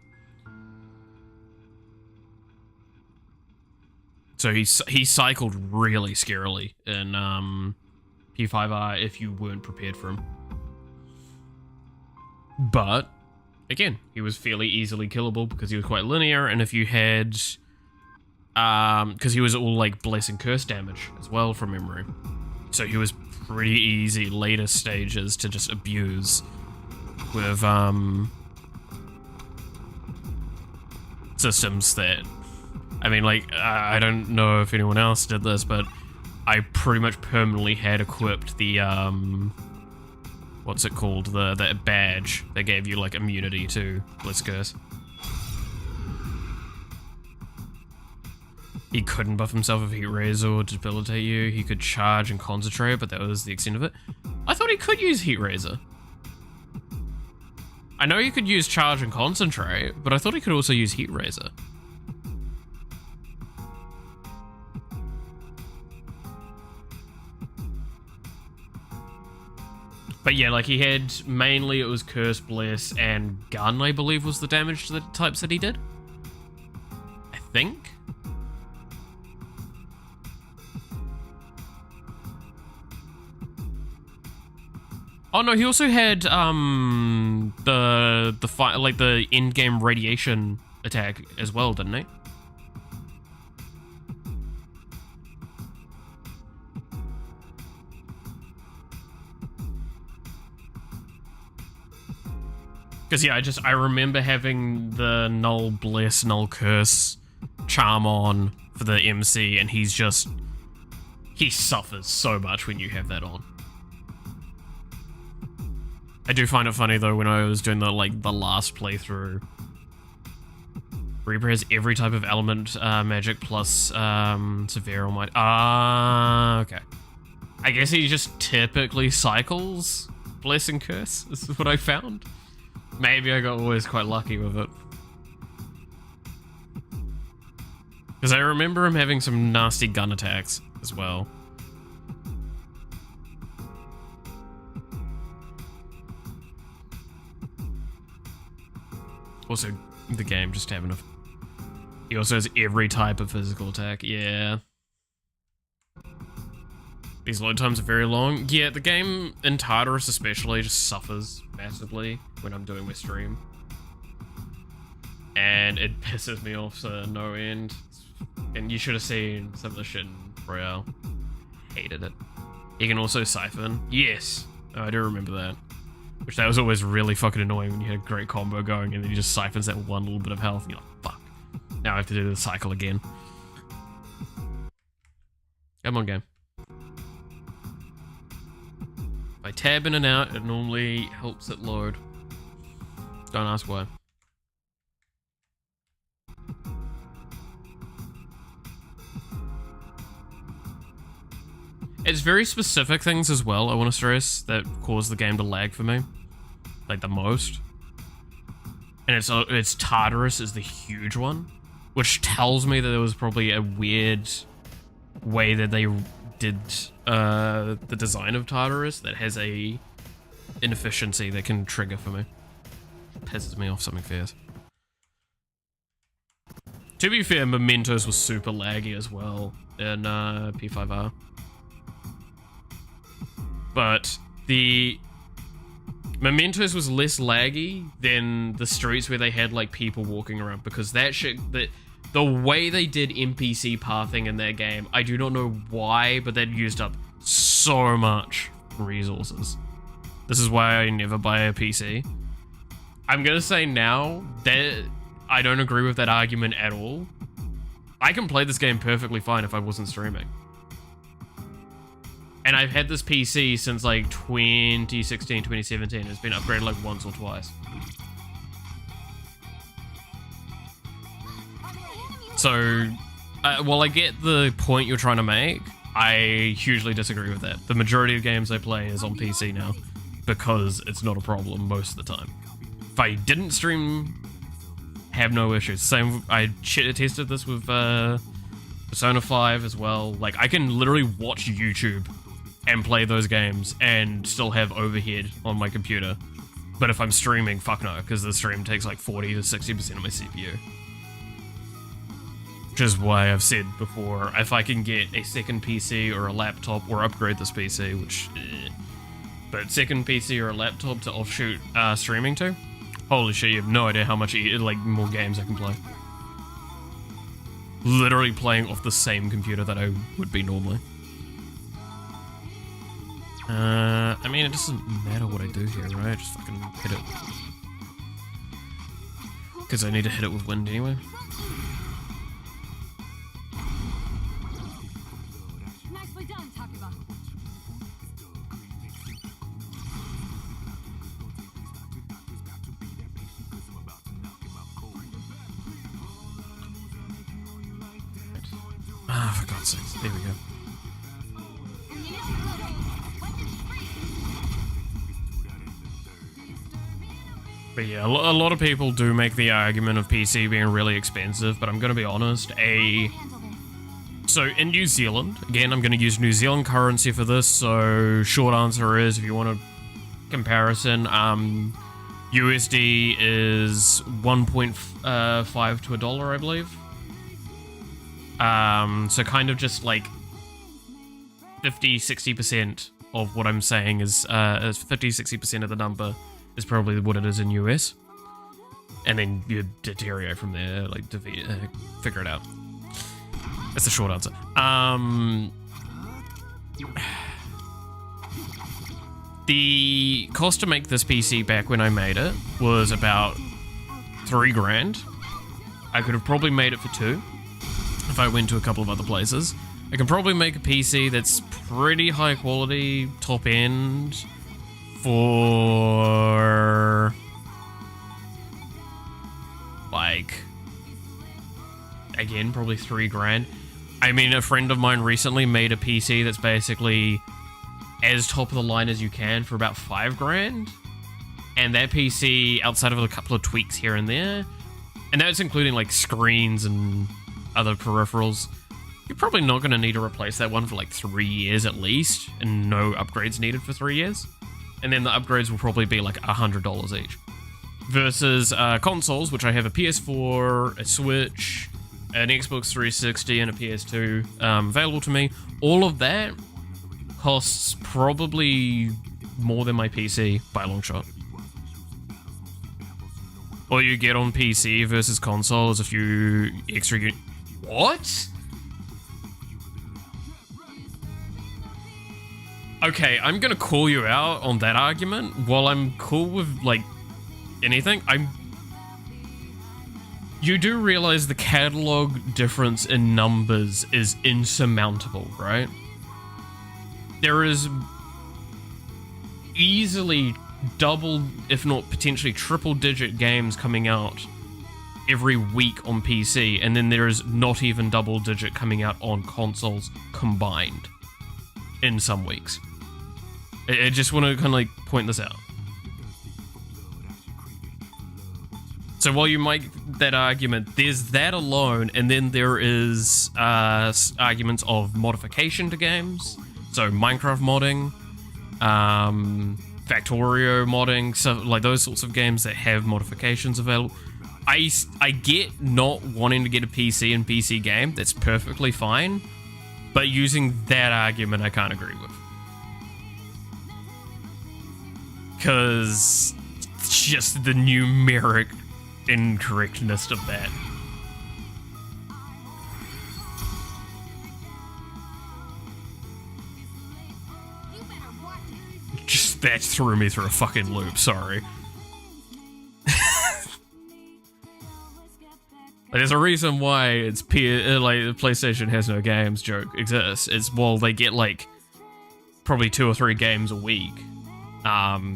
So he cycled really scarily in P5R if you weren't prepared for him. But again, he was fairly easily killable because he was quite linear, and if you had, because he was all like bless and curse damage as well from memory, so he was pretty easy later stages to just abuse with systems that, I mean, like, I don't know if anyone else did this, but I pretty much permanently had equipped the what's it called? The badge that gave you like immunity to Blitz Curse. He couldn't buff himself with Heat Razor or debilitate you. He could charge and concentrate, but that was the extent of it. I thought he could use Heat Razor. I know you could use charge and concentrate, but I thought he could also use Heat Razor. But yeah, like he had, mainly it was Curse, Bless, and Gun, I believe was the damage to the types that he did. I think? Oh no, he also had the fight, like the in-game radiation attack as well, didn't he? Because yeah, I remember having the Null Bless, Null Curse charm on for the MC, and he suffers so much when you have that on. I do find it funny though when I was doing the last playthrough. Reaper has every type of element magic plus severe almighty. Okay. I guess he just typically cycles Bless and Curse, is what I found. Maybe I got always quite lucky with it. Because I remember him having some nasty gun attacks as well. Also, the game just having a... He also has every type of physical attack, yeah. These load times are very long. Yeah, the game in Tartarus especially just suffers massively when I'm doing my stream. And it pisses me off to no end. And you should have seen some of the shit in Royale. Hated it. You can also siphon. Yes! Oh, I do remember that. Which that was always really fucking annoying when you had a great combo going and then he just siphons that one little bit of health and you're like, fuck. Now I have to do the cycle again. Come on, game. If I tab in and out, it normally helps it load. Don't ask why. It's very specific things as well, I want to stress, that cause the game to lag for me. Like, the most. And it's Tartarus is the huge one, which tells me that there was probably a weird way that they did the design of Tartarus that has a inefficiency that can trigger for me. Pisses me off something fierce. To be fair, Mementos was super laggy as well in P5R. But the Mementos was less laggy than the streets where they had like people walking around, because that shit, the way they did NPC pathing in that game, I do not know why, but that used up so much resources. This is why I never buy a PC. I'm gonna say now that I don't agree with that argument at all. I can play this game perfectly fine if I wasn't streaming. And I've had this PC since like 2016, 2017. It's been upgraded like once or twice. So, while I get the point you're trying to make, I hugely disagree with that. The majority of games I play is on PC now, because it's not a problem most of the time. If I didn't stream, have no issues. Same, I tested this with Persona 5 as well. Like, I can literally watch YouTube and play those games and still have overhead on my computer. But if I'm streaming, fuck no, because the stream takes like 40 to 60% of my CPU. Which is why I've said before, if I can get a second PC or a laptop, or upgrade this PC, which... but second PC or a laptop to offshoot streaming to, holy shit, you have no idea how much like more games I can play. Literally playing off the same computer that I would be normally. I mean, it doesn't matter what I do here, right? I just fucking hit it. Because I need to hit it with wind anyway. Nicely done, Takeba. Ah, for God's sakes. There we go. But yeah, a lot of people do make the argument of PC being really expensive, but I'm going to be honest, so in New Zealand, again, I'm going to use New Zealand currency for this, so short answer is, if you want a comparison, USD is 1.5 to $1, I believe. So kind of just like 50-60% of what I'm saying is 50-60% of the number is probably what it is in US, and then you deteriorate from there, like figure it out. That's the short answer. The cost to make this PC back when I made it was about $3 grand. I could have probably made it for 2 if I went to a couple of other places. I can probably make a PC that's pretty high quality, top end, for like, again, probably $3 grand. I mean, a friend of mine recently made a PC that's basically as top of the line as you can for about $5 grand. And that PC, outside of a couple of tweaks here and there, and that's including like screens and other peripherals, you're probably not going to need to replace that one for like 3 years at least, and no upgrades needed for 3 years. And then the upgrades will probably be like $100 each. Versus consoles, which I have a PS4, a Switch, an Xbox 360, and a PS2 available to me. All of that costs probably more than my PC by a long shot. All you get on PC versus console is a few extra What? Okay, I'm gonna call you out on that argument. While I'm cool with, like, anything, you do realize the catalog difference in numbers is insurmountable, right? There is easily double, if not potentially triple digit games coming out every week on PC, and then there is not even double digit coming out on consoles combined in some weeks. I just want to kind of like point this out. So while you make that argument, there's that alone, and then there is arguments of modification to games. So Minecraft modding, Factorio modding, so like those sorts of games that have modifications available. I get not wanting to get a PC and PC game, that's perfectly fine, but using that argument I can't agree with. Because just the numeric incorrectness of that. Just that threw me through a fucking loop, sorry. There's a reason why it's like the PlayStation has no games joke exists. It's, well, they get like probably 2 or 3 games a week.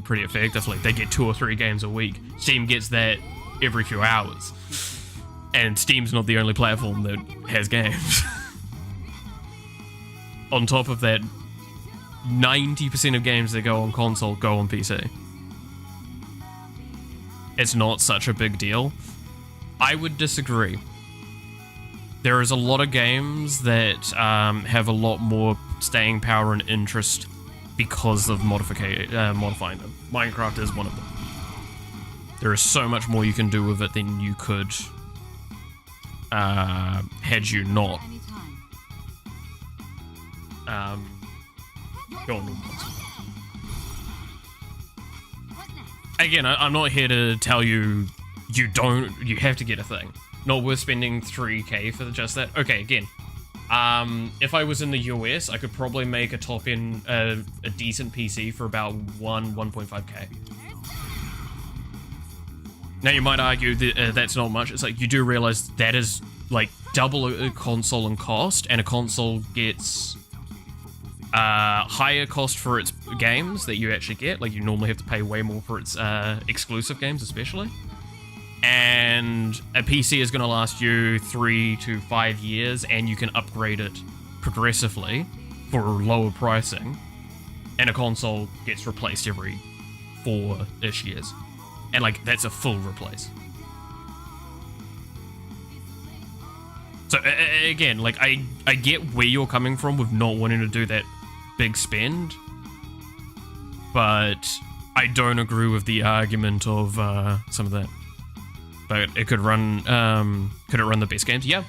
Pretty effectively. They get 2 or 3 games a week. Steam gets that every few hours. And Steam's not the only platform that has games. On top of that, 90% of games that go on console go on PC. It's not such a big deal. I would disagree. There is a lot of games that have a lot more staying power and interest because of modifying them. Minecraft is one of them. There is so much more you can do with it than you could had you not. Go on. Again, I'm not here to tell you you have to get a thing. Not worth spending $3K for just that. Okay, again, if I was in the US, I could probably make a top-end, a decent PC for about 1.5K. Now you might argue that that's not much. It's like, you do realize that is like double a console in cost, and a console gets higher cost for its games that you actually get. Like, you normally have to pay way more for its exclusive games, especially. And a PC is going to last you 3 to 5 years, and you can upgrade it progressively for lower pricing. And a console gets replaced every 4-ish years. And, like, that's a full replace. So, again, like, I get where you're coming from with not wanting to do that big spend. But I don't agree with the argument of some of that. But it could run, could it run the best games? Yeah.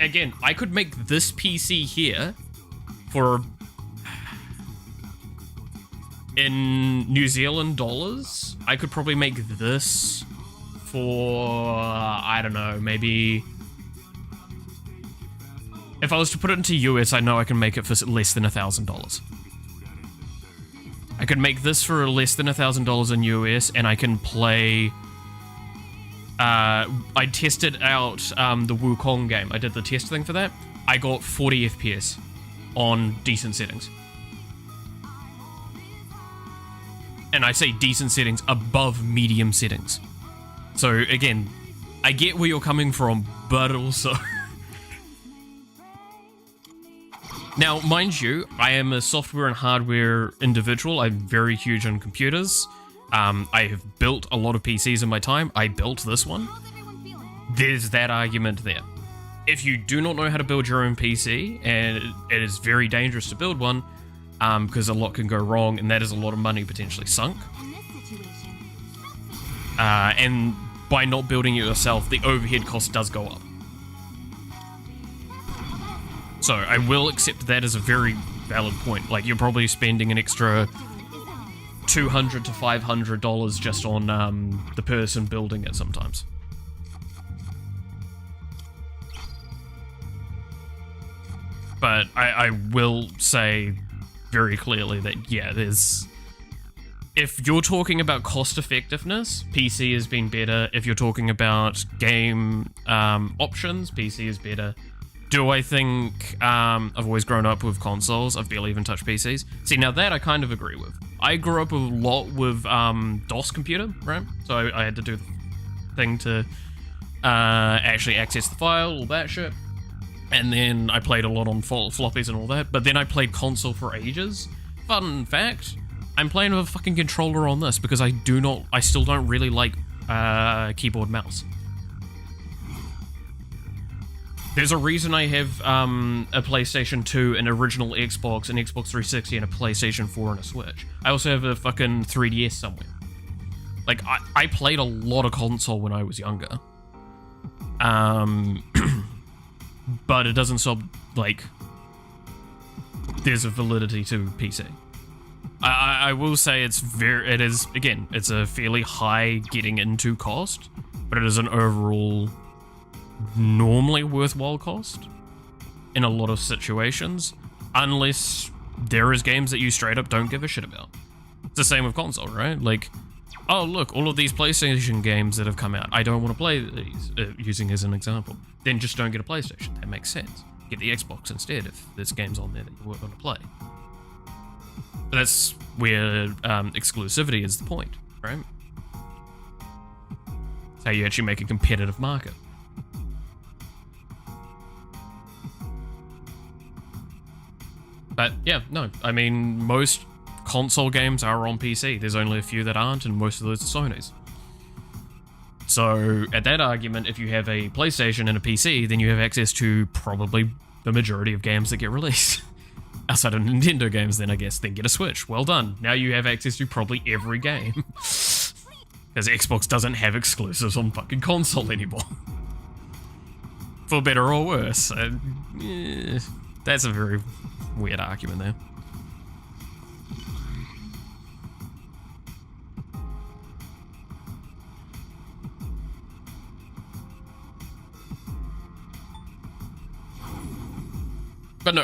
Again, I could make this PC here for, in New Zealand dollars, I could probably make this for, I don't know, maybe, if I was to put it into US, I know I can make it for less than $1,000. I could make this for less than $1,000 in US, and I can play, I tested out the Wukong game. I did the test thing for that. I got 40 FPS on decent settings. And I say decent settings above medium settings. So again, I get where you're coming from, but also... Now, mind you, I am a software and hardware individual. I'm very huge on computers. I have built a lot of PCs in my time. I built this one. There's that argument there. If you do not know how to build your own PC, and it is very dangerous to build one, because a lot can go wrong, and that is a lot of money potentially sunk. And by not building it yourself, the overhead cost does go up. So I will accept that as a very valid point. Like, you're probably spending an extra $200 to $500 just on the person building it sometimes. But I will say very clearly that, yeah, there's... If you're talking about cost effectiveness, PC has been better. If you're talking about game options, PC is better. Do I think I've always grown up with consoles? I've barely even touched PCs. See, now that I kind of agree with. I grew up a lot with DOS computer, right? So I had to do the thing to actually access the file, all that shit. And then I played a lot on floppies and all that. But then I played console for ages. Fun fact, I'm playing with a fucking controller on this because I still don't really like keyboard mouse. There's a reason I have a PlayStation 2, an original Xbox, an Xbox 360, and a PlayStation 4 and a Switch. I also have a fucking 3DS somewhere. Like, I played a lot of console when I was younger. But it doesn't stop, like, there's a validity to PC. I will say it's a fairly high getting into cost, but it is an overall normally worthwhile cost in a lot of situations, unless there is games that you straight up don't give a shit about. It's the same with console, right? Like, oh look, all of these PlayStation games that have come out, I don't want to play these, using as an example. Then just don't get a PlayStation, that makes sense. Get the Xbox instead if there's games on there that you want to play. But that's where exclusivity is the point, right? It's how you actually make a competitive market. But yeah, no, I mean, most console games are on PC. There's only a few that aren't, and most of those are Sony's. So, at that argument, if you have a PlayStation and a PC, then you have access to probably the majority of games that get released. Outside of Nintendo games, then I guess, then get a Switch. Well done. Now you have access to probably every game. Because Xbox doesn't have exclusives on fucking console anymore. For better or worse. That's a very weird argument there. But no,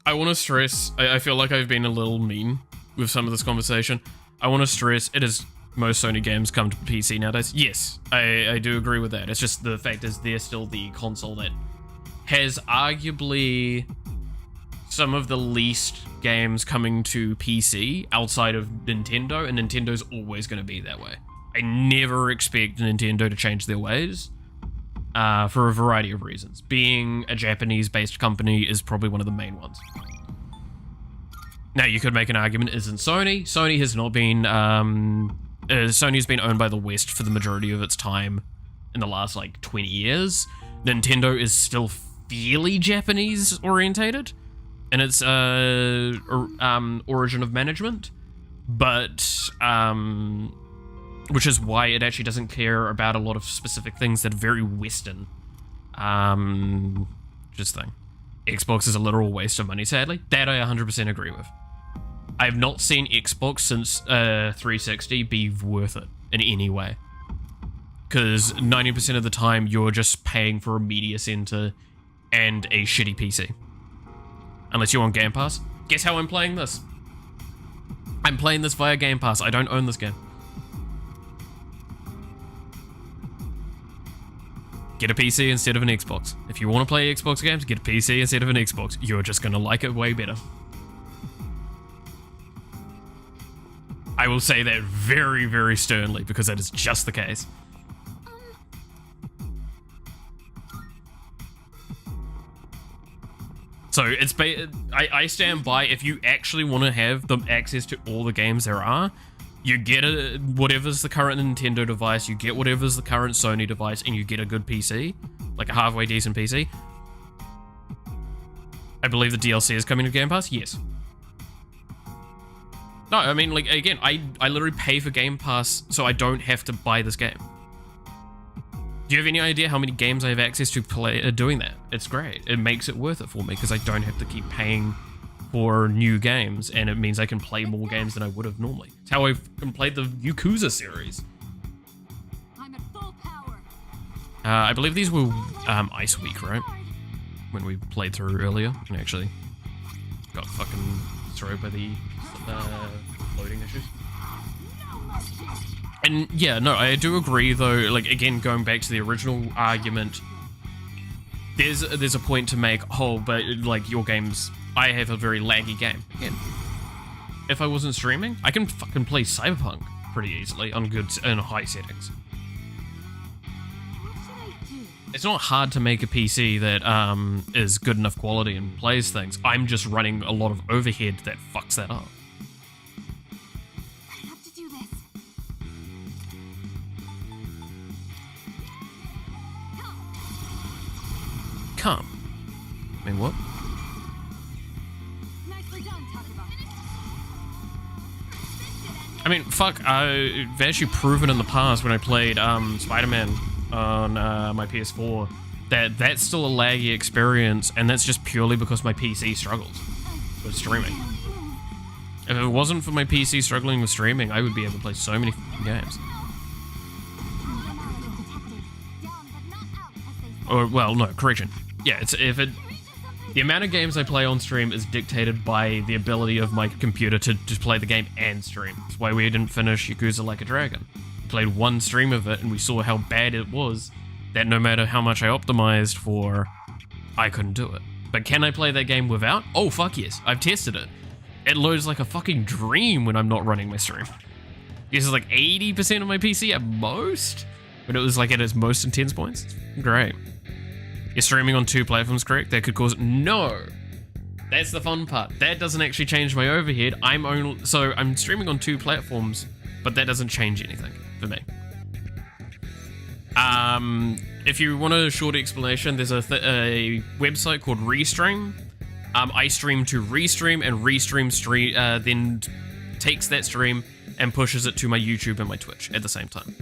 I want to stress, I feel like I've been a little mean with some of this conversation. I want to stress, it is most Sony games come to PC nowadays. Yes, I do agree with that. It's just the fact is they're still the console that has arguably some of the least games coming to PC outside of Nintendo, and Nintendo's always going to be that way. I never expect Nintendo to change their ways. For a variety of reasons. Being a Japanese-based company is probably one of the main ones. Now, you could make an argument, isn't Sony? Sony has not been... Sony's been owned by the West for the majority of its time in the last, 20 years. Nintendo is still fairly Japanese-orientated in its origin of management, but... which is why it actually doesn't care about a lot of specific things that are very Western. Just thing. Xbox is a literal waste of money, sadly. That I 100% agree with. I have not seen Xbox since 360 be worth it in any way. Because 90% of the time, you're just paying for a media center and a shitty PC. Unless you're on Game Pass. Guess how I'm playing this? I'm playing this via Game Pass. I don't own this game. Get a PC instead of an Xbox. If you want to play Xbox games, get a PC instead of an Xbox. You're just going to like it way better. I will say that very, very sternly, because that is just the case. So, I stand by, if you actually want to have the access to all the games there are, you get whatever's the current Nintendo device, you get whatever's the current Sony device, and you get a good PC, like a halfway decent PC. I believe the DLC is coming to Game Pass? Yes. No, I mean, again, I literally pay for Game Pass so I don't have to buy this game. Do you have any idea how many games I have access to doing that? It's great. It makes it worth it for me because I don't have to keep paying for new games, and it means I can play more games than I would have normally. It's how I've played the Yakuza series. I'm at full power. I believe these were Ice Week, right? When we played through earlier, and actually got fucking destroyed by the loading issues. And yeah, no, I do agree though, again, going back to the original argument, there's a point to make. Oh, but like your games, I have a very laggy game. Again, if I wasn't streaming, I can fucking play Cyberpunk pretty easily on good and high settings. What should I do? It's not hard to make a PC that is good enough quality and plays things. I'm just running a lot of overhead that fucks that up. I have to do this. Come. I mean, what? Nicely done, Takuma. I mean, fuck, I've actually proven in the past when I played Spider-Man on my PS4 that that's still a laggy experience, and that's just purely because my PC struggles with streaming. If it wasn't for my PC struggling with streaming, I would be able to play so many f***ing games. Or, well, no, correction. Yeah, the amount of games I play on stream is dictated by the ability of my computer to play the game and stream. That's why we didn't finish Yakuza Like a Dragon. We played one stream of it and we saw how bad it was, that no matter how much I optimized for, I couldn't do it. But can I play that game without? Oh, fuck yes. I've tested it. It loads like a fucking dream when I'm not running my stream. Uses like 80% of my PC at most, when it was like at its most intense points. It's great. You're streaming on 2 platforms, correct? That could cause it. No! That's the fun part. That doesn't actually change my overhead. I'm streaming on 2 platforms, but that doesn't change anything for me. If you want a short explanation, there's a website called Restream. I stream to Restream, and Restream then takes that stream and pushes it to my YouTube and my Twitch at the same time.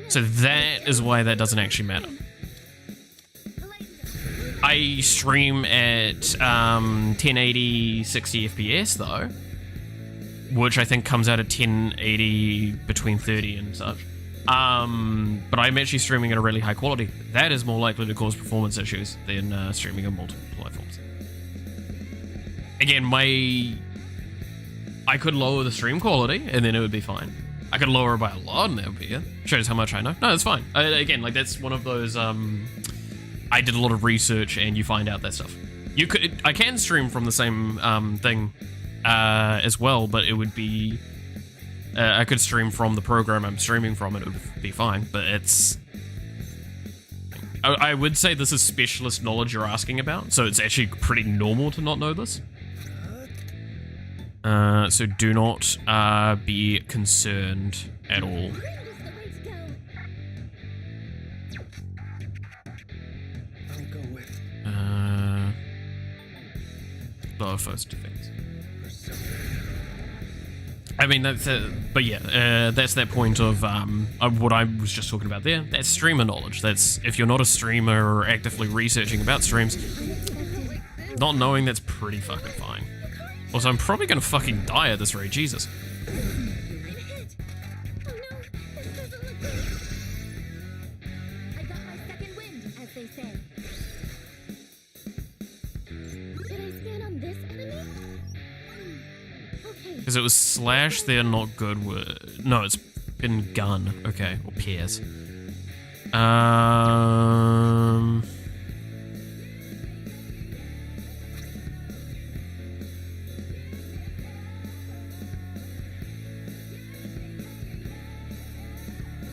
So that is why that doesn't actually matter. I stream at 1080 60 FPS though, which I think comes out at 1080 between 30 and such. But I'm actually streaming at a really high quality. That is more likely to cause performance issues than streaming on multiple platforms. Again, I could lower the stream quality and then it would be fine. I could lower it by a lot and that would be it. Shows how much I know. No, that's fine. Again, like that's one of those, I did a lot of research and you find out that stuff. I can stream from the same thing as well, but it would be, I could stream from the program I'm streaming from and it would be fine, but it's, I would say this is specialist knowledge you're asking about, so it's actually pretty normal to not know this. So do not be concerned at all. Lower first defense. I mean, that's but yeah, that's that point of what I was just talking about there. That's streamer knowledge. That's if you're not a streamer or actively researching about streams, not knowing that's pretty fucking fine. Also, I'm probably gonna fucking die at this rate, Jesus. Because it was slash, they're not good with... No, it's been gun. Okay, or pairs.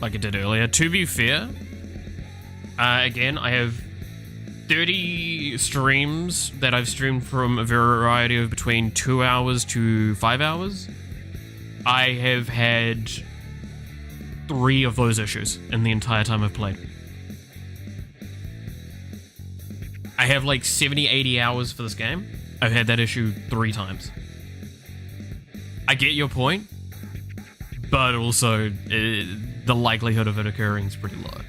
Like I did earlier. To be fair, again, I have 30 streams that I've streamed from a variety of between 2 hours to 5 hours. I have had 3 of those issues in the entire time I've played. I have like 70, 80 hours for this game. I've had that issue 3 times. I get your point, but also the likelihood of it occurring is pretty low.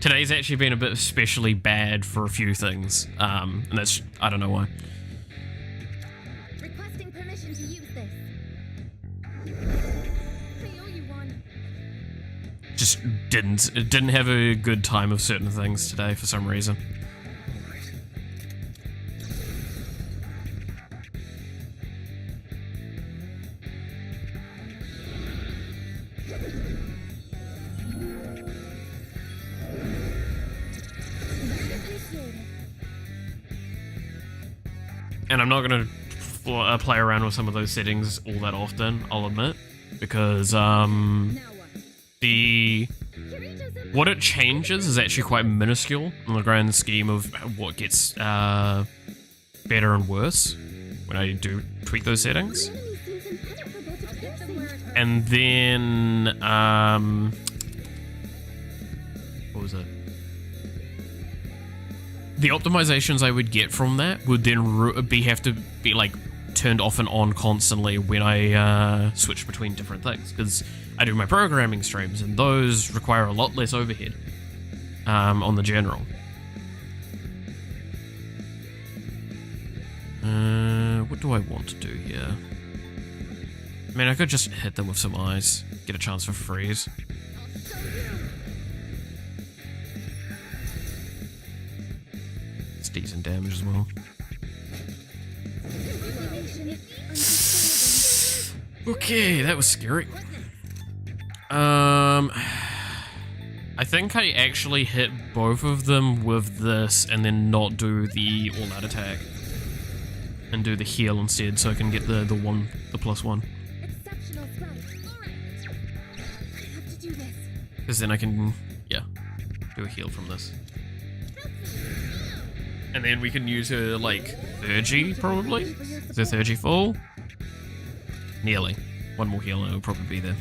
Today's actually been a bit especially bad for a few things, and that's, I don't know why. Requesting permission to use this. I owe you one. Just didn't have a good time of certain things today for some reason. And I'm not going to play around with some of those settings all that often, I'll admit, because what it changes is actually quite minuscule in the grand scheme of what gets better and worse when I do tweak those settings. And then what was it? The optimizations I would get from that would then have to be like turned off and on constantly when I switch between different things, because I do my programming streams and those require a lot less overhead on the general. What do I want to do here? I mean, I could just hit them with some eyes, get a chance for freeze. It's decent damage as well. Okay, that was scary. I think I actually hit both of them with this and then not do the all-out attack. And do the heal instead so I can get the +1. Exceptional strike. Alright. I have to do this. Because then I can, yeah, do a heal from this. And then we can use her, like, 3G, probably? Is her 3G full? Nearly. One more heal and it'll probably be there.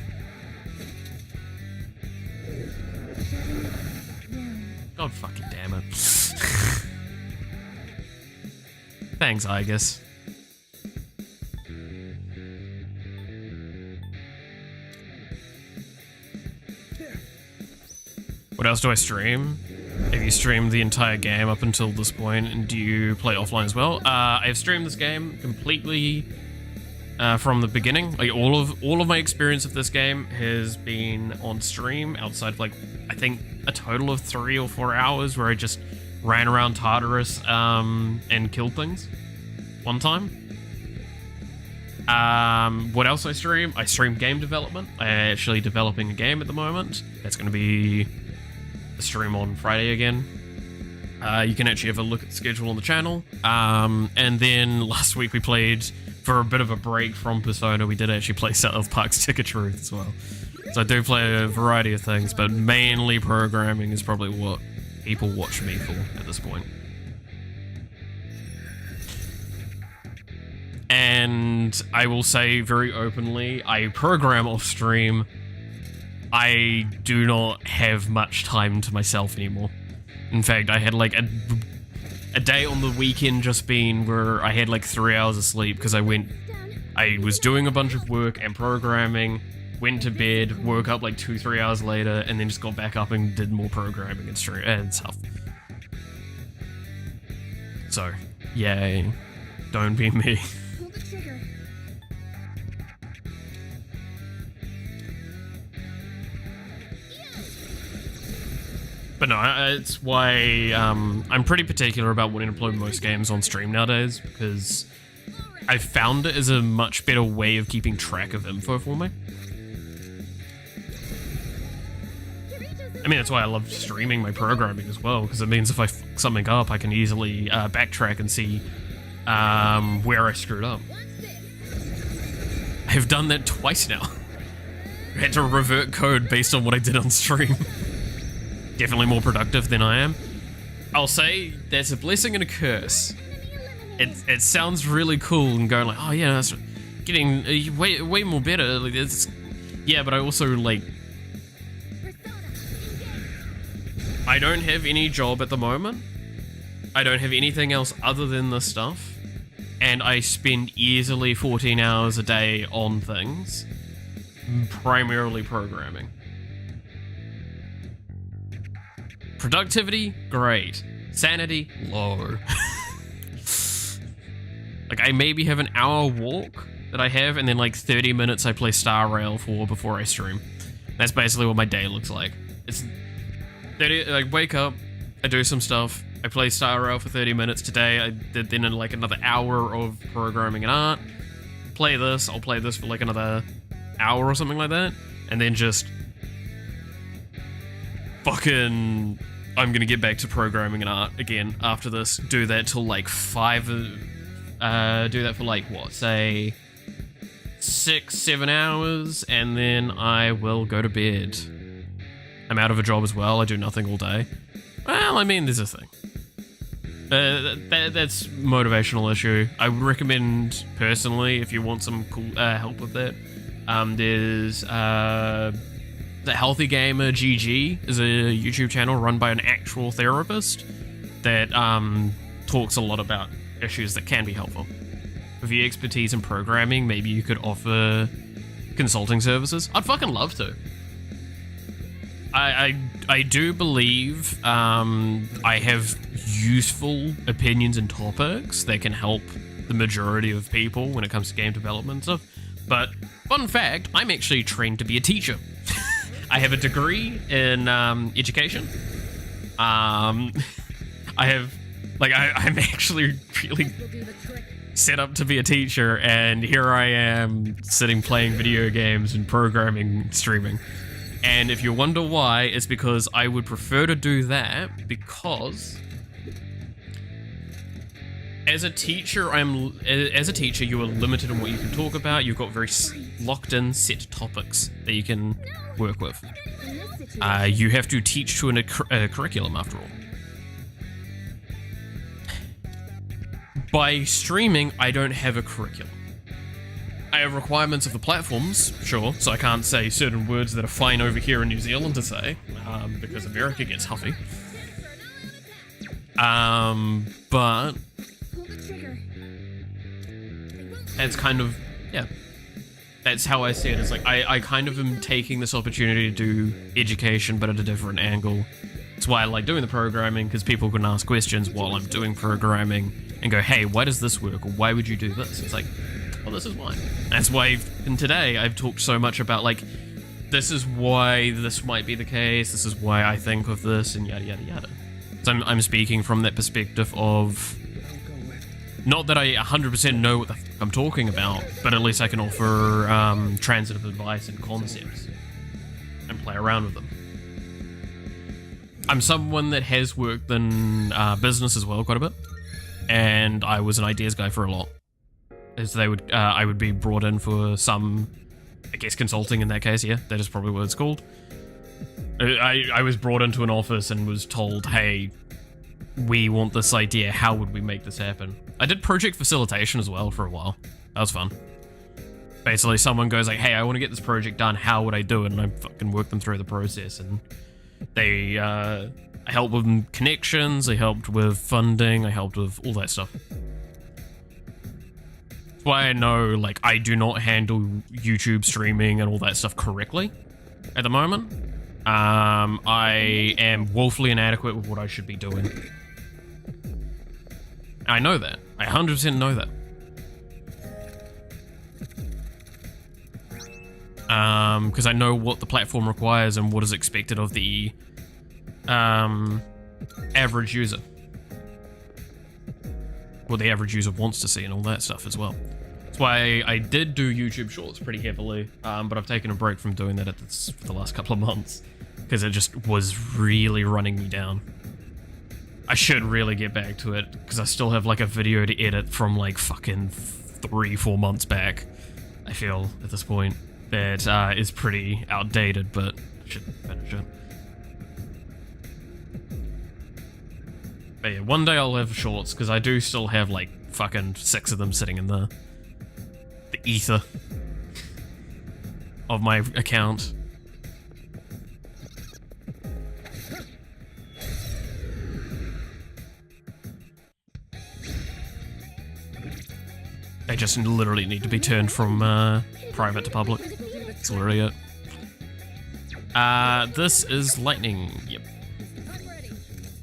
God fucking damn it. Thanks, I guess. What else do I stream? Have you streamed the entire game up until this point, and do you play offline as well? I've streamed this game completely from the beginning. Like all of my experience of this game has been on stream outside of, like, I think a total of 3 or 4 hours where I just ran around Tartarus and killed things one time. What else I stream? I stream game development. I'm actually developing a game at the moment. That's going to be a stream on Friday again. You can actually have a look at the schedule on the channel. And then last week we played, for a bit of a break from Persona, we did actually play South Park's Ticket Truth as well. So I do play a variety of things, but mainly programming is probably what people watch me for at this point. And I will say very openly, I program off stream. I do not have much time to myself anymore. In fact, I had like a day on the weekend just been where I had like 3 hours of sleep because I was doing a bunch of work and programming, went to bed, woke up like 2-3 hours later, and then just got back up and did more programming and stuff. So, yay. Don't be me. Pull the trigger. But no, it's why I'm pretty particular about wanting to play most games on stream nowadays, because I found it is a much better way of keeping track of info for me. I mean, that's why I love streaming my programming as well, because it means if I fuck something up, I can easily backtrack and see where I screwed up. I've done that twice now. I had to revert code based on what I did on stream. Definitely more productive than I am. I'll say that's a blessing and a curse. It sounds really cool and going like, oh yeah, that's getting way more better. Like, yeah, but I also like, I don't have any job at the moment. I don't have anything else other than this stuff, and I spend easily 14 hours a day on things, primarily programming. Productivity, great. Sanity, low. Like, I maybe have an hour walk that I have, and then like 30 minutes I play Star Rail for before I stream. That's basically what my day looks like. It's 30, like, wake up, I do some stuff, I play Star Rail for 30 minutes today, I did then like another hour of programming and art, play this, I'll play this for like another hour or something like that, and then just fucking, I'm gonna get back to programming and art again after this, do that till like 5 do that for like, what, say 6-7 hours, and then I will go to bed. I'm out of a job as well. I do nothing all day. Well, I mean, there's a thing. That's motivational issue. I would recommend, personally, if you want some cool help with that, there's the Healthy Gamer GG is a YouTube channel run by an actual therapist that talks a lot about issues that can be helpful. With your expertise in programming, maybe you could offer consulting services. I'd fucking love to. I do believe I have useful opinions and topics that can help the majority of people when it comes to game development and stuff. But fun fact, I'm actually trained to be a teacher. I have a degree in education. I'm actually really set up to be a teacher, and here I am sitting playing video games and programming, streaming. And if you wonder why, it's because I would prefer to do that, because as a teacher, you are limited in what you can talk about. You've got very locked in set topics that you can work with. You have to teach to a curriculum, after all. By streaming, I don't have a curriculum. I have requirements of the platforms, sure, so I can't say certain words that are fine over here in New Zealand to say, because America gets huffy. But it's kind of, yeah, that's how I see it. It's like, I kind of am taking this opportunity to do education, but at a different angle. That's why I like doing the programming, because people can ask questions while I'm doing programming and go, hey, why does this work? Or why would you do this? It's like, well, this is why. That's why, and today I've talked so much about, like, this is why this might be the case, this is why I think of this, and yada, yada, yada. So I'm speaking from that perspective of, not that I 100% know what the fuck I'm talking about, but at least I can offer transitive advice and concepts and play around with them. I'm someone that has worked in business as well quite a bit, and I was an ideas guy for a lot. As I would be brought in for some, I guess, consulting in that case. Yeah, that is probably what it's called. I was brought into an office and was told, hey, we want this idea, how would we make this happen? I did project facilitation as well for a while. That was fun. Basically, someone goes like, hey, I want to get this project done, how would I do it? And I fucking work them through the process, and they, I helped with connections, I helped with funding, I helped with all that stuff. That's why I know, like, I do not handle YouTube streaming and all that stuff correctly at the moment. I am woefully inadequate with what I should be doing. I know that. I 100% know that. Because I know what the platform requires and what is expected of the average user. What the average user wants to see and all that stuff as well. That's why I did do YouTube Shorts pretty heavily, but I've taken a break from doing that for the last couple of months, because it just was really running me down. I should really get back to it, because I still have like a video to edit from like fucking 3-4 months back, I feel, at this point. That is pretty outdated, but I should finish it. But yeah, one day I'll have shorts, because I do still have like fucking 6 of them sitting in the ether of my account. They just literally need to be turned from private to public. That's literally it. This is lightning. Yep.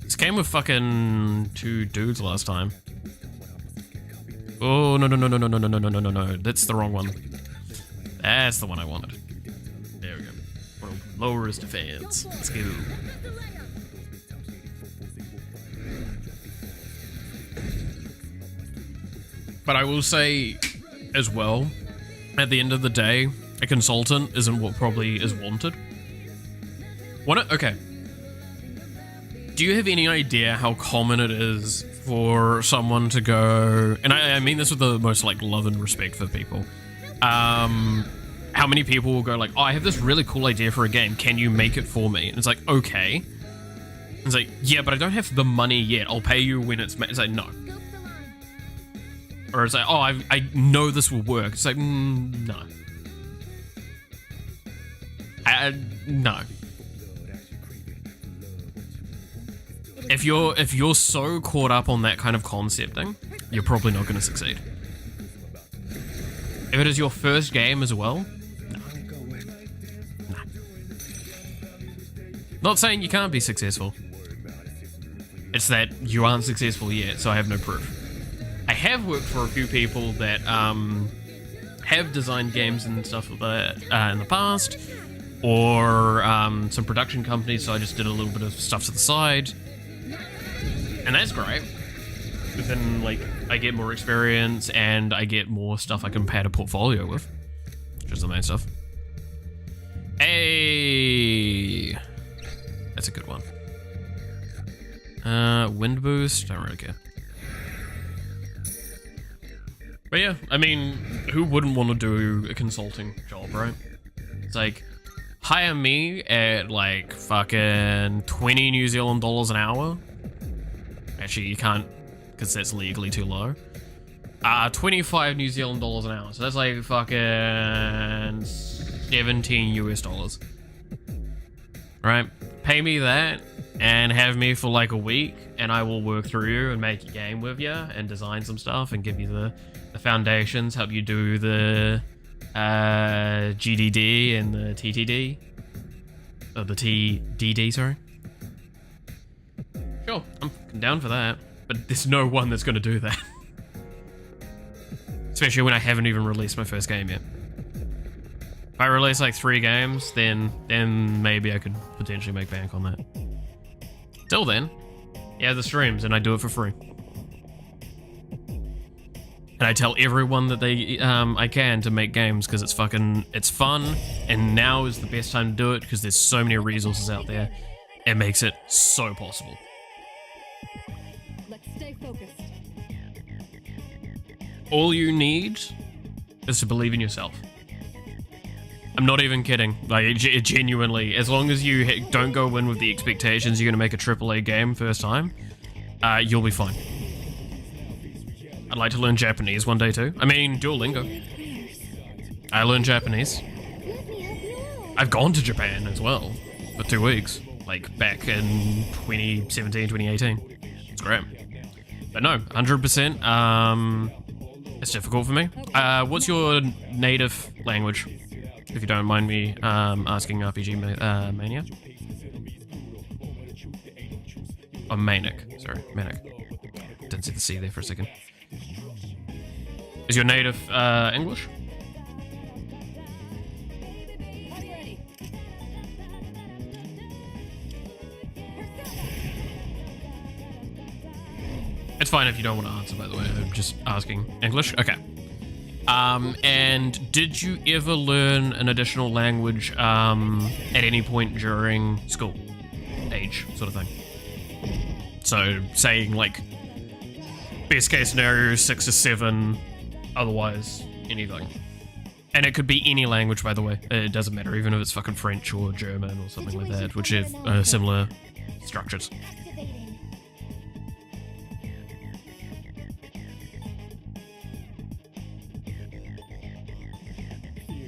This came with fucking 2 dudes last time. Oh, no. That's the wrong one. That's the one I wanted. There we go. Want to lower his defense. Let's go. But I will say, as well, at the end of the day, a consultant isn't what probably is wanted. Okay. Do you have any idea how common it is for someone to go, and I mean this with the most like love and respect for people. How many people will go like, oh, I have this really cool idea for a game. Can you make it for me? And it's like, okay. It's like, yeah, but I don't have the money yet. I'll pay you when it's made. It's like, no. Or it's like, oh, I know this will work. It's like, no. No. If you're so caught up on that kind of concepting, you're probably not going to succeed. If it is your first game as well, no. Nah. Not saying you can't be successful. It's that you aren't successful yet, so I have no proof. I have worked for a few people that have designed games and stuff in the past, or some production companies, so I just did a little bit of stuff to the side. And that's great. But then, like, I get more experience and I get more stuff I can pad a portfolio with, which is the main stuff. Hey, that's a good one. Wind boost, don't really care. But yeah, I mean, who wouldn't want to do a consulting job, right? It's like, hire me at like fucking 20 New Zealand dollars an hour. Actually, you can't, because that's legally too low. 25 New Zealand dollars an hour. So that's like fucking 17 US dollars. Right? Pay me that and have me for like a week, and I will work through you and make a game with you and design some stuff and give you the foundations, help you do the GDD and the TTD. Oh, the TDD, sorry. Sure, I'm down for that, but there's no one that's going to do that. Especially when I haven't even released my first game yet. If I release like 3 games, then maybe I could potentially make bank on that. Till then, yeah, the streams, and I do it for free. And I tell everyone that I can to make games because it's fun, and now is the best time to do it because there's so many resources out there. It makes it so possible. Let's stay focused. All you need is to believe in yourself. I'm not even kidding. Like, genuinely, as long as you don't go in with the expectations you're going to make a AAA game first time, you'll be fine. I'd like to learn Japanese one day too. I mean, Duolingo. I learned Japanese. I've gone to Japan as well for 2 weeks, like back in 2017, 2018. It's great. But no, 100%. It's difficult for me. What's your native language? If you don't mind me asking RPG Mania. Oh, Manic. Sorry, Manic. Didn't see the C there for a second. Is your native English? It's fine if you don't want to answer, by the way. I'm just asking. English? Okay. And did you ever learn an additional language at any point during school age, sort of thing? So, saying like, best case scenario, 6 or 7, otherwise, anything. And it could be any language, by the way. It doesn't matter, even if it's fucking French or German or something like that, which have similar structures.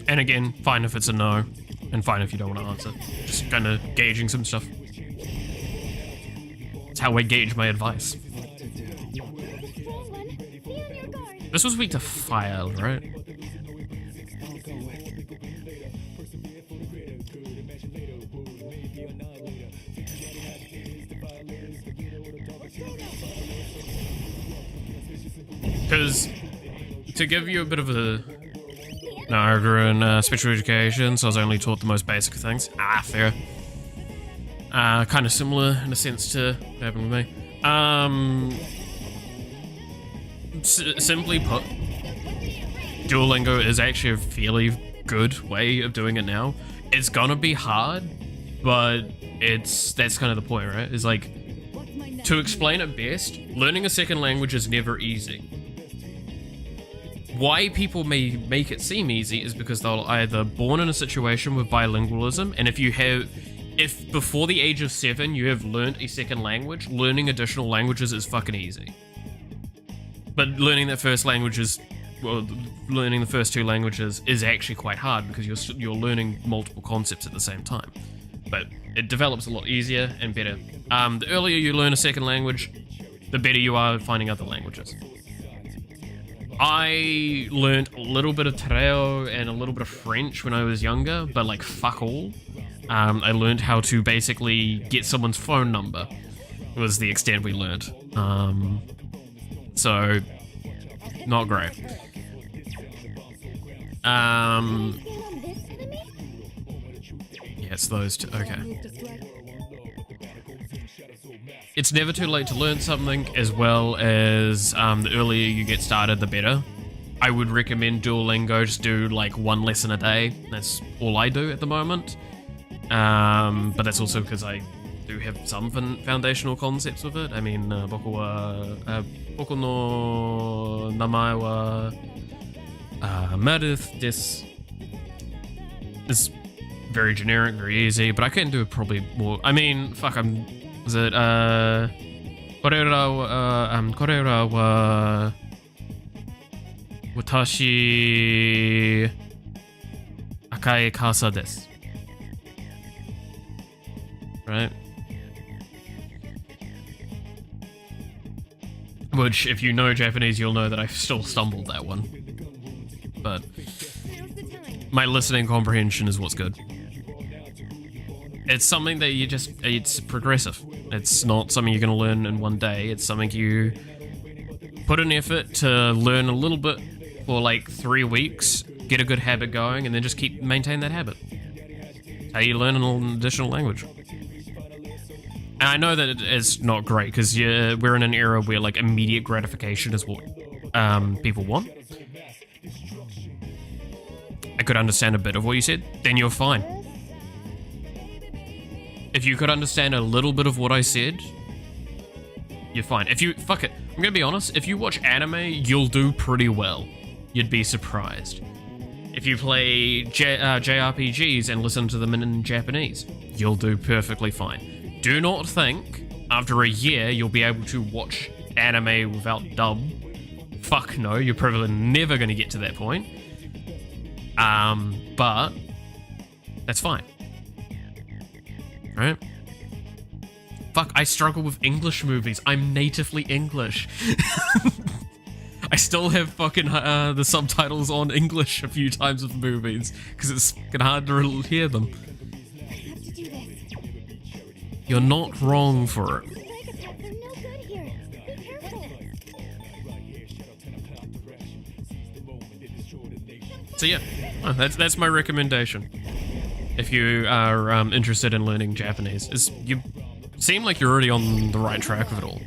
And again, fine if it's a no, and fine if you don't want to answer. Just kind of gauging some stuff. It's how I gauge my advice. This was weak to fire, right? Because to give you a bit of a... No, I grew in special education, so I was only taught the most basic things. Fair. Kind of similar in a sense to what happened with me. Simply put, Duolingo is actually a fairly good way of doing it now. It's gonna be hard, but that's kind of the point, right? It's like, To explain it best, learning a second language is never easy. Why people may make it seem easy is because they're either born in a situation with bilingualism, and if before the age of 7 you have learned a second language, learning additional languages is fucking easy. But learning that first language is, well, learning the first 2 languages is actually quite hard because you're learning multiple concepts at the same time. But it develops a lot easier and better. The earlier you learn a second language, the better you are at finding other languages. I learned a little bit of Tereo and a little bit of French when I was younger, but like fuck all. I learned how to basically get someone's phone number, was the extent we learned. So, not great. Yeah, it's those two. Okay. It's never too late to learn something, as well as the earlier you get started, the better. I would recommend Duolingo, just do like 1 lesson a day. That's all I do at the moment. But that's also because I do have some foundational concepts with it. I mean, boku no namae wa Meredith desu. It's very generic, very easy, but I can do probably more. I mean, fuck, is it, korera wa watashi akai kasa desu. Right? Which, if you know Japanese, you'll know that I still stumbled that one. But my listening comprehension is what's good. It's something that it's progressive. It's not something you're going to learn in one day. It's something you put an effort to learn a little bit for like 3 weeks, get a good habit going, and then just maintain that habit. That's how you learn an additional language. And I know that it's not great because we're in an era where like immediate gratification is what people want. I could understand a bit of what you said, then you're fine. If you could understand a little bit of what I said, you're fine. Fuck it, I'm gonna be honest, if you watch anime, you'll do pretty well. You'd be surprised. If you play JRPGs and listen to them in Japanese, you'll do perfectly fine. Do not think, after a year, you'll be able to watch anime without dub. Fuck no, you're probably never gonna get to that point. But that's fine. Right? Fuck, I struggle with English movies. I'm natively English. I still have fucking the subtitles on English a few times with movies because it's fucking hard to hear them. You're not wrong for it. So yeah, that's my recommendation. If you are interested in learning Japanese, you seem like you're already on the right track with it all,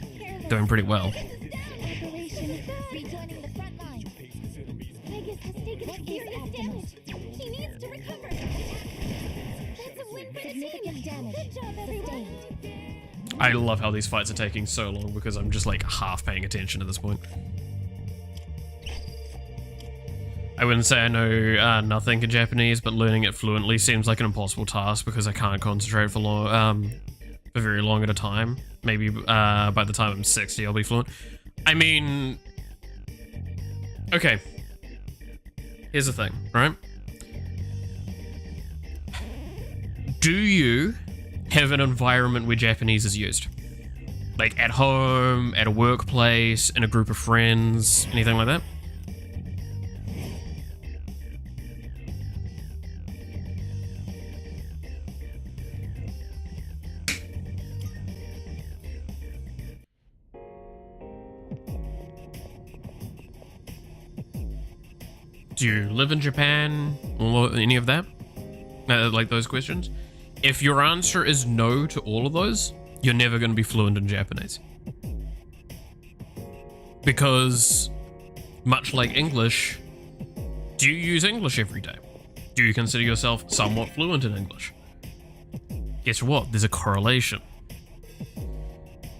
doing pretty well. I love how these fights are taking so long because I'm just like half paying attention at this point. I wouldn't say I know nothing in Japanese, but learning it fluently seems like an impossible task because I can't concentrate for very long at a time. Maybe by the time I'm 60, I'll be fluent. I mean, okay. Here's the thing, right? Do you have an environment where Japanese is used? Like at home, at a workplace, in a group of friends, anything like that? Do you live in Japan? Or any of that? Like those questions? If your answer is no to all of those, you're never going to be fluent in Japanese. Because, much like English, do you use English every day? Do you consider yourself somewhat fluent in English? Guess what? There's a correlation.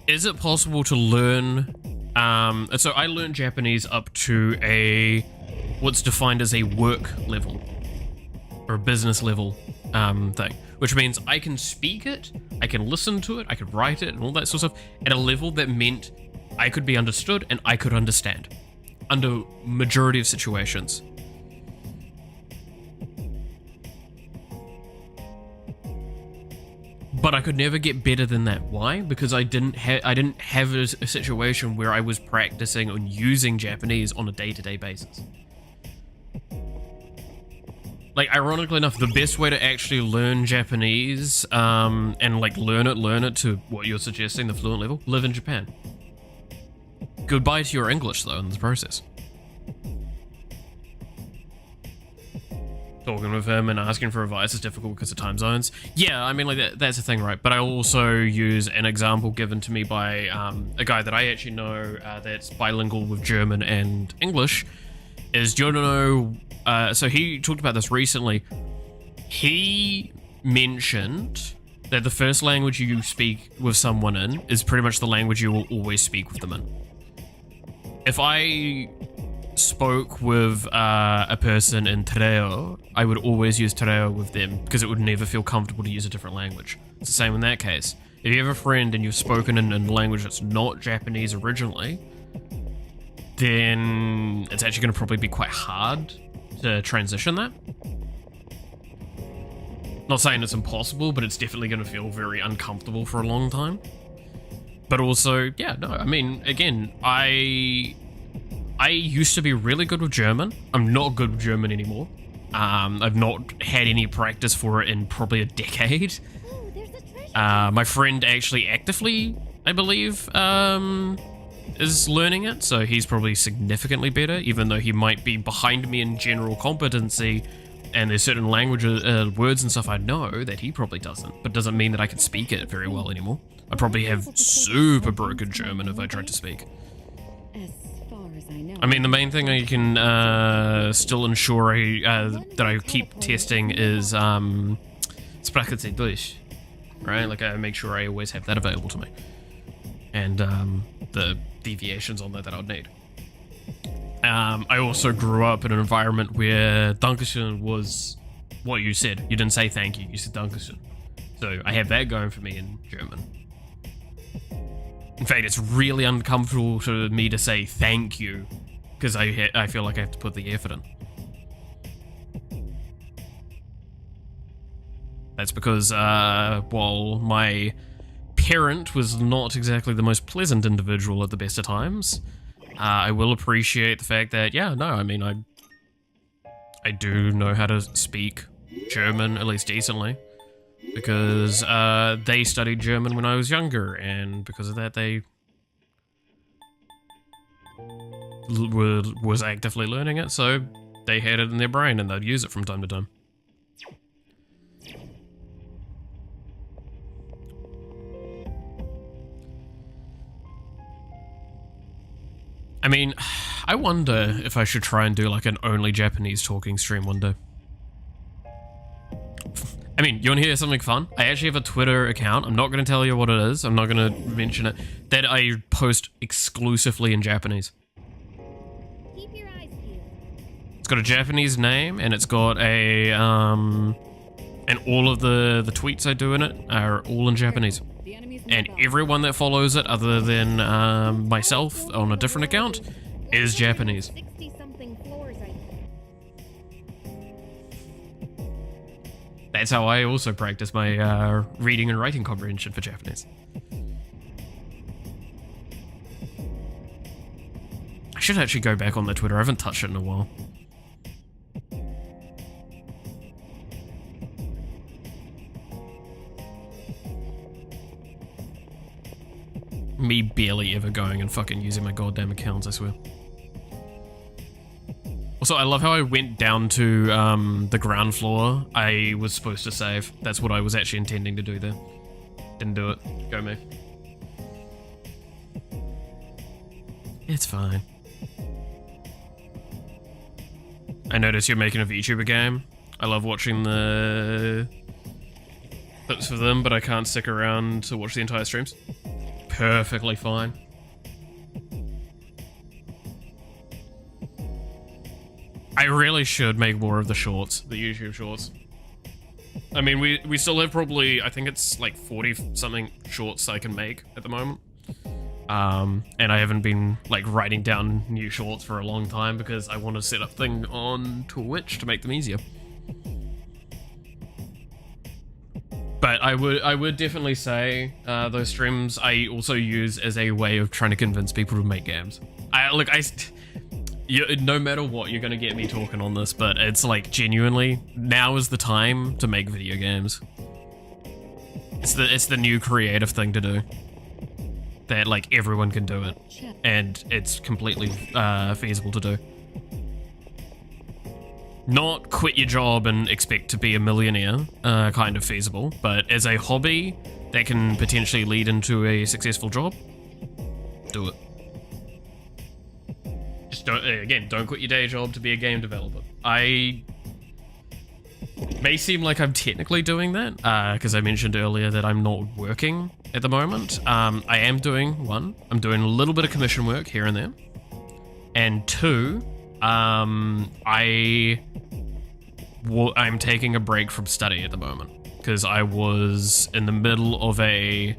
is it possible to learn? So I learned Japanese up to what's defined as a work level or a business level thing, which means I can speak it, I can listen to it, I could write it, and all that sort of stuff at a level that meant I could be understood and I could understand under majority of situations. But I could never get better than that. Why? Because I didn't have a situation where I was practicing on using Japanese on a day-to-day basis. Like, ironically enough, the best way to actually learn Japanese, and like learn it to what you're suggesting, the fluent level, live in Japan. Goodbye to your English though in the process. Talking with him and asking for advice is difficult because of time zones. Yeah, I mean, like that's the thing, right? But I also use an example given to me by a guy that I actually know that's bilingual with German and English. Is, do you know? So he talked about this recently. He mentioned that the first language you speak with someone in is pretty much the language you will always speak with them in. If I spoke with a person in te reo, I would always use te reo with them because it would never feel comfortable to use a different language. It's the same in that case. If you have a friend and you've spoken in a language that's not Japanese originally, then it's actually going to probably be quite hard to transition that. Not saying it's impossible, but it's definitely going to feel very uncomfortable for a long time. But also, yeah, no, I mean, again, I used to be really good with German. I'm not good with German anymore. I've not had any practice for it in probably a decade. Ooh, there's a treasure. My friend actually actively, I believe, is learning it, so he's probably significantly better, even though he might be behind me in general competency, and there's certain languages, words and stuff I know that he probably doesn't, but doesn't mean that I can speak it very well anymore. I probably have super broken German if I tried to speak. As far as I know. I mean, the main thing I can still ensure that I keep testing is Sprache zu Deutsch, right? Like, I make sure I always have that available to me. And the deviations on that I would need. I also grew up in an environment where Dankeschön was what you said. You didn't say thank you, you said Dankeschön. So I have that going for me in German. In fact, it's really uncomfortable for me to say thank you because I feel like I have to put the effort in. That's because while my parent was not exactly the most pleasant individual at the best of times, I will appreciate the fact that, yeah, no, I mean, I do know how to speak German, at least decently, because they studied German when I was younger, and because of that, they was actively learning it, so they had it in their brain, and they'd use it from time to time. I mean, I wonder if I should try and do like an only Japanese talking stream one day. I mean, you want to hear something fun? I actually have a Twitter account. I'm not going to tell you what it is. I'm not going to mention it. That I post exclusively in Japanese. Keep your eyes peeled. It's got a Japanese name, and it's got a and all of the tweets I do in it are all in Japanese. The enemy's And nearby. everyone that follows it, other than myself on a different account, is Japanese. 60-something floors, I think. That's how I also practice my reading and writing comprehension for Japanese. I should actually go back on the Twitter. I haven't touched it in a while. Me barely ever going and fucking using my goddamn accounts, I swear. Also, I love how I went down to the ground floor I was supposed to save. That's what I was actually intending to do there. Didn't do it. Go me. It's fine. I noticed you're making a VTuber game. I love watching the clips for them, but I can't stick around to watch the entire streams. perfectly fine. I really should make more of the shorts, the YouTube shorts. I mean, we still have probably, I think it's like 40 something shorts I can make at the moment. And I haven't been like writing down new shorts for a long time because I want to set up thing on Twitch to make them easier. But I would definitely say those streams I also use as a way of trying to convince people to make games. No matter what, you're gonna get me talking on this, but it's like genuinely now is the time to make video games. It's the new creative thing to do. That like everyone can do it, and it's completely feasible to do. Not quit your job and expect to be a millionaire, kind of feasible, but as a hobby that can potentially lead into a successful job, do it. Just don't quit your day job to be a game developer. I may seem like I'm technically doing that, because I mentioned earlier that I'm not working at the moment. I am doing one. I'm doing a little bit of commission work here and there. And two, I'm taking a break from study at the moment because I was in the middle of a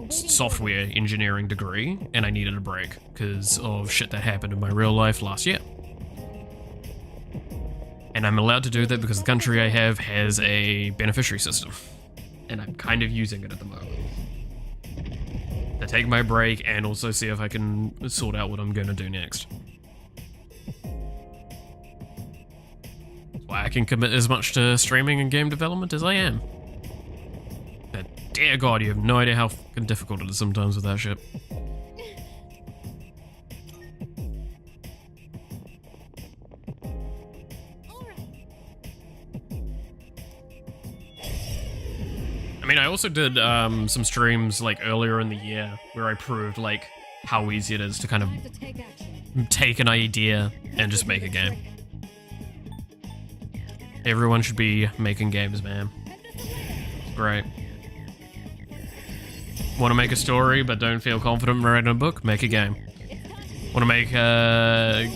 software engineering degree and I needed a break because of shit that happened in my real life last year. And I'm allowed to do that because the country I have has a beneficiary system. And I'm kind of using it at the moment. To take my break and also see if I can sort out what I'm going to do next. That's why I can commit as much to streaming and game development as I am. But dear God, you have no idea how fucking difficult it is sometimes with that shit. I mean, I also did some streams like earlier in the year where I proved like how easy it is to kind of take an idea and just make a game. Everyone should be making games, man. It's great. Want to make a story but don't feel confident writing a book? Make a game. Want to make a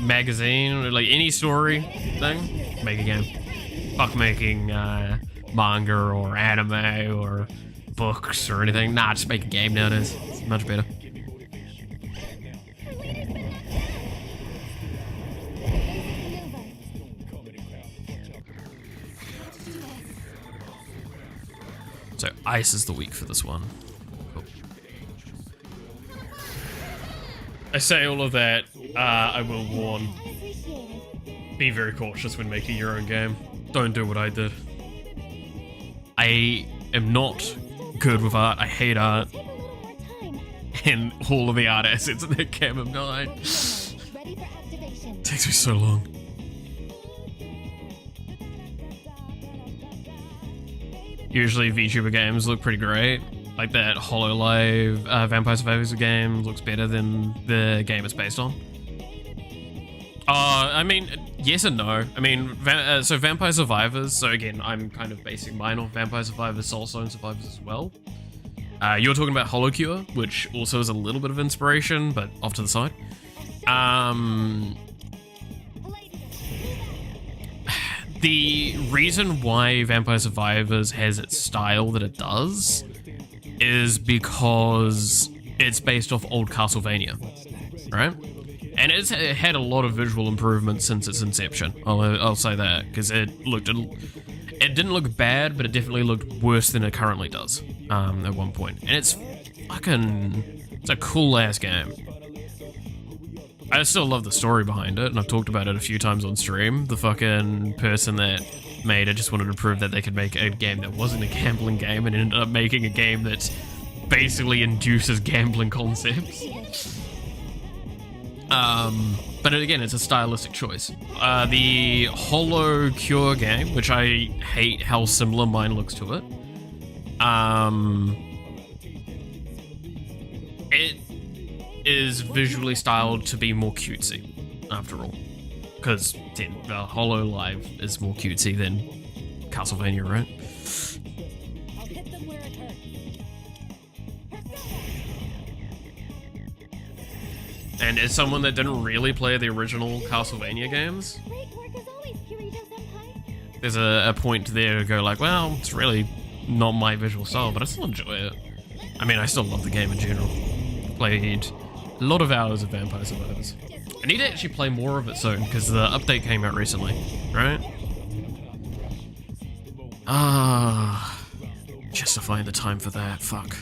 magazine or like any story thing? Make a game. Fuck making manga or anime or books or anything. Nah, just make a game nowadays. It's much better. So ice is the week for this one. Cool. I say all of that, I will warn. Be very cautious when making your own game. Don't do what I did. I am not good with art. I hate art. And all of the art assets in that game of 9. Takes me so long. Usually VTuber games look pretty great. Like that HoloLive Vampire Survivors game looks better than the game it's based on. I mean, yes and no. I mean, so Vampire Survivors, so again, I'm kind of basing mine off Vampire Survivors, Soulstone Survivors as well. You're talking about HoloCure, which also is a little bit of inspiration, but off to the side. The reason why Vampire Survivors has its style that it does is because it's based off old Castlevania, right? And it had a lot of visual improvements since its inception. I'll say that, because it didn't look bad, but it definitely looked worse than it currently does at one point. And it's a cool ass game. I still love the story behind it, and I've talked about it a few times on stream. The fucking person that made it just wanted to prove that they could make a game that wasn't a gambling game and ended up making a game that basically induces gambling concepts. But again, it's a stylistic choice. The HoloCure game, which I hate how similar mine looks to it, it is visually styled to be more cutesy, after all. Because the HoloLive is more cutesy than Castlevania, right? And as someone that didn't really play the original Castlevania games, Great work as always, Kirito-senpai. there's a point there to go like, well, it's really not my visual style, but I still enjoy it. I mean, I still love the game in general. Played a lot of hours of Vampire Survivors. I need to actually play more of it soon, because the update came out recently, right? Just to find the time for that, fuck.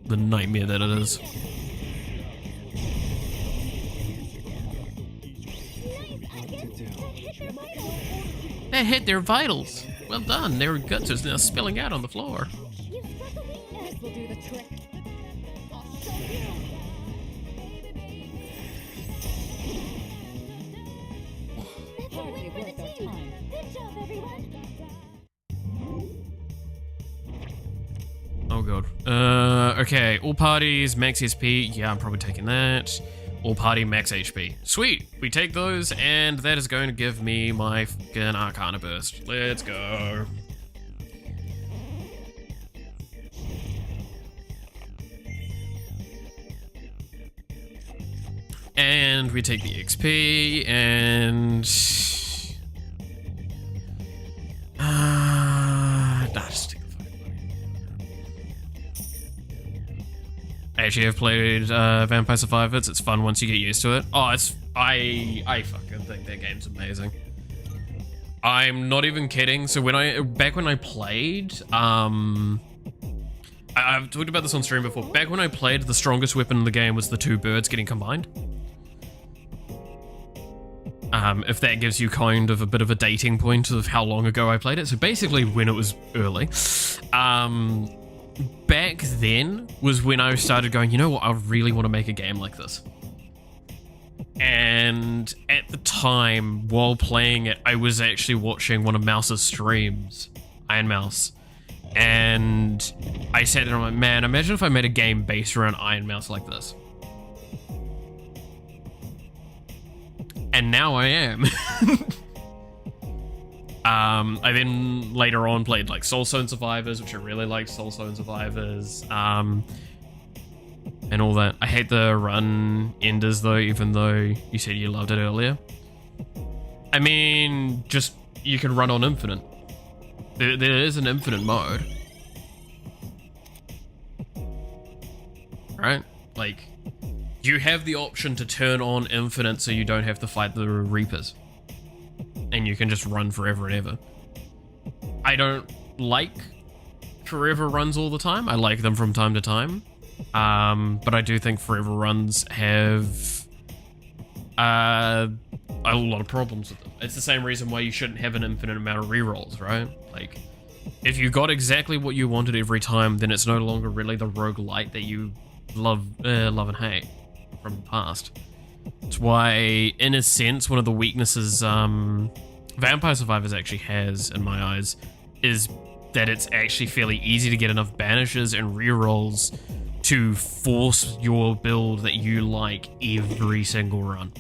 The nightmare that it is. That hit their vitals. Well done. Their guts is now spilling out on the floor. You struck a weakness. This will do the trick. I'll show you. That's a Hardly win for worth the our team. time. Good job, everyone. Oh god. Okay. All parties, max SP. Yeah, I'm probably taking that. All party, max HP. Sweet. We take those, and that is going to give me my fucking Arcana Burst. Let's go. And we take the XP, and... just take the fucking money. I actually have played Vampire Survivors. It's fun once you get used to it. Oh, it's... I fucking think that game's amazing. I'm not even kidding. So back when I played, I've talked about this on stream before. Back when I played, the strongest weapon in the game was the two birds getting combined. If that gives you kind of a bit of a dating point of how long ago I played it. So basically when it was early. Back then was when I started going, you know what, I really want to make a game like this. And at the time, while playing it, I was actually watching one of Mouse's streams, Iron Mouse. And I sat there and I'm like, man, imagine if I made a game based around Iron Mouse like this. And now I am. I then later on played like Soulstone Survivors, which I really liked Soulstone Survivors, and all that. I hate the run enders though, even though you said you loved it earlier. I mean, just, you can run on infinite. There is an infinite mode. Right? Like, you have the option to turn on infinite so you don't have to fight the Reapers. And you can just run forever and ever. I don't like forever runs all the time. I like them from time to time. But I do think forever runs have a lot of problems with them. It's the same reason why you shouldn't have an infinite amount of rerolls, right? Like, if you got exactly what you wanted every time, then it's no longer really the roguelite that you love and hate from the past. It's why, in a sense, one of the weaknesses Vampire Survivors actually has, in my eyes, is that it's actually fairly easy to get enough banishes and rerolls to force your build that you like every single run.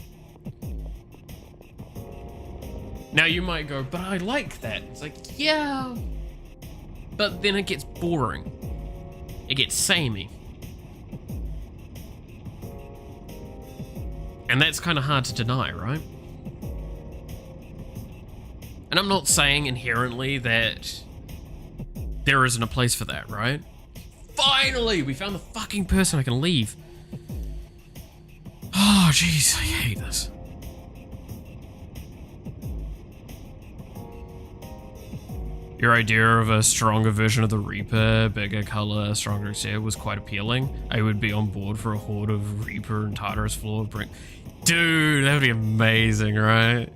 Now you might go, but I like that. It's like, yeah, but then it gets boring. It gets samey. And that's kind of hard to deny, right? And I'm not saying inherently that there isn't a place for that, right? Finally, we found the fucking person I can leave. Oh, jeez, I hate this. Your idea of a stronger version of the Reaper, bigger color, stronger set was quite appealing. I would be on board for a horde of Reaper and Tartarus floor bring. Dude, that would be amazing, right?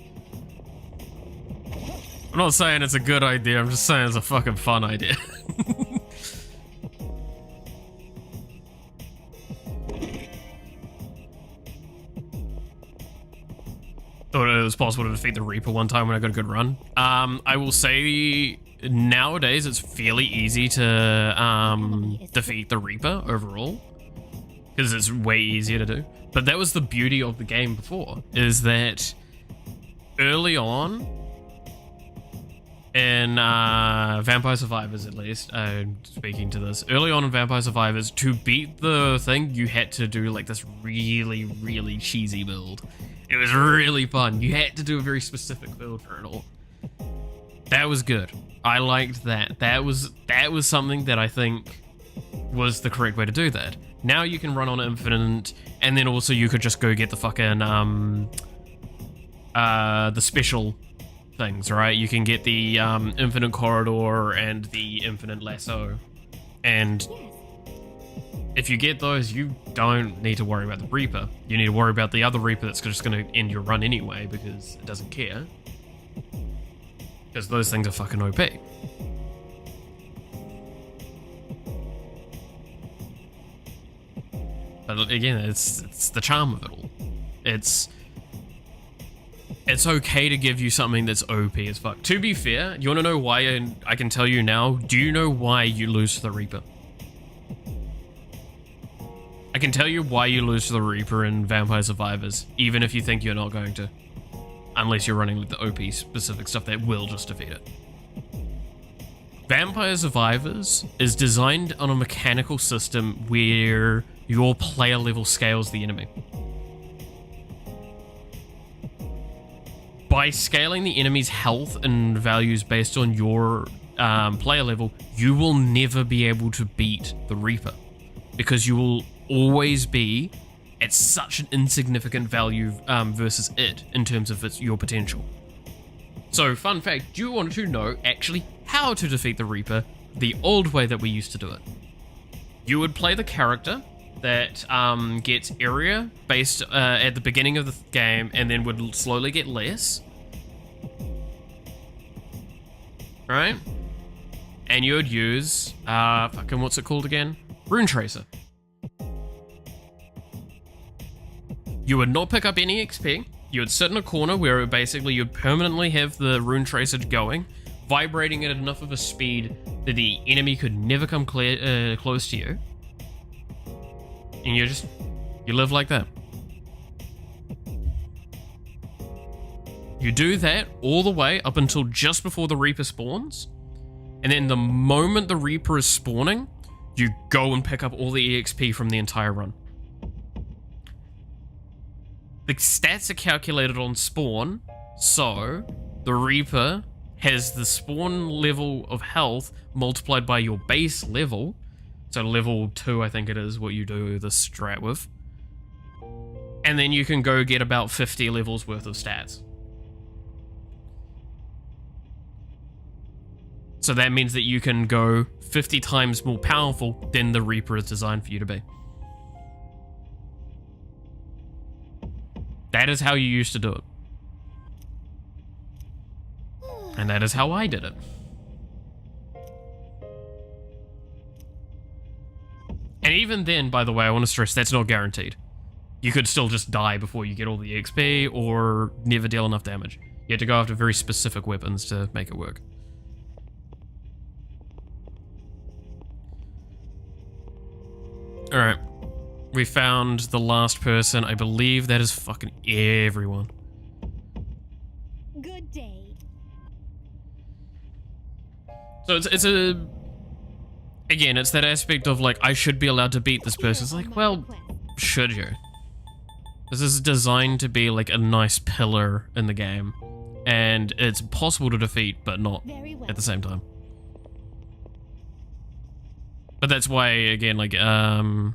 I'm not saying it's a good idea, I'm just saying it's a fucking fun idea. Thought it was possible to defeat the Reaper one time when I got a good run. I will say nowadays it's fairly easy to defeat the Reaper overall, because it's way easier to do. But that was the beauty of the game before, is that early on, in Vampire Survivors, at least, speaking to this, early on in Vampire Survivors, to beat the thing, you had to do like this really, really cheesy build. It was really fun. You had to do a very specific build for it all. That was good. I liked that. That was something that I think was the correct way to do that. Now you can run on Infinite, and then also you could just go get the fucking the special things, right? You can get the Infinite Corridor and the Infinite Lasso, and if you get those, you don't need to worry about the Reaper. You need to worry about the other Reaper that's just going to end your run anyway, because it doesn't care. Because those things are fucking OP. But again, it's the charm of it all. It's okay to give you something that's OP as fuck. To be fair, you want to know why? And I can tell you now. Do you know why you lose to the Reaper? I can tell you why you lose to the Reaper in Vampire Survivors, even if you think you're not going to. Unless you're running with the OP specific stuff that will just defeat it. Vampire Survivors is designed on a mechanical system where your player level scales the enemy. By scaling the enemy's health and values based on your player level, you will never be able to beat the Reaper, because you will always be at such an insignificant value versus it in terms of your potential. So, fun fact, do you want to know actually how to defeat the Reaper the old way that we used to do it? You would play the character that gets area based at the beginning of the game and then would slowly get less. Right? And you would use, fucking what's it called again? Rune Tracer. You would not pick up any XP. You would sit in a corner where basically you'd permanently have the Rune Tracer going, vibrating at enough of a speed that the enemy could never come close to you. And you live like that. You do that all the way up until just before the Reaper spawns. And then the moment the Reaper is spawning, you go and pick up all the EXP from the entire run. The stats are calculated on spawn, so the Reaper has the spawn level of health multiplied by your base level. So level 2, I think it is, what you do the strat with. And then you can go get about 50 levels worth of stats. So that means that you can go 50 times more powerful than the Reaper is designed for you to be. That is how you used to do it. And that is how I did it. And even then, by the way, I want to stress, that's not guaranteed. You could still just die before you get all the XP or never deal enough damage. You have to go after very specific weapons to make it work. Alright. We found the last person. I believe that is fucking everyone. Good day. So it's a... Again, it's that aspect of like, I should be allowed to beat this person. It's like, well, should you? This is designed to be like a nice pillar in the game. And it's possible to defeat, but not at the same time. But that's why, again, like, I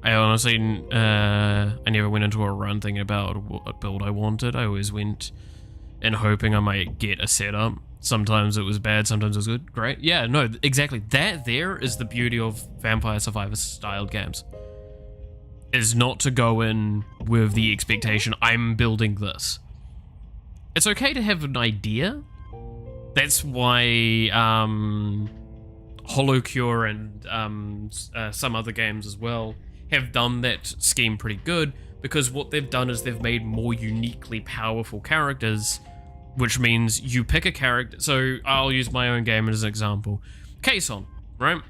honestly, I never went into a run thinking about what build I wanted. I always went in hoping I might get a setup. Sometimes it was bad, sometimes it was good. Great. Yeah, no, exactly. That there is the beauty of Vampire Survivor styled games. Is not to go in with the expectation, I'm building this. It's okay to have an idea. That's why HoloCure and some other games as well have done that scheme pretty good, because what they've done is they've made more uniquely powerful characters, which means you pick a character. So I'll use my own game as an example. Kason, right?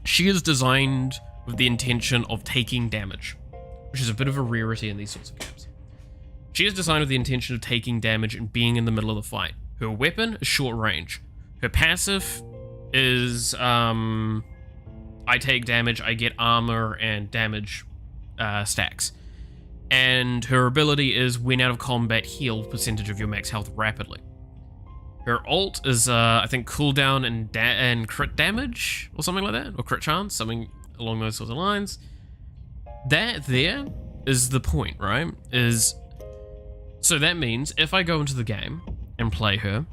She is designed with the intention of taking damage, which is a bit of a rarity in these sorts of games. She is designed with the intention of taking damage and being in the middle of the fight. Her weapon is short range. Her passive is, I take damage, I get armor and damage stacks. And her ability is when out of combat, heal percentage of your max health rapidly. Her ult is, I think, cooldown and crit damage, or something like that, or crit chance, something along those sorts of lines. That there is the point, right? So that means if I go into the game and play her,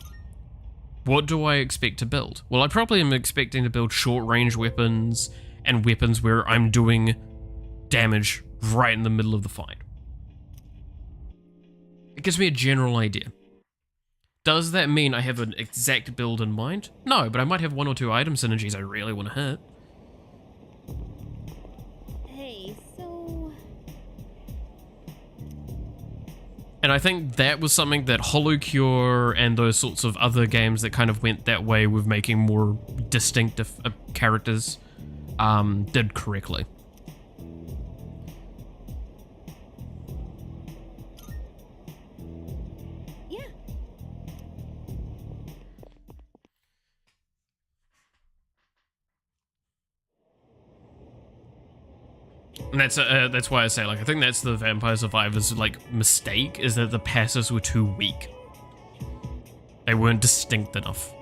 what do I expect to build? Well, I probably am expecting to build short-range weapons and weapons where I'm doing damage right in the middle of the fight. It gives me a general idea. Does that mean I have an exact build in mind? No, but I might have one or two item synergies I really want to hit. Hey, so... And I think that was something that HoloCure and those sorts of other games that kind of went that way with making more distinctive characters did correctly. Yeah. And that's why I say, like, I think that's the Vampire Survivors, like, mistake, is that the passives were too weak. They weren't distinct enough.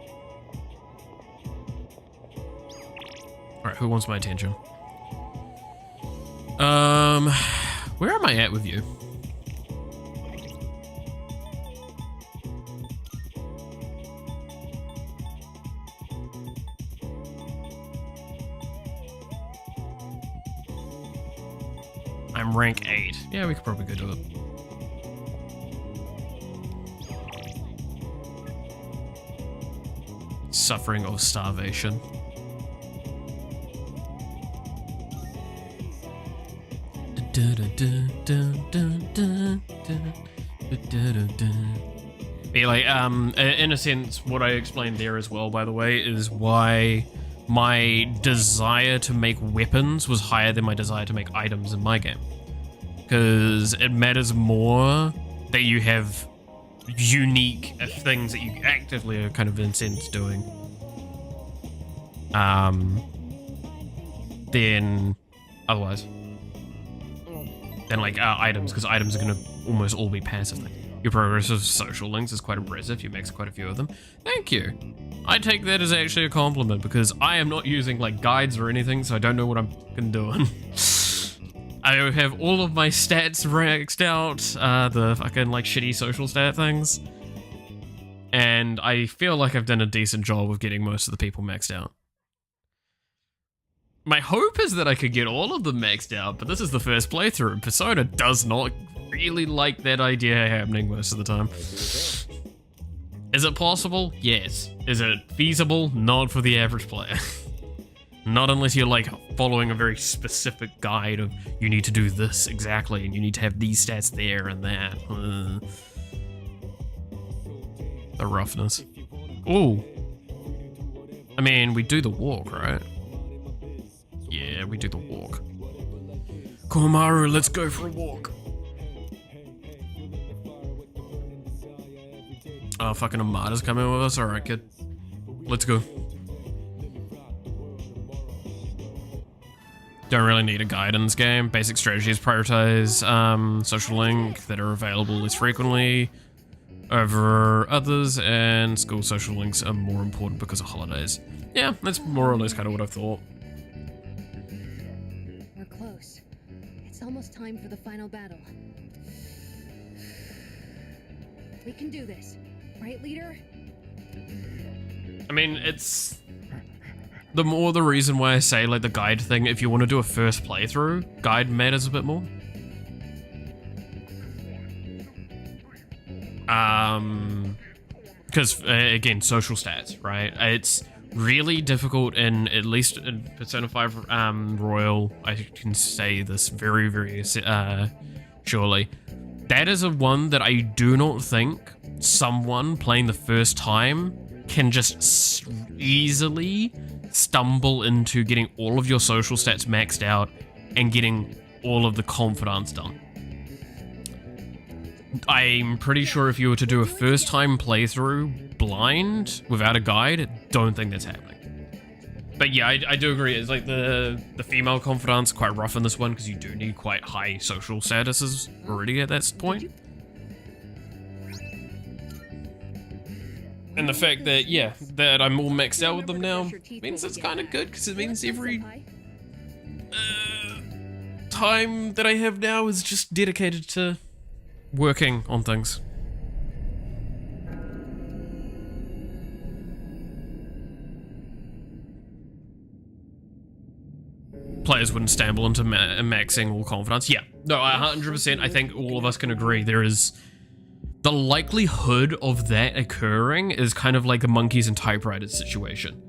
Alright, who wants my attention? Where am I at with you? I'm rank 8. Yeah, we could probably go do it. Suffering of starvation. Be like, in a sense, what I explained there as well, by the way, is why my desire to make weapons was higher than my desire to make items in my game. Because it matters more that you have unique things that you actively are kind of in sense doing. Than otherwise. Than like items, because items are going to almost all be passive things. Your progress of social links is quite impressive. You max quite a few of them. Thank you. I take that as actually a compliment because I am not using like guides or anything, so I don't know what I'm fucking doing. I have all of my stats maxed out, the fucking like shitty social stat things. And I feel like I've done a decent job of getting most of the people maxed out. My hope is that I could get all of them maxed out, but this is the first playthrough. Persona does not really like that idea happening most of the time. Is it possible? Yes. Is it feasible? Not for the average player. Not unless you're like following a very specific guide of you need to do this exactly and you need to have these stats there and that. The roughness. Ooh. I mean, we do the walk, right? Yeah, we do the walk. Komaru, let's go for a walk. Oh, fucking Amada's coming with us? Alright, kid. Let's go. Don't really need a guide in this game. Basic strategies prioritize social link that are available less frequently over others, and school social links are more important because of holidays. Yeah, that's more or less kind of what I thought. We're close. It's almost time for the final battle. We can do this. Right, leader? I mean, it's the more the reason why I say like the guide thing, if you want to do a first playthrough, guide matters a bit more. Because again, social stats, right? It's really difficult in, at least in Persona 5 Royal, I can say this very, very surely. That is a one that I do not think someone playing the first time can just easily stumble into getting all of your social stats maxed out and getting all of the confidants done. I'm pretty sure if you were to do a first time playthrough blind without a guide, don't think that's happening. But yeah, I do agree. It's like the female confidants are quite rough in this one because you do need quite high social statuses already at that point. And the fact that, yeah, that I'm all maxed out with them now means it's kind of good because it means every time that I have now is just dedicated to working on things. Players wouldn't stumble into maxing all confidence. Yeah, no, 100%. I think all of us can agree there is the likelihood of that occurring is kind of like a monkeys and typewriters situation,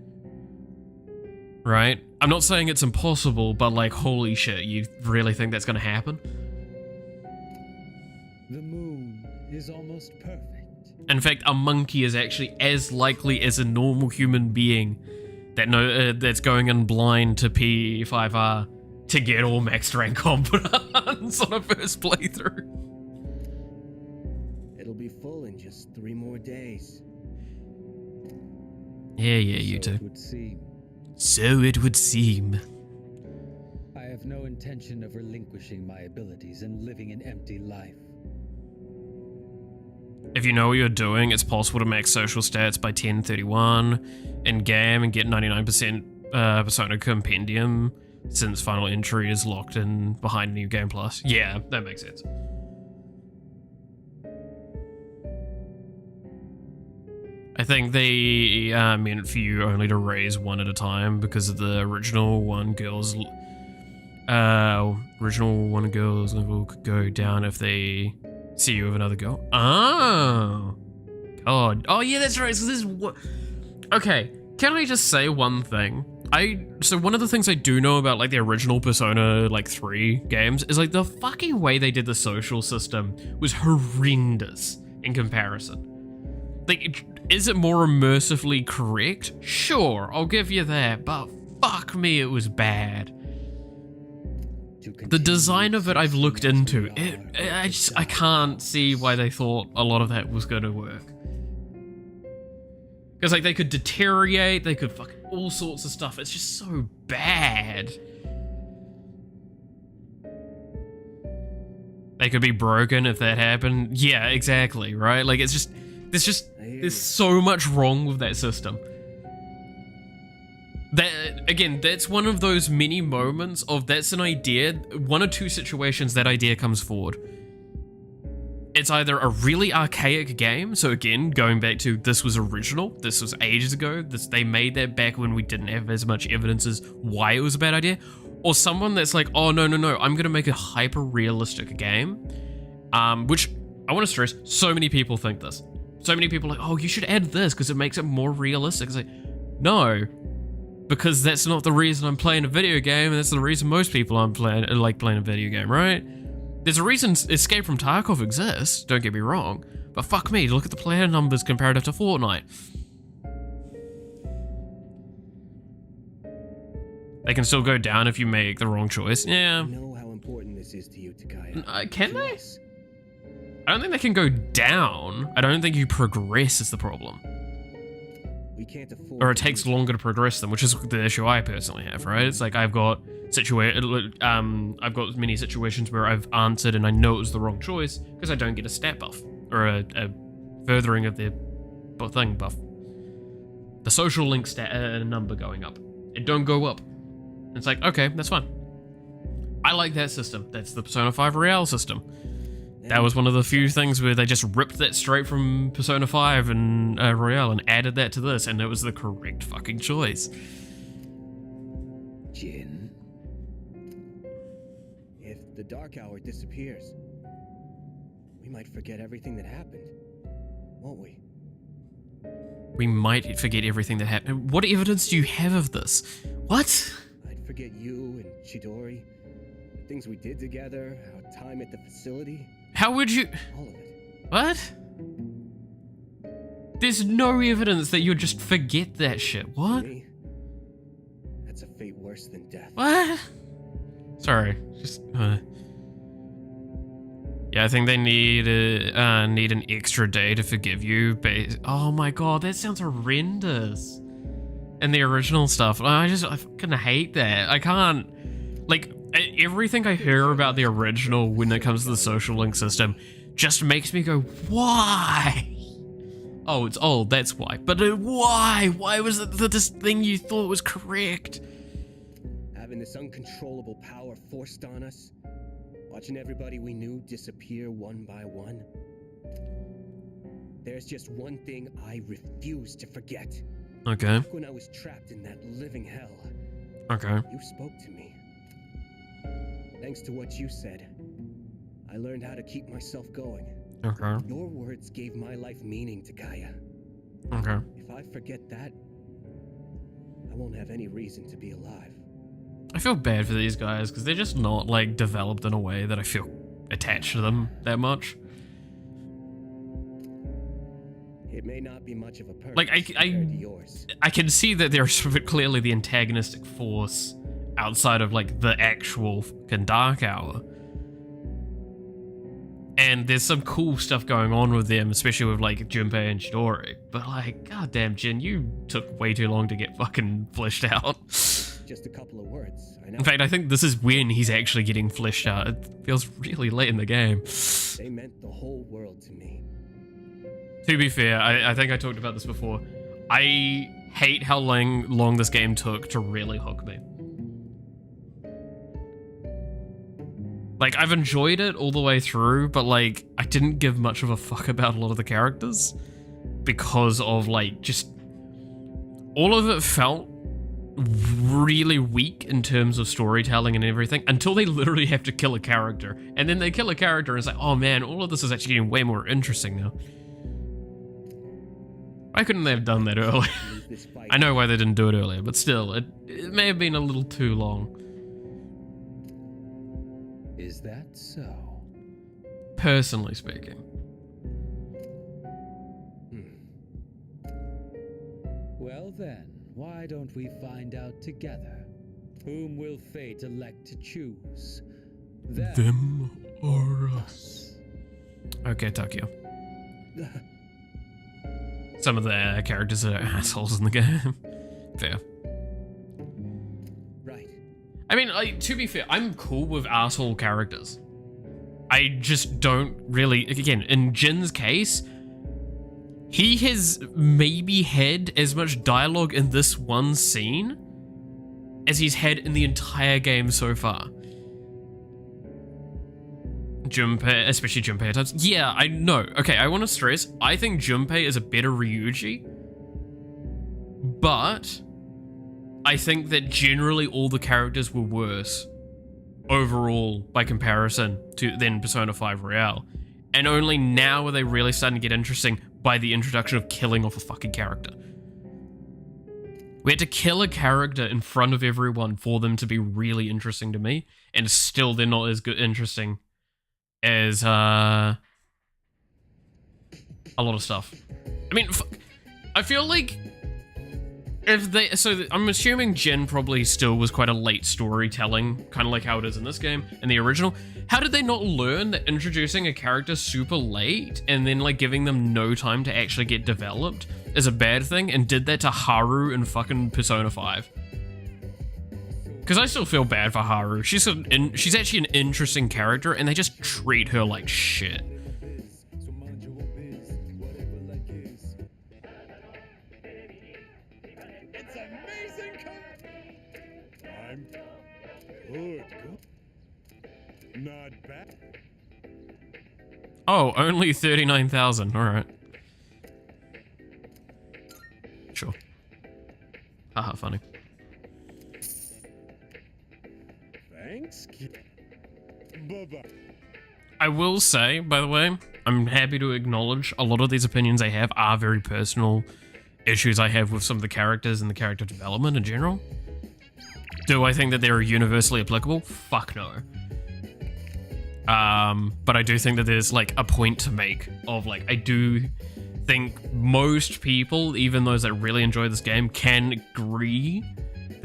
right? I'm not saying it's impossible, but like, holy shit, you really think that's gonna happen? The moon is almost perfect. In fact, a monkey is actually as likely as a normal human being that's going in blind to FYI to get all maxed rank confidence on a first playthrough. It'll be full in just 3 more days. Yeah, you So two. it would seem. So it would seem. I have no intention of relinquishing my abilities and living an empty life. If you know what you're doing, it's possible to max social stats by 1031 in game and get 99% Persona Compendium since final entry is locked in behind New Game Plus. Yeah, that makes sense. I think they meant for you only to raise one at a time because of the original one girls level could go down if they see you with another girl. Oh, God. Oh yeah, that's right. So this is what. Okay, can I just say one thing? So one of the things I do know about like the original Persona like 3 games is like the fucking way they did the social system was horrendous in comparison. Like, is it more immersively correct? Sure, I'll give you that, but fuck me, it was bad. The design of it I've looked into, I can't see why they thought a lot of that was going to work. Because like they could deteriorate, they could fucking all sorts of stuff. It's just so bad. They could be broken if that happened. Yeah, exactly, right? Like it's just, there's so much wrong with that system. That, again, that's one of those many moments of that's an idea, 1 or 2 situations that idea comes forward. It's either a really archaic game, so again, going back to this was original, this was ages ago, they made that back when we didn't have as much evidence as why it was a bad idea, or someone that's like, oh no, I'm gonna make a hyper-realistic game, which, I want to stress, so many people think this. So many people are like, oh, you should add this because it makes it more realistic. It's like, no, because that's not the reason I'm playing a video game, and that's the reason most people like playing a video game, right? There's a reason Escape from Tarkov exists, don't get me wrong, but fuck me, look at the player numbers comparative to Fortnite. They can still go down if you make the wrong choice. Yeah. I know how important this is to you, Takaya. Can they? I don't think they can go down. I don't think you progress is the problem. We can't afford Or it takes longer to progress them, which is the issue I personally have, right? It's like I've got many situations where I've answered and I know it was the wrong choice because I don't get a stat buff or a furthering of the thing buff. The social link stat number going up. It don't go up. It's like, okay, that's fine. I like that system. That's the Persona 5 Royale system. That was one of the few things where they just ripped that straight from Persona 5 and Royale and added that to this, and it was the correct fucking choice. Jin, if the Dark Hour disappears, we might forget everything that happened, won't we? We might forget everything that happened. What evidence do you have of this? What? I'd forget you and Chidori, the things we did together, our time at the facility. How would you... All of it. What? There's no evidence that you'll just forget that shit. What? For me, that's a fate worse than death. What? Sorry, just... Yeah, Yeah, I think they need an extra day to forgive you. Oh my god, that sounds horrendous. And the original stuff, I fucking hate that. I can't, like, everything I hear about the original when it comes to the social link system just makes me go, why? Oh, it's old, that's why. But why? Why was it this thing you thought was correct? Having this uncontrollable power forced on us, watching everybody we knew disappear one by one. There's just one thing I refuse to forget. Okay. Back when I was trapped in that living hell, Okay. you spoke to me. Thanks to what you said, I learned how to keep myself going. Okay. Your words gave my life meaning to Gaia. Okay. If I forget that, I won't have any reason to be alive. I feel bad for these guys because they're just not like developed in a way that I feel attached to them that much. It may not be much of a purpose Like compared to yours. I can see that they're sort of clearly the antagonistic force outside of like the actual fucking Dark Hour. And there's some cool stuff going on with them, especially with like Junpei and Chidori. But like, goddamn, Jin, you took way too long to get fucking fleshed out. Just a couple of words, I know. In fact, I think this is when he's actually getting fleshed out. It feels really late in the game. They meant the whole world to me. To be fair, I think I talked about this before. I hate how long this game took to really hook me. Like, I've enjoyed it all the way through, but like, I didn't give much of a fuck about a lot of the characters because of like, just all of it felt really weak in terms of storytelling and everything until they literally have to kill a character. And then they kill a character and it's like, oh man, all of this is actually getting way more interesting now. Why couldn't they have done that earlier? I know why they didn't do it earlier, but still, it may have been a little too long. Is that so? Personally speaking. Well then, why don't we find out together? Whom will fate elect to choose? Them or us? Okay, Takio. Some of the characters are assholes in the game. Fair. Right. I mean, like, to be fair, I'm cool with asshole characters. I just don't really... Again, in Jin's case, he has maybe had as much dialogue in this one scene as he's had in the entire game so far. Junpei, especially Junpei at times. Yeah, I know. Okay, I want to stress, I think Junpei is a better Ryuji, but I think that generally all the characters were worse overall by comparison to then Persona 5 Royale. And only now are they really starting to get interesting by the introduction of killing off a fucking character. We had to kill a character in front of everyone for them to be really interesting to me, and still they're not as good interesting as a lot of stuff. I mean, I feel like if they... So I'm assuming Jin probably still was quite a late storytelling, kind of like how it is in this game, in the original. How did they not learn that introducing a character super late and then like giving them no time to actually get developed is a bad thing, and did that to Haru in fucking Persona 5? Because I still feel bad for Haru. She's actually an interesting character, and they just treat her like shit. It's amazing. I'm good. Not bad. Oh, only 39,000. All right. Sure. Haha, funny. Thanks. Bye-bye. I will say, by the way, I'm happy to acknowledge a lot of these opinions I have are very personal issues I have with some of the characters and the character development in general. Do I think that they're universally applicable? Fuck no. But I do think that there's like a point to make of like, I do think most people, even those that really enjoy this game, can agree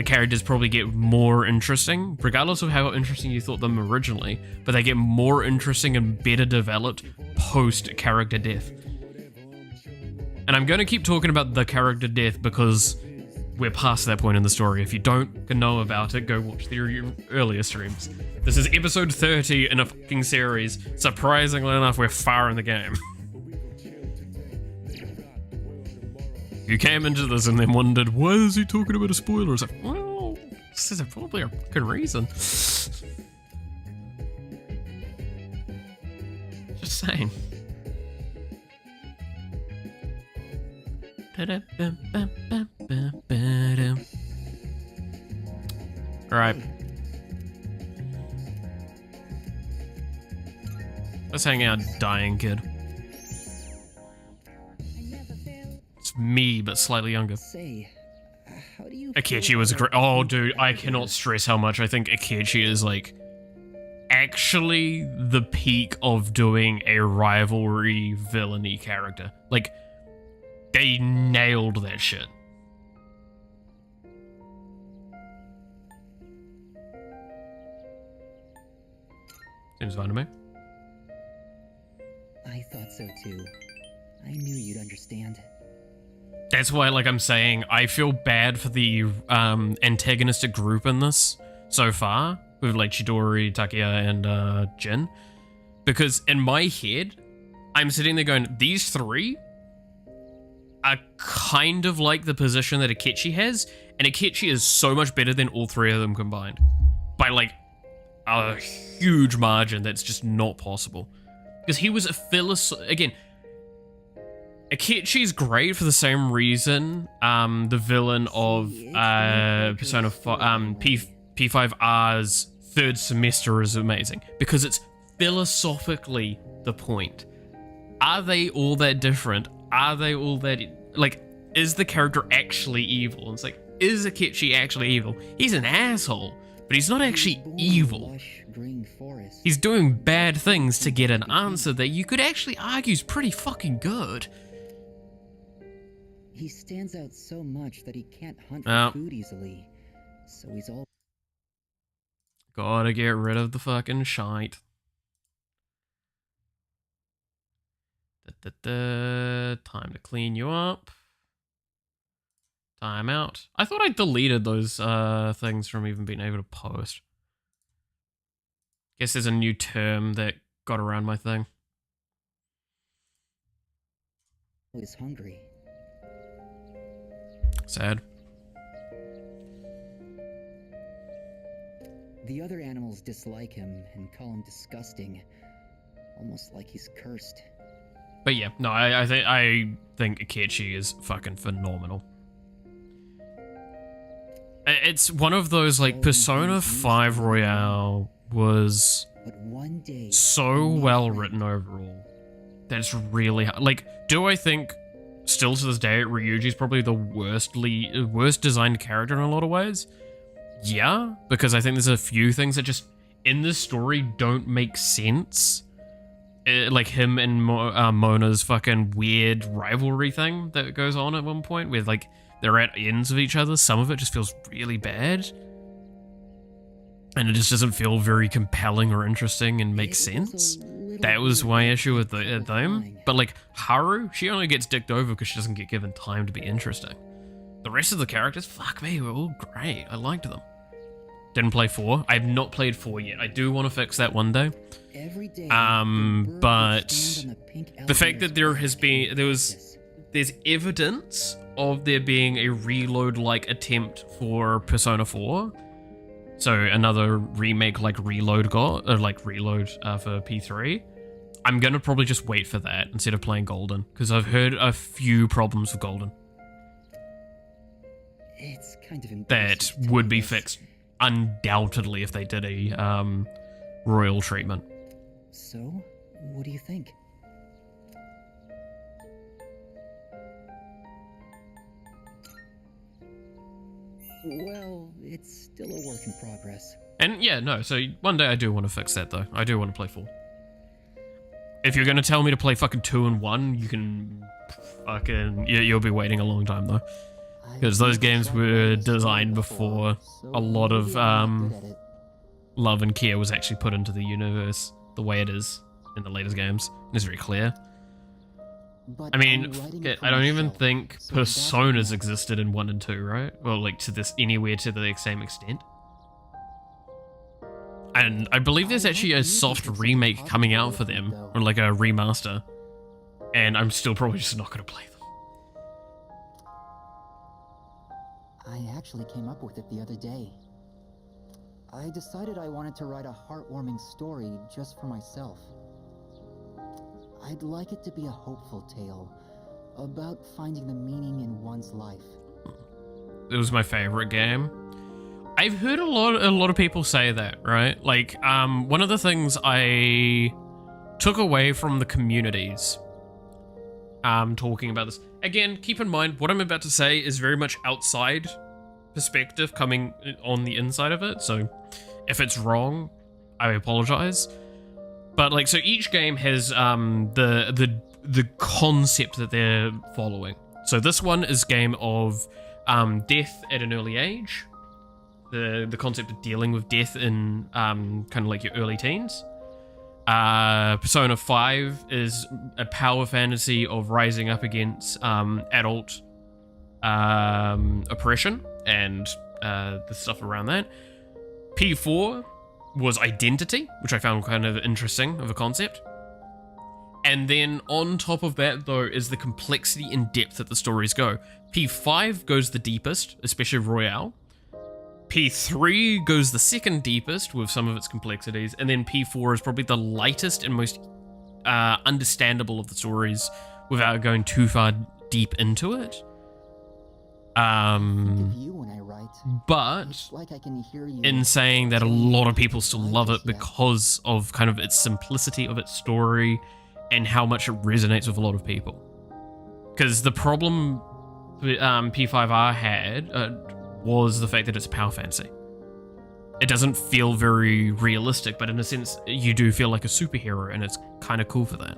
the characters probably get more interesting, regardless of how interesting you thought them originally, but they get more interesting and better developed post-character death. And I'm going to keep talking about the character death because we're past that point in the story. If you don't know about it, go watch the earlier streams. This is episode 30 in a fucking series. Surprisingly enough, we're far in the game. You came into this and then wondered, why is he talking about a spoiler? It's like, well, this is probably a fucking reason. Just saying. Alright. Let's hang out, dying kid. It's me, but slightly younger. Say, how do you Akechi was great. Oh, dude, I cannot stress how much I think Akechi is, like, actually the peak of doing a rivalry villainy character. Like, they nailed that shit. Seems fine to me. I thought so too. I knew you'd understand. That's why, like I'm saying, I feel bad for the antagonistic group in this so far, with like Chidori, Takia, and Jin. Because in my head, I'm sitting there going, these three are kind of like the position that Akechi has, and Akechi is so much better than all three of them combined. By like a huge margin that's just not possible. Because he was a again, Akechi's great for the same reason the villain of Persona P5R's third semester is amazing. Because it's philosophically the point. Are they all that different? Are they all that... Like, is the character actually evil? And it's like, is Akechi actually evil? He's an asshole, but he's not actually evil. He's doing bad things to get an answer that you could actually argue is pretty fucking good. He stands out so much that he can't hunt for food easily. So he's all... Gotta get rid of the fucking shite. Time to clean you up. Time out. I thought I deleted those things from even being able to post. Guess there's a new term that got around my thing. Is hungry. Sad. The other animals dislike him and call him disgusting, almost like he's cursed. But yeah, no, I think Akechi is fucking phenomenal. It's one of those, like, Persona 5 Royale was so well written overall. That's really hard. Like, do I think, still to this day, Ryuji's probably the worst designed character in a lot of ways? Yeah, because I think there's a few things that just, in this story, don't make sense. Like him and Mona's fucking weird rivalry thing that goes on at one point, where, like, they're at ends of each other. Some of it just feels really bad. And it just doesn't feel very compelling or interesting and make sense. That was my issue with them. But, like, Haru, she only gets dicked over because she doesn't get given time to be interesting. The rest of the characters, fuck me, were all great. I liked them. Didn't play 4. I have not played 4 yet. I do want to fix that one day. But the fact that there's evidence of there being a reload-like attempt for Persona 4. So another remake like Reload for P3. I'm gonna probably just wait for that instead of playing Golden, because I've heard a few problems with Golden. It's kind of that would be fixed undoubtedly if they did a royal treatment. So, what do you think? Well, it's still a work in progress. And yeah, no, so one day I do want to fix that though. I do want to play 4. If you're gonna tell me to play fucking 2 and 1, you can fucking... You'll be waiting a long time though. because those games were designed before a lot of love and care was actually put into the universe the way it is in the latest games. It's very clear. I mean, I don't even think personas existed in 1 and 2, right? Well, like to this anywhere to the same extent. And I believe there's actually a soft remake coming out for them, or like a remaster. And I'm still probably just not going to play them. I actually came up with it the other day. I decided I wanted to write a heartwarming story just for myself. I'd like it to be a hopeful tale about finding the meaning in one's life. It was my favorite game. I've heard a lot of people say that, right? Like, one of the things I took away from the communities talking about this. Again, keep in mind, what I'm about to say is very much outside perspective coming on the inside of it, so if it's wrong, I apologize. But like, so each game has the concept that they're following. So this one is game of death at an early age. The concept of dealing with death in kind of like your early teens. Persona 5 is a power fantasy of rising up against adult oppression and the stuff around that. P4 was identity, which I found kind of interesting of a concept. And then on top of that, though, is the complexity and depth that the stories go. P5 goes the deepest, especially Royale. P3 goes the second deepest with some of its complexities, and then P4 is probably the lightest and most understandable of the stories without going too far deep into it. But in saying that, a lot of people still love it because of kind of its simplicity of its story and how much it resonates with a lot of people. Because the problem P5R had was the fact that it's a power fantasy. It doesn't feel very realistic, but in a sense, you do feel like a superhero, and it's kind of cool for that.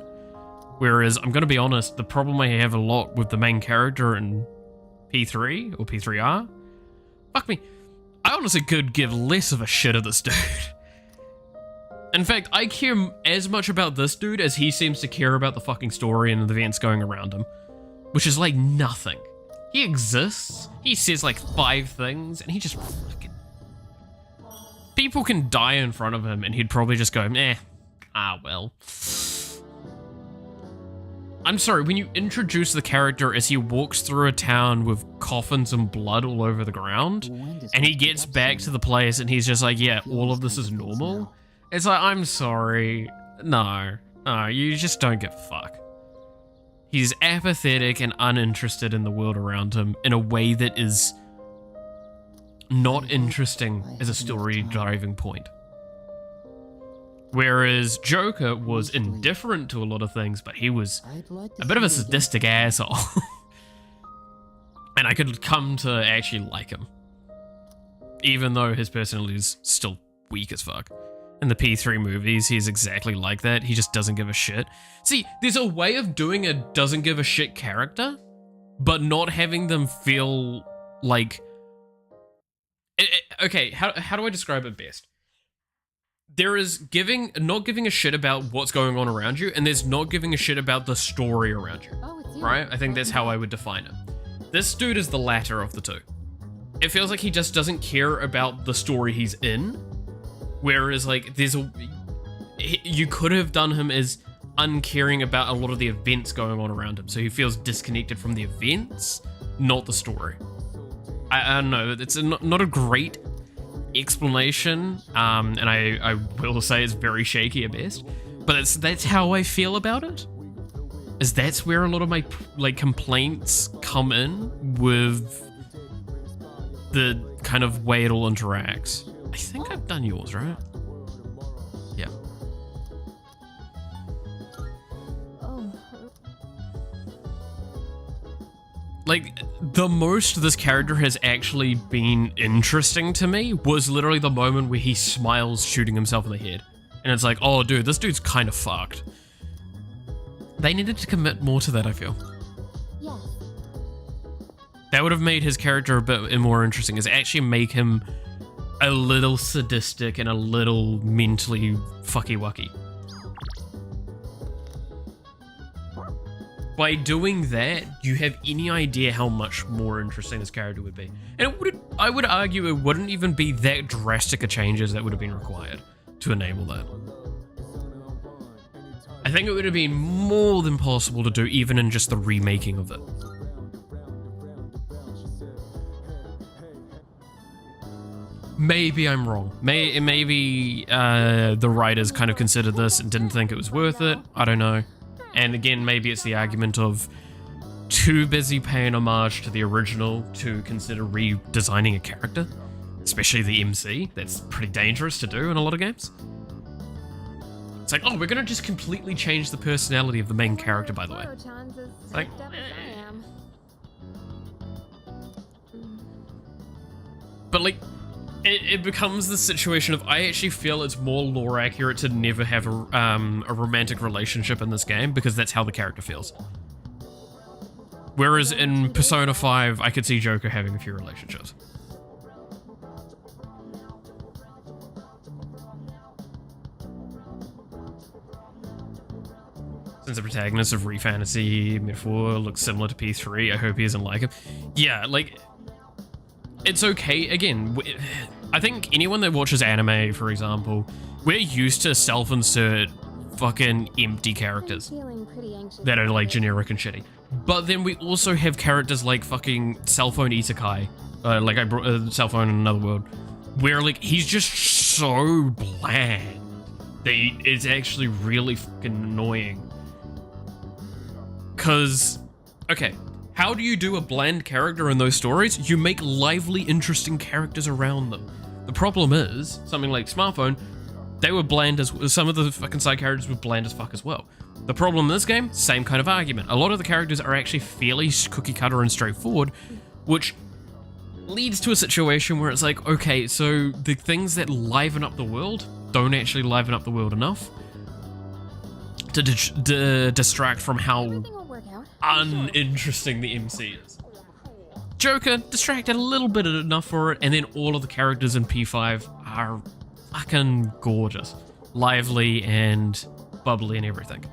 Whereas, I'm going to be honest, the problem I have a lot with the main character in P3 or P3R, fuck me, I honestly could give less of a shit of this dude. In fact, I care as much about this dude as he seems to care about the fucking story and the events going around him, which is like nothing. He exists, he says like 5 things, and he just fucking... People can die in front of him and he'd probably just go, well. I'm sorry, when you introduce the character as he walks through a town with coffins and blood all over the ground, and he gets back to the place and he's just like, yeah, all of this is normal. It's like, I'm sorry. No, you just don't give a fuck. He's apathetic and uninterested in the world around him in a way that is not interesting as a story driving point. Whereas Joker was indifferent to a lot of things, but he was a bit of a sadistic asshole. And I could come to actually like him. Even though his personality is still weak as fuck. In the P3 movies, he's exactly like that. He just doesn't give a shit. See, there's a way of doing a doesn't give a shit character, but not having them feel like... Okay, how do I describe it best? There is not giving a shit about what's going on around you, and there's not giving a shit about the story around you. Right? I think that's how I would define it. This dude is the latter of the two. It feels like he just doesn't care about the story he's in. Whereas, like, you could have done him as uncaring about a lot of the events going on around him. So he feels disconnected from the events, not the story. I don't know. It's not a great explanation. And I will say it's very shaky at best. But that's how I feel about it. Is that's where a lot of my, like, complaints come in with the kind of way it all interacts. I think I've done yours, right? Yeah. Like, the most this character has actually been interesting to me was literally the moment where he smiles shooting himself in the head. And it's like, oh dude, this dude's kind of fucked. They needed to commit more to that, I feel. That would have made his character a bit more interesting, is actually make him a little sadistic and a little mentally fucky-wucky. By doing that, you have any idea how much more interesting this character would be. And I would argue it wouldn't even be that drastic a changes that would have been required to enable that. I think it would have been more than possible to do even in just the remaking of it. Maybe I'm wrong. Maybe the writers kind of considered this and didn't think it was worth it. I don't know. And again, maybe it's the argument of too busy paying homage to the original to consider redesigning a character, especially the MC. That's pretty dangerous to do in a lot of games. It's like, oh, we're gonna just completely change the personality of the main character, by the way. Like, but like, it becomes the situation of, I actually feel it's more lore accurate to never have a romantic relationship in this game, because that's how the character feels. Whereas in Persona 5, I could see Joker having a few relationships. Since the protagonist of Re-Fantasy Metaphor looks similar to P3, I hope he doesn't like him. Yeah, like, it's okay. Again, I think anyone that watches anime, for example, we're used to self-insert fucking empty characters that are like generic and shitty. But then we also have characters like fucking cell phone isekai, like I brought cell phone in another world, where like he's just so bland that it's actually really fucking annoying. Cause, okay, how do you do a bland character in those stories? You make lively, interesting characters around them. The problem is, something like Smartphone, they were bland as, some of the fucking side characters were bland as fuck as well. The problem in this game, same kind of argument. A lot of the characters are actually fairly cookie cutter and straightforward, which leads to a situation where it's like, okay, so the things that liven up the world don't actually liven up the world enough to distract from how uninteresting the MC is. Joker distracted a little bit enough for it, and then all of the characters in P5 are fucking gorgeous, lively and bubbly and everything.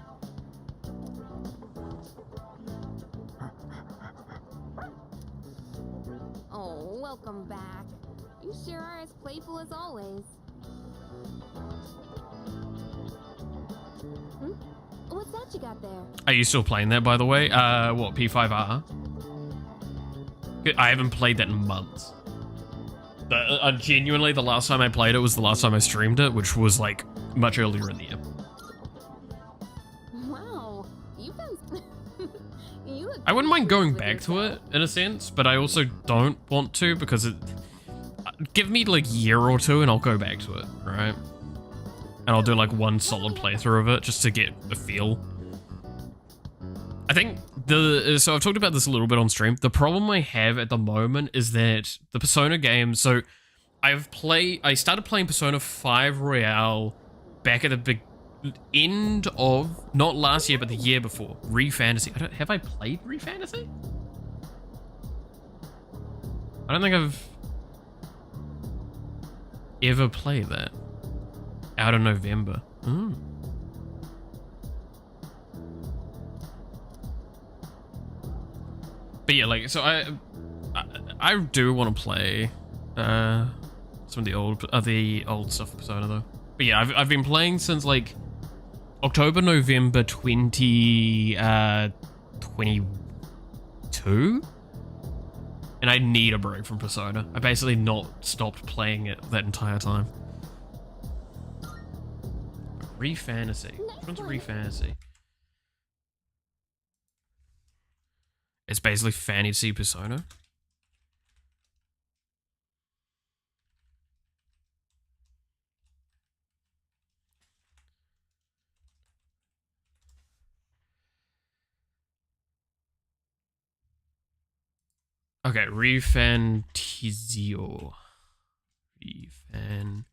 Oh, welcome back. You sure are as playful as always. What's that you got there? Are you still playing that, by the way? What, P5R? I haven't played that in months. Genuinely, the last time I played it was the last time I streamed it, which was like much earlier in the year. Wow, you've been... you look I wouldn't mind pretty going pleased with back to yourself. it, in a sense, but I also don't want to, because it... Give me like a year or two and I'll go back to it, right? And I'll do like one solid playthrough of it just to get a feel. I think so I've talked about this a little bit on stream. The problem I have at the moment is that the Persona games, so I started playing Persona 5 Royale back at the end of, not last year, but the year before, Re-Fantasy. Have I played Re-Fantasy? I don't think I've ever played that. Out in November. But yeah, like, so I do want to play some of the old stuff of Persona though. But yeah, I've been playing since like October, November 2022, and I need a break from Persona. I basically not stopped playing it that entire time. Re-Fantasy. Which one's Re-Fantasy? It's basically fantasy Persona. Okay, Re-Fantizio. Re-Fantizio.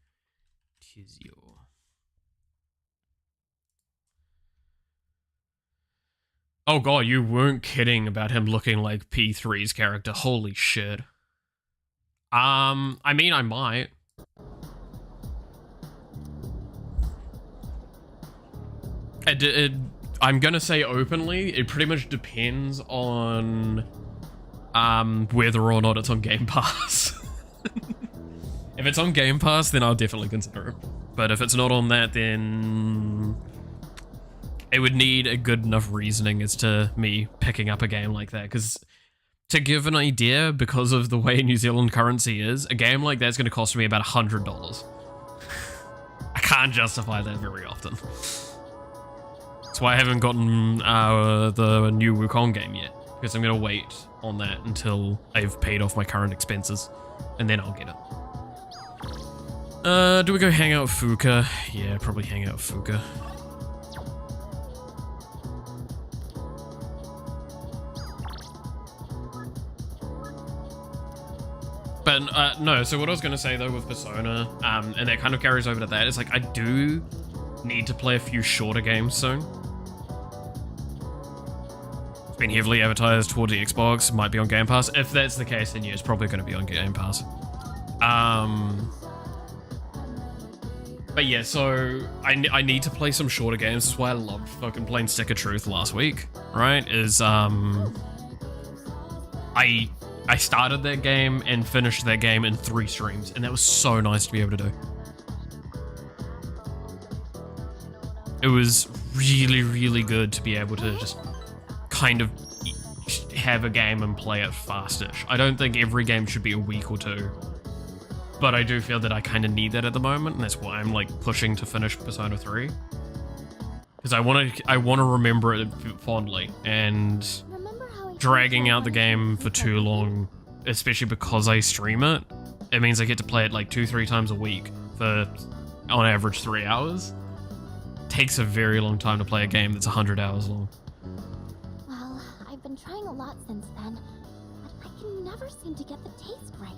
Oh god, you weren't kidding about him looking like P3's character. Holy shit. I mean, I might. I'm gonna say openly, it pretty much depends on whether or not it's on Game Pass. If it's on Game Pass, then I'll definitely consider it. But if it's not on that, then it would need a good enough reasoning as to me picking up a game like that. Because to give an idea, because of the way New Zealand currency is, a game like that's going to cost me about $100. I can't justify that very often. That's why I haven't gotten the new Wukong game yet. Because I'm going to wait on that until I've paid off my current expenses. And then I'll get it. Do we go hang out with Fuka? Yeah, probably hang out with Fuka. But, no, so what I was going to say, though, with Persona, and that kind of carries over to that, is, like, I do need to play a few shorter games soon. It's been heavily advertised towards the Xbox, might be on Game Pass. If that's the case, then yeah, it's probably going to be on Game Pass. But yeah, so I need to play some shorter games. That's why I loved fucking playing Stick of Truth last week, right? Is, I started that game and finished that game in 3 streams, and that was so nice to be able to do. It was really, really good to be able to just kind of have a game and play it fastish. I don't think every game should be a week or 2, but I do feel that I kind of need that at the moment, and that's why I'm like pushing to finish Persona 3. Because I want to remember it fondly, and dragging out the game for too long, especially because I stream it, it means I get to play it like 2-3 times a week for, on average, 3 hours. Takes a very long time to play a game that's 100 hours long. Well, I've been trying a lot since then, but I can never seem to get the taste right.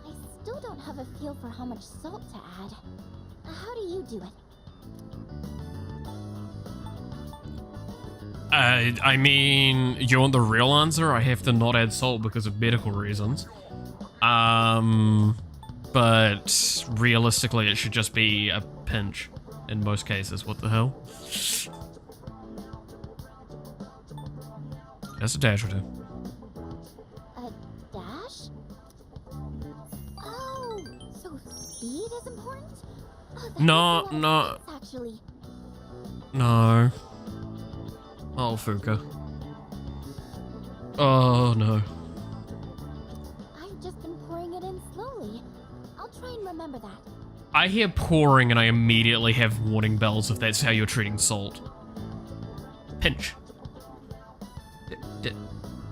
I still don't have a feel for how much salt to add. How do you do it? I mean, you want the real answer? I have to not add salt because of medical reasons. But realistically, it should just be a pinch in most cases. What the hell? That's a dash or 2. A dash? Oh, so speed is important? Oh, that No, makes a lot no. of sense, actually. No. Oh, Fuka. Oh, no. I've just been pouring it in slowly. I'll try and remember that. I hear pouring and I immediately have warning bells if that's how you're treating salt. Pinch.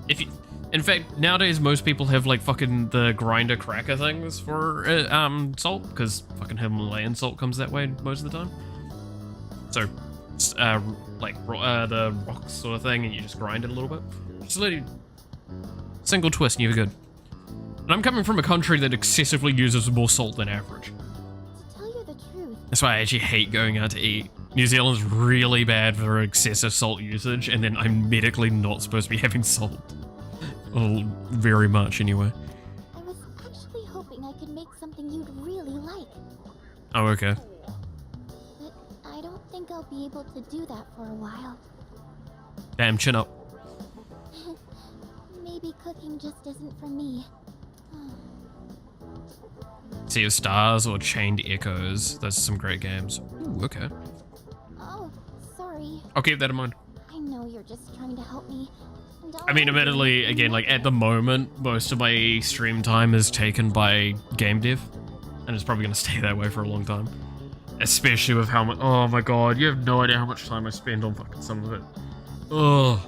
If you, in fact, nowadays most people have like fucking the grinder cracker things for salt, because fucking Himalayan salt comes that way most of the time. So, the rocks sort of thing, and you just grind it a little bit. Just literally single twist and you're good. And I'm coming from a country that excessively uses more salt than average. To tell you the truth, That's why I actually hate going out to eat. New Zealand's really bad for excessive salt usage, and then I'm medically not supposed to be having salt. Well, very much anyway. I was actually hoping I could make something you'd really like. Oh, okay. But I don't think I'll be able to do that for a while. Damn, chin up. Maybe cooking just isn't for me. Sea of Stars or Chained Echoes. Those are some great games. Ooh, okay. Oh, sorry. I'll keep that in mind. I know you're just trying to help me. And I mean, admittedly, again, like at the moment, most of my stream time is taken by game dev, and it's probably going to stay that way for a long time. Especially with how much, oh my god, you have no idea how much time I spend on fucking some of it. Ugh.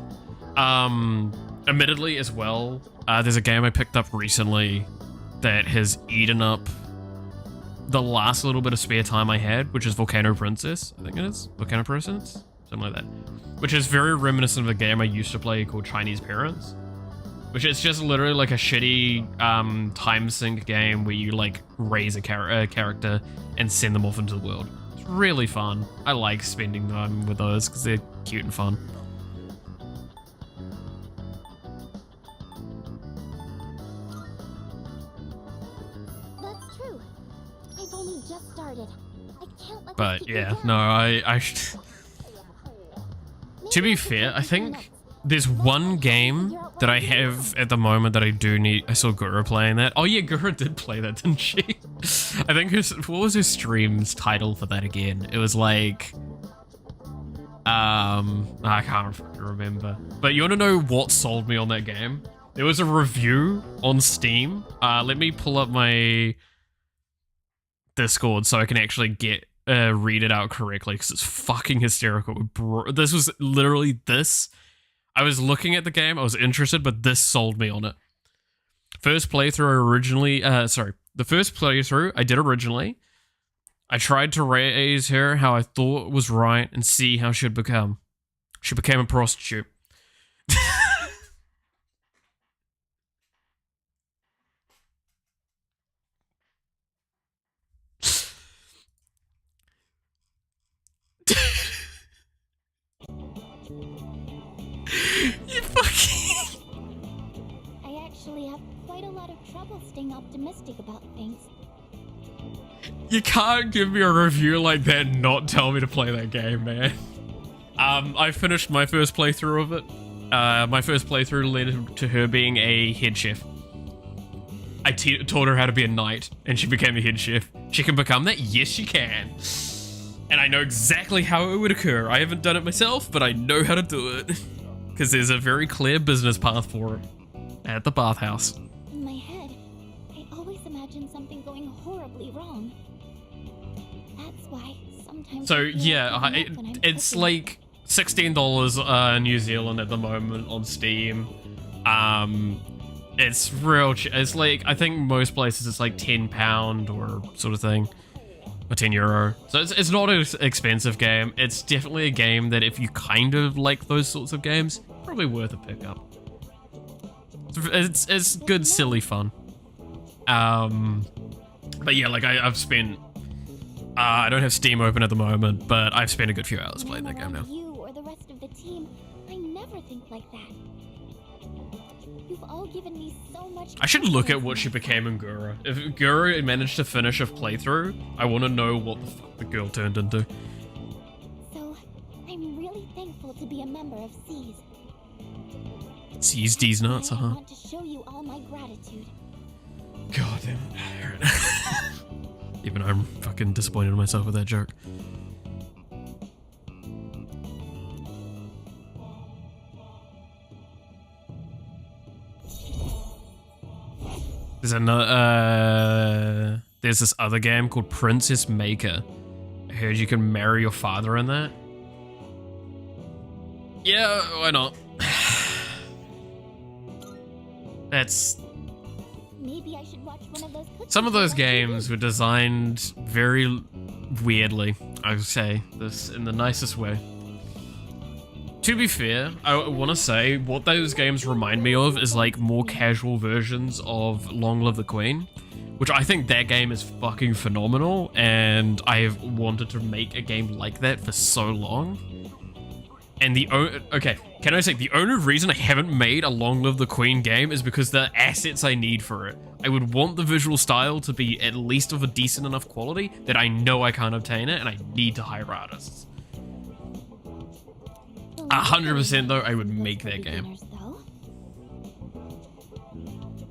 Admittedly as well, there's a game I picked up recently that has eaten up the last little bit of spare time I had, which is Volcano Princess, I think it is. Volcano Princess? Something like that. Which is very reminiscent of a game I used to play called Chinese Parents. Which is just literally like a shitty time sync game where you like raise a character and send them off into the world. It's really fun. I like spending time with those because they're cute and fun. That's true. I've only just started. I can't let this But keep me yeah, down. no, I to be fair, I think there's one game that I have at the moment that I do need. I saw Gura playing that. Oh yeah, Gura did play that, didn't she? I think what was her stream's title for that again? It was like, I can't fucking remember. But you want to know what sold me on that game? There was a review on Steam. Let me pull up my Discord so I can actually read it out correctly because it's fucking hysterical. This was literally this. I was looking at the game, I was interested, but this sold me on it. First playthrough originally, the first playthrough I did originally, I tried to raise her how I thought was right and see how she'd become. She became a prostitute. You fucking... I actually have quite a lot of trouble staying optimistic about things. You can't give me a review like that and not tell me to play that game, man. I finished my first playthrough of it. My first playthrough led to her being a head chef. I taught her how to be a knight, and she became a head chef. She can become that? Yes, she can. And I know exactly how it would occur. I haven't done it myself, but I know how to do it. Because there's a very clear business path for it. At the bathhouse. In my head, I always imagine something going horribly wrong. That's why sometimes... So I feel yeah, like giving up when I'm it's cooking. like $16 New Zealand at the moment on Steam. It's real. It's like, I think most places it's like £10 or sort of thing, or €10. So it's not an expensive game. It's definitely a game that if you kind of like those sorts of games, probably worth a pickup. It's good, silly fun. But yeah, like I've spent. I don't have Steam open at the moment, but I've spent a good few hours playing that game now. You or the rest of the team, I never think like that. You've all given me so much. I should look at confidence what in she myself. became in Gura. If Gura managed to finish a playthrough, I want to know what the fuck the girl turned into. So, I'm really thankful to be a member of C's. Seize these nuts, I huh? want to show you all my gratitude. God damn it. Even I'm fucking disappointed in myself with that joke. There's another, there's this other game called Princess Maker. I heard you can marry your father in that. Yeah, why not? That's... Maybe I should watch one of those cooking Some of those shows on TV. games were designed very weirdly, I would say this in the nicest way. To be fair, I want to say what those games remind me of is like more casual versions of Long Live the Queen, which I think that game is fucking phenomenal, and I've wanted to make a game like that for so long. And can I say the only reason I haven't made a Long Live the Queen game is because the assets I need for it. I would want the visual style to be at least of a decent enough quality that I know I can't obtain it, and I need to hire artists. 100% though, I would make that game. Beginners, though.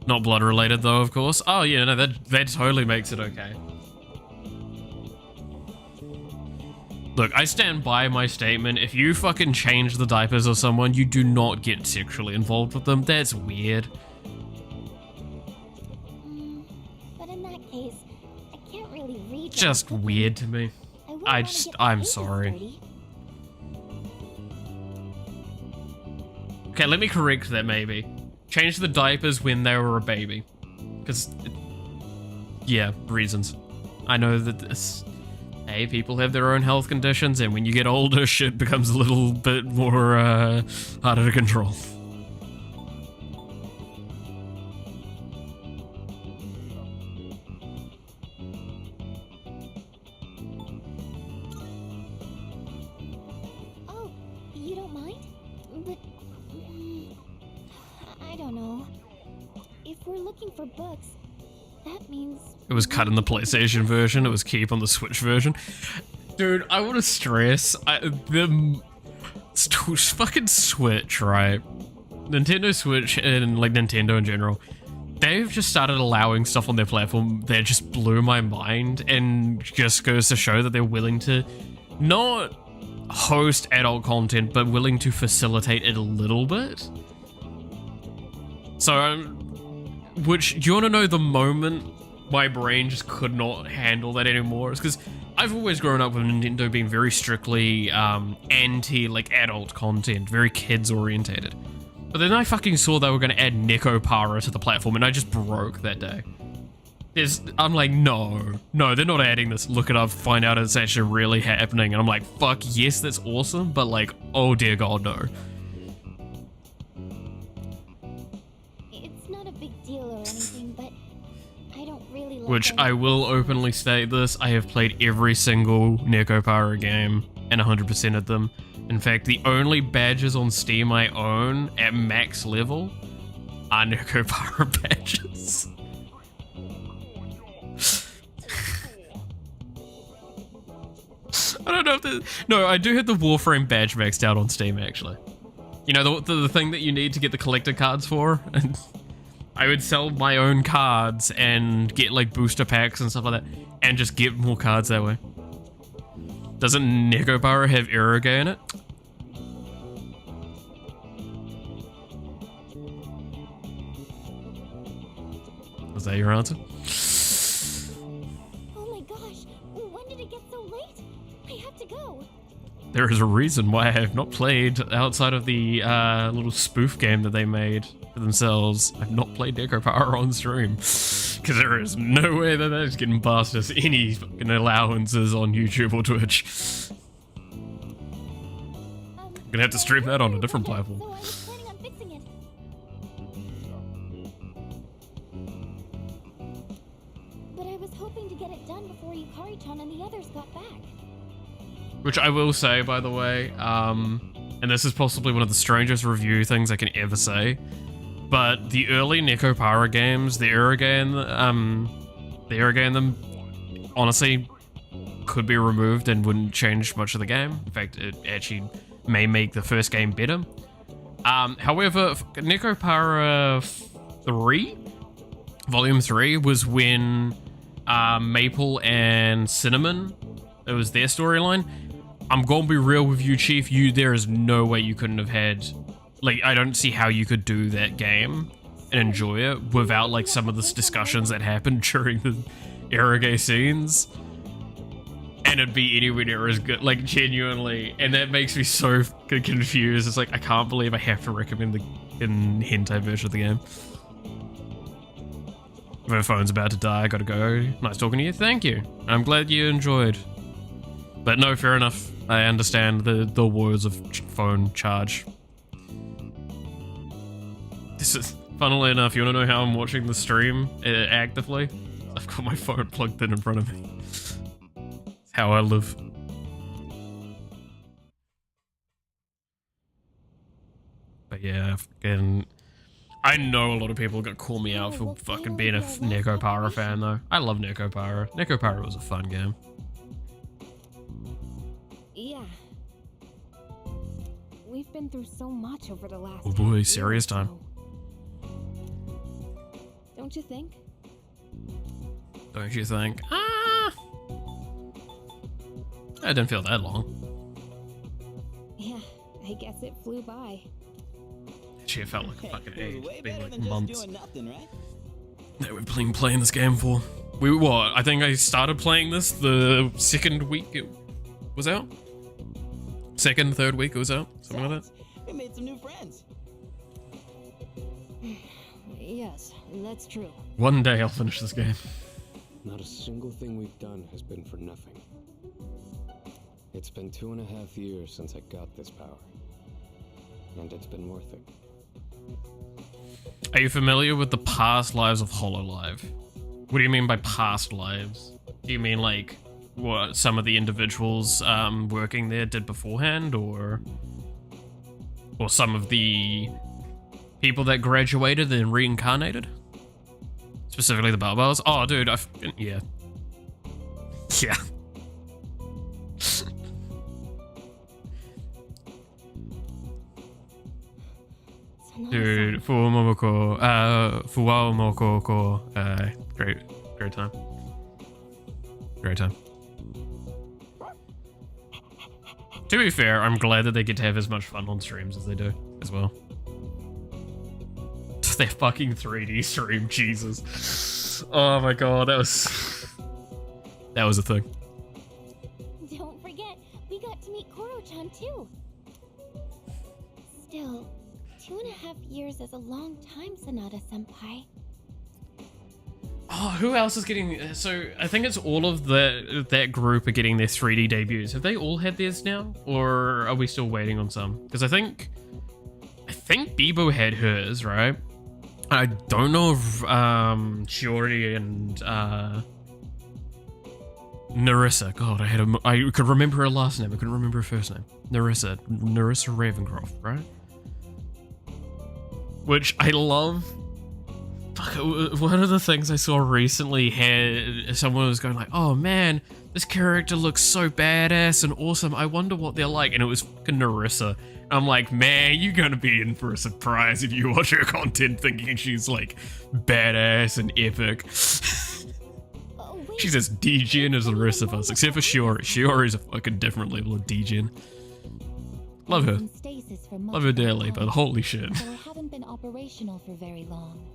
Not blood related though, of course. Oh yeah, no, that totally makes it okay. Look, I stand by my statement. If you fucking change the diapers of someone, you do not get sexually involved with them. That's weird. But in that case, I can't really read. Just weird to me. I'm sorry. Okay, let me correct that maybe. Change the diapers when they were a baby. Because, yeah, reasons. I know that this... Hey, people have their own health conditions, and when you get older, shit becomes a little bit more, harder to control. Oh, you don't mind? But I don't know. If we're looking for books, that means... It was cut in the PlayStation version, it was keep on the Switch version. Dude, I want to stress, fucking Switch, right? Nintendo Switch and like Nintendo in general, they've just started allowing stuff on their platform that just blew my mind, and just goes to show that they're willing to not host adult content, but willing to facilitate it a little bit. So, which, do you want to know the moment my brain just could not handle that anymore? It's because I've always grown up with Nintendo being very strictly anti like adult content, very kids orientated. But then I fucking saw they were going to add Neko Para to the platform, and I just broke that day. I'm like, no, they're not adding this. Look it up, find out it's actually really happening. And I'm like, fuck, yes, that's awesome, but like, oh dear God, no. It's not a big deal or anything, but I don't really like... Which I will openly state this, I have played every single Neko Para game, and 100% of them. In fact, the only badges on Steam I own at max level are Neko Para badges. I don't know if no, I do have the Warframe badge maxed out on Steam, actually. You know, the thing that you need to get the collector cards for? And I would sell my own cards and get, like, booster packs and stuff like that, and just get more cards that way. Doesn't Neko Para have Eroge in it? Was that your answer? Oh my gosh, when did it get so late? I have to go. There is a reason why I have not played outside of the little spoof game that they made for themselves. I've not played Neko Para on stream. Because there is no way that is getting past us any fucking allowances on YouTube or Twitch. I'm gonna have to stream that on a different platform. So I was planning on fixing it. But I was hoping to get it done before Yukari-chan and the others got back. Which I will say, by the way, and this is possibly one of the strangest review things I can ever say, but the early Neko Para games, the Eroge in them, honestly, could be removed and wouldn't change much of the game. In fact, it actually may make the first game better. However, Neko Para 3, Volume 3, was when Maple and Cinnamon, it was their storyline. I'm gonna be real with you, Chief. There is no way you couldn't have had, like, I don't see how you could do that game and enjoy it without, like, some of the discussions that happened during the Eroge scenes. And it'd be anywhere near as good, like, genuinely. And that makes me so confused. It's like, I can't believe I have to recommend the hentai version of the game. My phone's about to die, I gotta go. Nice talking to you, thank you. I'm glad you enjoyed. But no, fair enough. I understand the words of phone charge. This is, funnily enough, you want to know how I'm watching the stream actively? I've got my phone plugged in front of me. It's how I live. But yeah, and I know a lot of people are gonna call me out for fucking being a Neko Para fan, though. I love Neko Para. Neko Para was a fun game. Yeah. We've been through so much over the last... Oh boy, serious time. Don't you think? Don't you think? Ah! I didn't feel that long. Yeah, I guess it flew by. Actually, it felt like a fucking age. It's been like than just months doing nothing, right? that we've been playing this game for. I think I started playing this the second week it was out. Second, third week it was out. Something like that. We made some new friends. Yes, that's true. One day I'll finish this game. Not a single thing we've done has been for nothing. It's been 2.5 years since I got this power. And it's been worth it. Are you familiar with the past lives of Hololive? What do you mean by past lives? Do you mean like what some of the individuals working there did beforehand, or some of the people that graduated and reincarnated? Specifically the barbells. Oh, dude, yeah. Yeah. Dude, Fuwamoko, great time. Great time. To be fair, I'm glad that they get to have as much fun on streams as they do, as well. Their fucking 3D stream, Jesus. Oh my god, that was a thing. Don't forget, we got to meet Koro-chan too. Still, 2.5 years is a long time, Sanada-senpai. Oh, who else is getting... So, I think it's all of that group are getting their 3D debuts. Have they all had theirs now? Or are we still waiting on some? Because I think Bebo had hers, right? I don't know if Shiori and Narissa. God, I could remember her last name. I couldn't remember her first name. Narissa Ravencroft, right? Which I love. Fuck, one of the things I saw recently had someone was going like, "Oh man, this character looks so badass and awesome. I wonder what they're like." And it was fucking Narissa. I'm like, man, you're gonna be in for a surprise if you watch her content thinking she's like badass and epic. She's as degen as the rest of us, except for Shiori. Shiori's a fucking different level of degen. Love her. Love her dearly, but holy shit. So I haven't been operational for very long.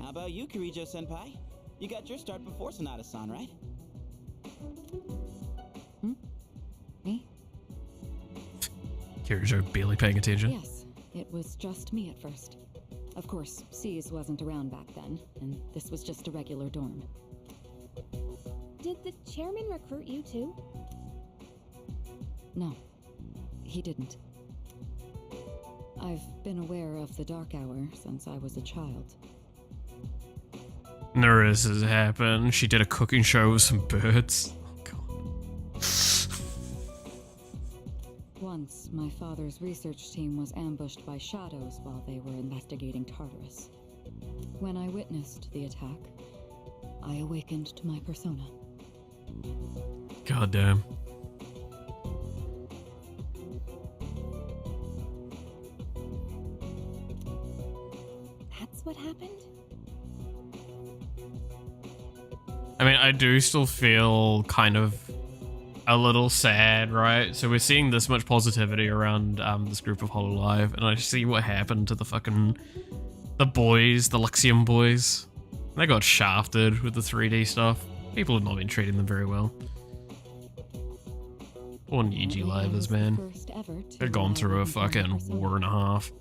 How about you, Kirijo-senpai? You got your start before Sanada-san, right? Me? Kirijo barely paying attention. Yes, it was just me at first. Of course, C's wasn't around back then, and this was just a regular dorm. Did the chairman recruit you too? No, he didn't. I've been aware of the Dark Hour since I was a child. Narissa's happened. She did a cooking show with some birds. Oh god. Once, my father's research team was ambushed by shadows while they were investigating Tartarus. When I witnessed the attack, I awakened to my persona. God damn. That's what happened? I mean, I do still feel kind of a little sad, right? So we're seeing this much positivity around this group of Hololive, and I see what happened to the boys, the Luxium boys. They got shafted with the 3D stuff. People have not been treating them very well. Poor Niji Livers, man. They've gone through a fucking war and a half.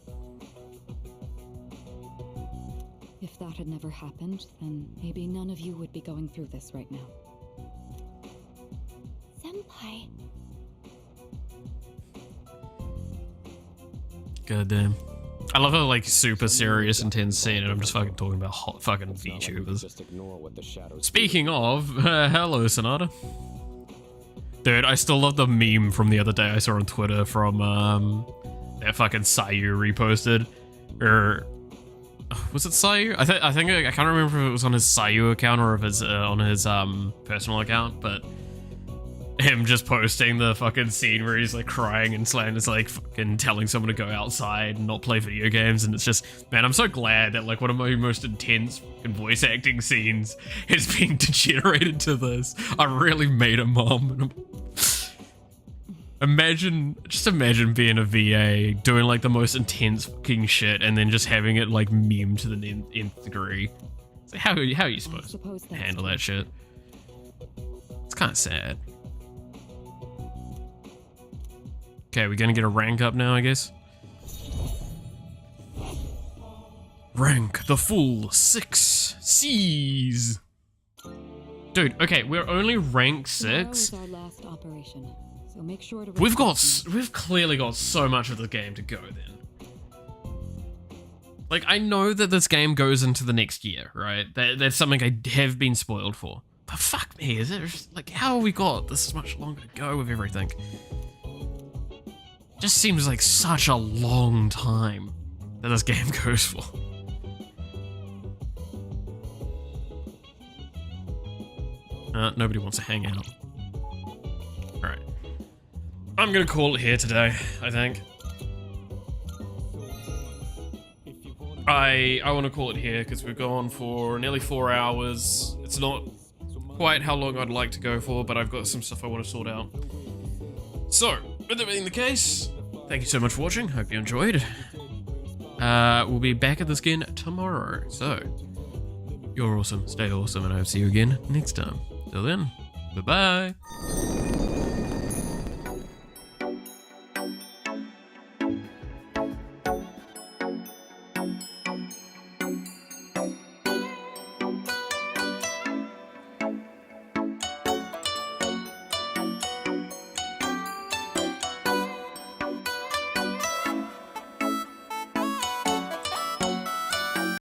If that had never happened, then maybe none of you would be going through this right now. Senpai. God damn. I love how like super serious, intense scene, and I'm just fucking talking about hot fucking VTubers. Speaking of, hello Sonata. Dude, I still love the meme from the other day I saw on Twitter from that fucking Sayu reposted, or was it Sayu? I think I can't remember if it was on his Sayu account or if it's on his personal account, but him just posting the fucking scene where he's like crying and Slan is like fucking telling someone to go outside and not play video games, and it's just, man, I'm so glad that like one of my most intense fucking voice acting scenes is being degenerated to this. I really made a mom. Imagine being a VA doing like the most intense fucking shit and then just having it like meme to the nth degree. So how are you supposed to handle that shit? It's kind of sad. Okay, we're gonna get a rank up now, I guess. Rank the full 6 C's. Dude, okay, we're only rank 6. Our last operation, so make sure to We've clearly got so much of the game to go then. Like, I know that this game goes into the next year, right? That's something I have been spoiled for. But fuck me, is it just, like, how have we got this much longer to go with everything? Just seems like such a long time that this game goes for. Nobody wants to hang out. Alright. I'm gonna call it here today, I think. I want to call it here because we've gone for nearly 4 hours. It's not quite how long I'd like to go for, but I've got some stuff I want to sort out. So, with that being the case, thank you so much for watching. Hope you enjoyed. We'll be back at this again tomorrow. So, you're awesome, stay awesome, and I'll see you again next time. Till then, bye-bye.